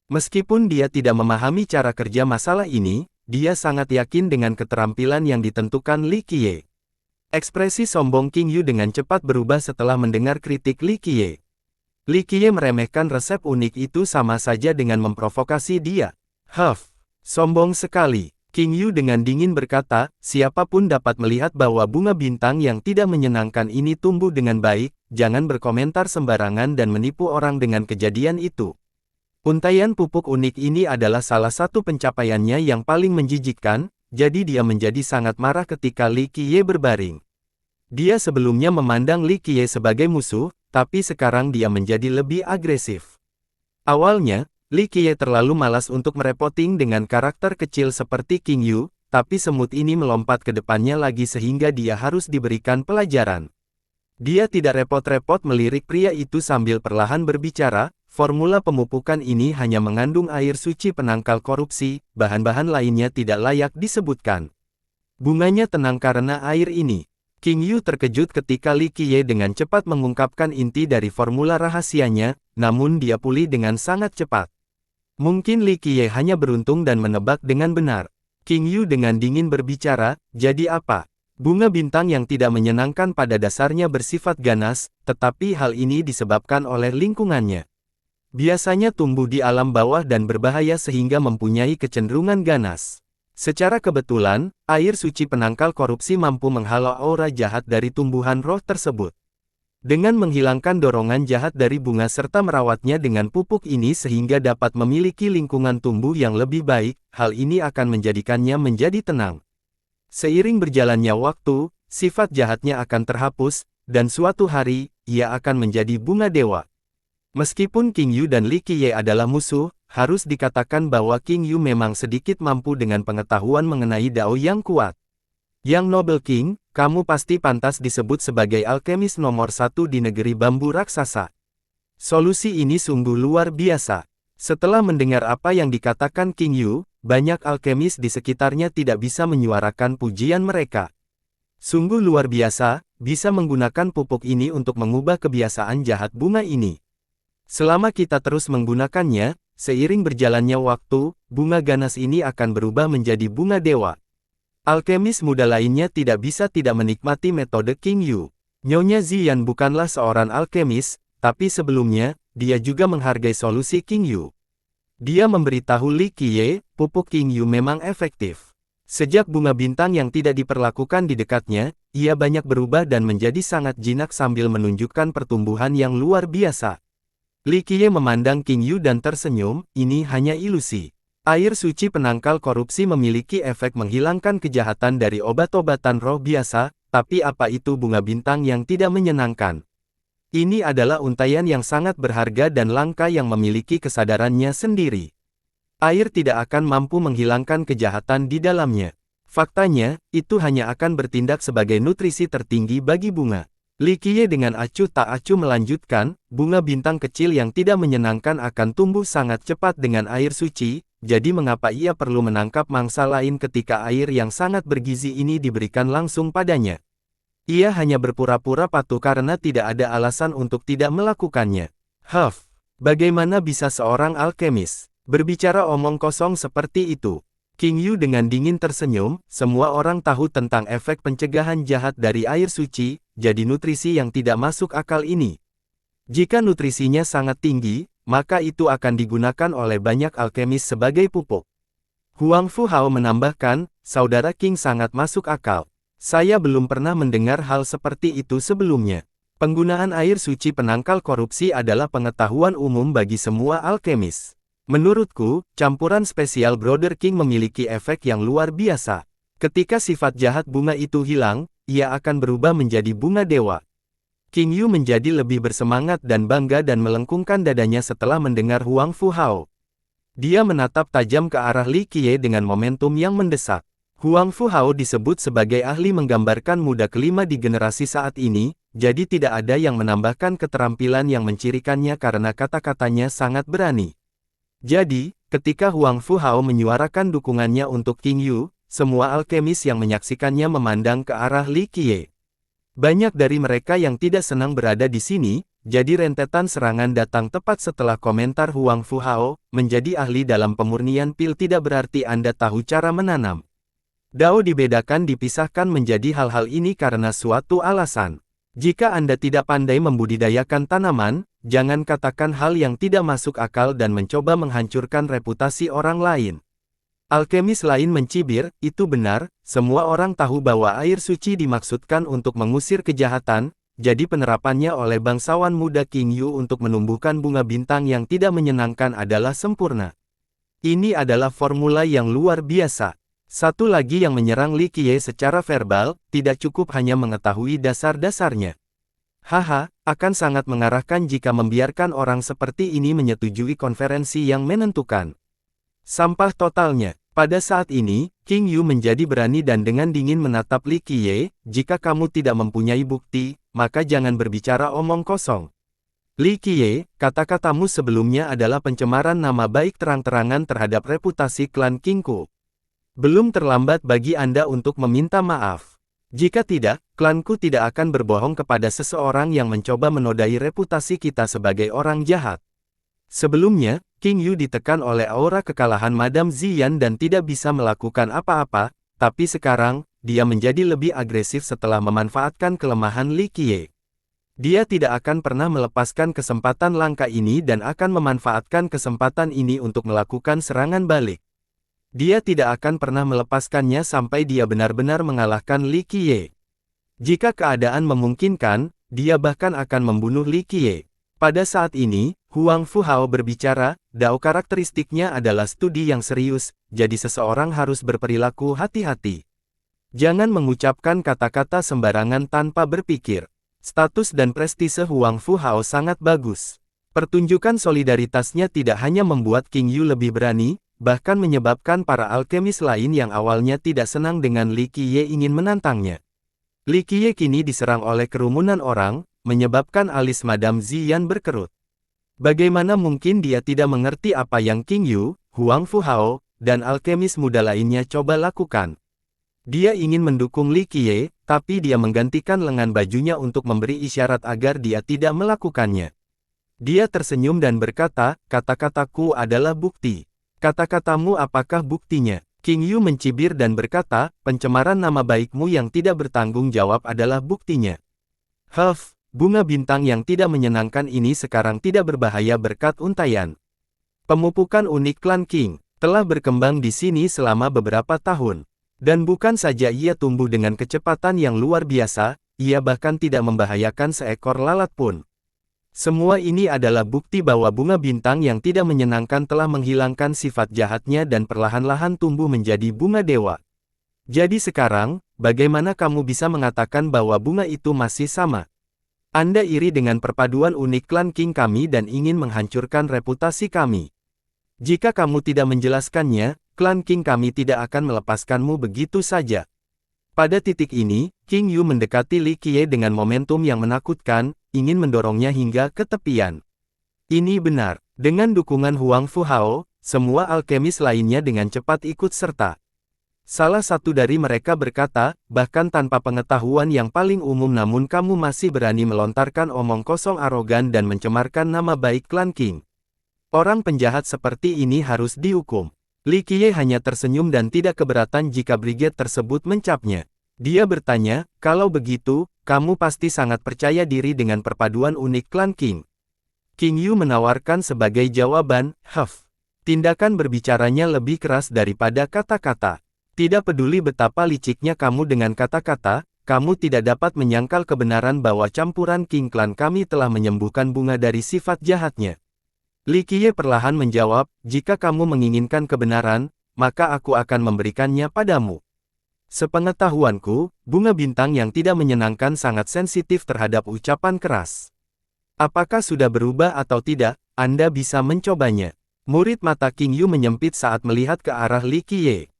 Meskipun dia tidak memahami cara kerja masalah ini, dia sangat yakin dengan keterampilan yang ditentukan Li Qiye. Ekspresi sombong King Yu dengan cepat berubah setelah mendengar kritik Li Qiye. Li Qiye meremehkan resep unik itu sama saja dengan memprovokasi dia. Sombong sekali. King Yu dengan dingin berkata, siapapun dapat melihat bahwa bunga bintang yang tidak menyenangkan ini tumbuh dengan baik, jangan berkomentar sembarangan dan menipu orang dengan kejadian itu. Untaian pupuk unik ini adalah salah satu pencapaiannya yang paling menjijikkan, jadi dia menjadi sangat marah ketika Li Qiye berbaring. Dia sebelumnya memandang Li Qiye sebagai musuh, tapi sekarang dia menjadi lebih agresif. Awalnya, Li Qiye terlalu malas untuk merepoting dengan karakter kecil seperti King Yu, tapi semut ini melompat ke depannya lagi sehingga dia harus diberikan pelajaran. Dia tidak repot-repot melirik pria itu sambil perlahan berbicara, formula pemupukan ini hanya mengandung air suci penangkal korupsi, bahan-bahan lainnya tidak layak disebutkan. Bunganya tenang karena air ini. King Yu terkejut ketika Li Qiye dengan cepat mengungkapkan inti dari formula rahasianya, namun dia pulih dengan sangat cepat. Mungkin Li Qiye hanya beruntung dan menebak dengan benar. King Yu dengan dingin berbicara, jadi apa? Bunga bintang yang tidak menyenangkan pada dasarnya bersifat ganas, tetapi hal ini disebabkan oleh lingkungannya. Biasanya tumbuh di alam bawah dan berbahaya sehingga mempunyai kecenderungan ganas. Secara kebetulan, air suci penangkal korupsi mampu menghalau aura jahat dari tumbuhan roh tersebut. Dengan menghilangkan dorongan jahat dari bunga serta merawatnya dengan pupuk ini sehingga dapat memiliki lingkungan tumbuh yang lebih baik, hal ini akan menjadikannya menjadi tenang. Seiring berjalannya waktu, sifat jahatnya akan terhapus, dan suatu hari, ia akan menjadi bunga dewa. Meskipun King Yu dan Li Qiye adalah musuh, harus dikatakan bahwa King Yu memang sedikit mampu dengan pengetahuan mengenai Dao yang kuat. Yang Noble King, kamu pasti pantas disebut sebagai alkemis nomor 1 di negeri bambu raksasa. Solusi ini sungguh luar biasa. Setelah mendengar apa yang dikatakan King Yu, banyak alkemis di sekitarnya tidak bisa menyuarakan pujian mereka. Sungguh luar biasa, bisa menggunakan pupuk ini untuk mengubah kebiasaan jahat bunga ini. Selama kita terus menggunakannya, seiring berjalannya waktu, bunga ganas ini akan berubah menjadi bunga dewa. Alkemis muda lainnya tidak bisa tidak menikmati metode King Yu. Nyonya Ziyan bukanlah seorang alkemis, tapi sebelumnya, dia juga menghargai solusi King Yu. Dia memberitahu Li Qiye, pupuk King Yu memang efektif. Sejak bunga bintang yang tidak diperlakukan di dekatnya, ia banyak berubah dan menjadi sangat jinak sambil menunjukkan pertumbuhan yang luar biasa. Li Qiye memandang King Yu dan tersenyum, ini hanya ilusi. Air suci penangkal korupsi memiliki efek menghilangkan kejahatan dari obat-obatan roh biasa, tapi apa itu bunga bintang yang tidak menyenangkan? Ini adalah untaian yang sangat berharga dan langka yang memiliki kesadarannya sendiri. Air tidak akan mampu menghilangkan kejahatan di dalamnya. Faktanya, itu hanya akan bertindak sebagai nutrisi tertinggi bagi bunga. Li Qiye dengan acuh tak acuh melanjutkan, bunga bintang kecil yang tidak menyenangkan akan tumbuh sangat cepat dengan air suci, jadi mengapa ia perlu menangkap mangsa lain ketika air yang sangat bergizi ini diberikan langsung padanya? Ia hanya berpura-pura patuh karena tidak ada alasan untuk tidak melakukannya. Bagaimana bisa seorang alkemis berbicara omong kosong seperti itu? King Yu dengan dingin tersenyum, semua orang tahu tentang efek pencegahan jahat dari air suci, jadi nutrisi yang tidak masuk akal ini. Jika nutrisinya sangat tinggi, maka itu akan digunakan oleh banyak alkemis sebagai pupuk. Huang Fu Hao menambahkan, saudara King sangat masuk akal. Saya belum pernah mendengar hal seperti itu sebelumnya. Penggunaan air suci penangkal korupsi adalah pengetahuan umum bagi semua alkemis. Menurutku, campuran spesial Brother King memiliki efek yang luar biasa. Ketika sifat jahat bunga itu hilang, ia akan berubah menjadi bunga dewa. King Yu menjadi lebih bersemangat dan bangga dan melengkungkan dadanya setelah mendengar Huang Fu Hao. Dia menatap tajam ke arah Li Qiye dengan momentum yang mendesak. Huang Fu Hao disebut sebagai ahli menggambarkan muda kelima di generasi saat ini, jadi tidak ada yang menambahkan keterampilan yang mencirikannya karena kata-katanya sangat berani. Jadi, ketika Huang Fu Hao menyuarakan dukungannya untuk King Yu, semua alkemis yang menyaksikannya memandang ke arah Li Qiye. Banyak dari mereka yang tidak senang berada di sini, jadi rentetan serangan datang tepat setelah komentar Huang Fu Hao, menjadi ahli dalam pemurnian pil tidak berarti Anda tahu cara menanam. Dao dibedakan dipisahkan menjadi hal-hal ini karena suatu alasan. Jika Anda tidak pandai membudidayakan tanaman, jangan katakan hal yang tidak masuk akal dan mencoba menghancurkan reputasi orang lain. Alkemis lain mencibir, itu benar, semua orang tahu bahwa air suci dimaksudkan untuk mengusir kejahatan, jadi penerapannya oleh bangsawan muda King Yu untuk menumbuhkan bunga bintang yang tidak menyenangkan adalah sempurna. Ini adalah formula yang luar biasa. Satu lagi yang menyerang Li Qiye secara verbal, tidak cukup hanya mengetahui dasar-dasarnya. Akan sangat mengarahkan jika membiarkan orang seperti ini menyetujui konferensi yang menentukan. Sampah totalnya. Pada saat ini, King Yu menjadi berani dan dengan dingin menatap Li Qiye, jika kamu tidak mempunyai bukti, maka jangan berbicara omong kosong. Li Qiye, kata-katamu sebelumnya adalah pencemaran nama baik terang-terangan terhadap reputasi klan Kingku. Belum terlambat bagi Anda untuk meminta maaf. Jika tidak, klanku tidak akan berbohong kepada seseorang yang mencoba menodai reputasi kita sebagai orang jahat. Sebelumnya, King Yu ditekan oleh aura kekalahan Madame Ziyan dan tidak bisa melakukan apa-apa, tapi sekarang, dia menjadi lebih agresif setelah memanfaatkan kelemahan Li Qiye. Dia tidak akan pernah melepaskan kesempatan langka ini dan akan memanfaatkan kesempatan ini untuk melakukan serangan balik. Dia tidak akan pernah melepaskannya sampai dia benar-benar mengalahkan Li Qiye. Jika keadaan memungkinkan, dia bahkan akan membunuh Li Qiye. Pada saat ini, Huang Fu Hao berbicara, Dao karakteristiknya adalah studi yang serius, jadi seseorang harus berperilaku hati-hati. Jangan mengucapkan kata-kata sembarangan tanpa berpikir. Status dan prestise Huang Fu Hao sangat bagus. Pertunjukan solidaritasnya tidak hanya membuat King Yu lebih berani, bahkan menyebabkan para alkemis lain yang awalnya tidak senang dengan Li Qiye ingin menantangnya. Li Qiye kini diserang oleh kerumunan orang, menyebabkan alis Madame Ziyan berkerut. Bagaimana mungkin dia tidak mengerti apa yang King Yu, Huang Fuhao, dan alkemis muda lainnya coba lakukan. Dia ingin mendukung Li Qiye, tapi dia menggantikan lengan bajunya untuk memberi isyarat agar dia tidak melakukannya. Dia tersenyum dan berkata, kata-kataku adalah bukti. Kata-katamu apakah buktinya? King Yu mencibir dan berkata, pencemaran nama baikmu yang tidak bertanggung jawab adalah buktinya. Bunga bintang yang tidak menyenangkan ini sekarang tidak berbahaya berkat untayan. Pemupukan unik klan King telah berkembang di sini selama beberapa tahun. Dan bukan saja ia tumbuh dengan kecepatan yang luar biasa, ia bahkan tidak membahayakan seekor lalat pun. Semua ini adalah bukti bahwa bunga bintang yang tidak menyenangkan telah menghilangkan sifat jahatnya dan perlahan-lahan tumbuh menjadi bunga dewa. Jadi sekarang, bagaimana kamu bisa mengatakan bahwa bunga itu masih sama? Anda iri dengan perpaduan unik klan King kami dan ingin menghancurkan reputasi kami. Jika kamu tidak menjelaskannya, klan King kami tidak akan melepaskanmu begitu saja. Pada titik ini, King Yu mendekati Li Qiye dengan momentum yang menakutkan, ingin mendorongnya hingga ke tepian. Ini benar. Dengan dukungan Huang Fuhao, semua alkemis lainnya dengan cepat ikut serta. Salah satu dari mereka berkata, bahkan tanpa pengetahuan yang paling umum namun kamu masih berani melontarkan omong kosong arogan dan mencemarkan nama baik klan King. Orang penjahat seperti ini harus dihukum. Li Qiye hanya tersenyum dan tidak keberatan jika brigade tersebut mencapnya. Dia bertanya, kalau begitu, kamu pasti sangat percaya diri dengan perpaduan unik klan King. King Yu menawarkan sebagai jawaban, tindakan berbicaranya lebih keras daripada kata-kata. Tidak peduli betapa liciknya kamu dengan kata-kata, kamu tidak dapat menyangkal kebenaran bahwa campuran King klan kami telah menyembuhkan bunga dari sifat jahatnya. Li Qiye perlahan menjawab, jika kamu menginginkan kebenaran, maka aku akan memberikannya padamu. Sepengetahuanku, bunga bintang yang tidak menyenangkan sangat sensitif terhadap ucapan keras. Apakah sudah berubah atau tidak, Anda bisa mencobanya. Murid mata King Yu menyempit saat melihat ke arah Li Qiye.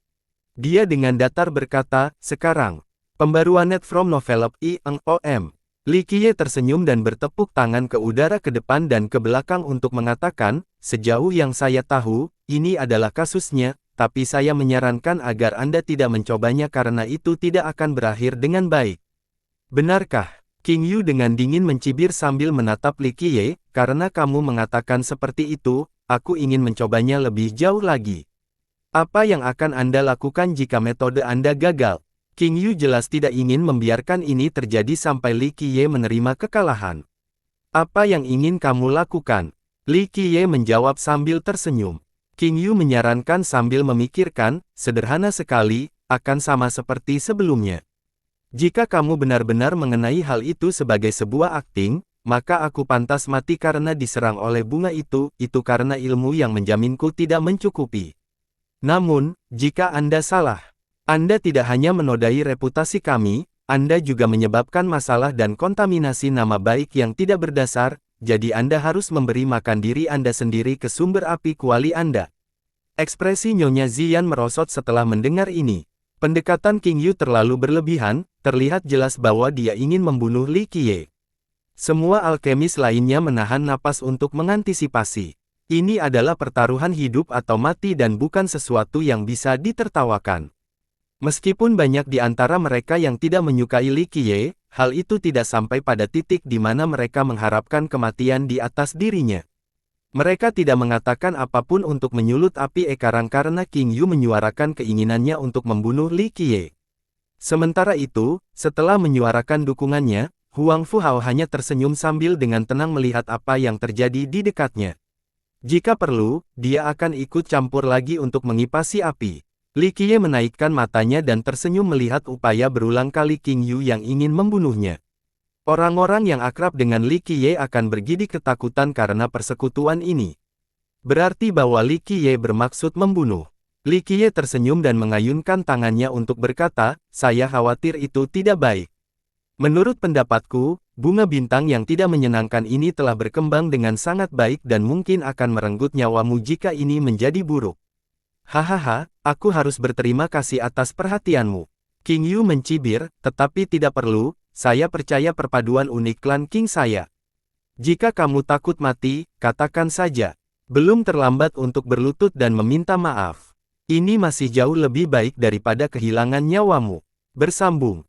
Dia dengan datar berkata, sekarang, pembaruan net from novel INGOM. Li Qiye tersenyum dan bertepuk tangan ke udara ke depan dan ke belakang untuk mengatakan, sejauh yang saya tahu, ini adalah kasusnya, tapi saya menyarankan agar Anda tidak mencobanya karena itu tidak akan berakhir dengan baik. Benarkah? King Yu dengan dingin mencibir sambil menatap Li Qiye, karena kamu mengatakan seperti itu, aku ingin mencobanya lebih jauh lagi. Apa yang akan Anda lakukan jika metode Anda gagal? King Yu jelas tidak ingin membiarkan ini terjadi sampai Li Qiye menerima kekalahan. Apa yang ingin kamu lakukan? Li Qiye menjawab sambil tersenyum. King Yu menyarankan sambil memikirkan, sederhana sekali, akan sama seperti sebelumnya. Jika kamu benar-benar mengenai hal itu sebagai sebuah akting, maka aku pantas mati karena diserang oleh bunga itu karena ilmu yang menjaminku tidak mencukupi. Namun, jika Anda salah, Anda tidak hanya menodai reputasi kami, Anda juga menyebabkan masalah dan kontaminasi nama baik yang tidak berdasar, jadi Anda harus memberi makan diri Anda sendiri ke sumber api kuali Anda. Ekspresi Nyonya Ziyan merosot setelah mendengar ini. Pendekatan King Yu terlalu berlebihan, terlihat jelas bahwa dia ingin membunuh Li Qiye. Semua alkemis lainnya menahan napas untuk mengantisipasi. Ini adalah pertaruhan hidup atau mati dan bukan sesuatu yang bisa ditertawakan. Meskipun banyak di antara mereka yang tidak menyukai Li Qiye, hal itu tidak sampai pada titik di mana mereka mengharapkan kematian di atas dirinya. Mereka tidak mengatakan apapun untuk menyulut api ekarang karena King Yu menyuarakan keinginannya untuk membunuh Li Qiye. Sementara itu, setelah menyuarakan dukungannya, Huang Fuhao hanya tersenyum sambil dengan tenang melihat apa yang terjadi di dekatnya. Jika perlu, dia akan ikut campur lagi untuk mengipasi api. Li Qiye menaikkan matanya dan tersenyum melihat upaya berulang kali King Yu yang ingin membunuhnya. Orang-orang yang akrab dengan Li Qiye akan bergidik ketakutan karena persekutuan ini. Berarti bahwa Li Qiye bermaksud membunuh. Li Qiye tersenyum dan mengayunkan tangannya untuk berkata, saya khawatir itu tidak baik. Menurut pendapatku, Bunga bintang yang tidak menyenangkan ini telah berkembang dengan sangat baik dan mungkin akan merenggut nyawamu jika ini menjadi buruk. Hahaha, aku harus berterima kasih atas perhatianmu. King Yu mencibir, tetapi tidak perlu, saya percaya perpaduan unik klan King saya. Jika kamu takut mati, katakan saja. Belum terlambat untuk berlutut dan meminta maaf. Ini masih jauh lebih baik daripada kehilangan nyawamu. Bersambung.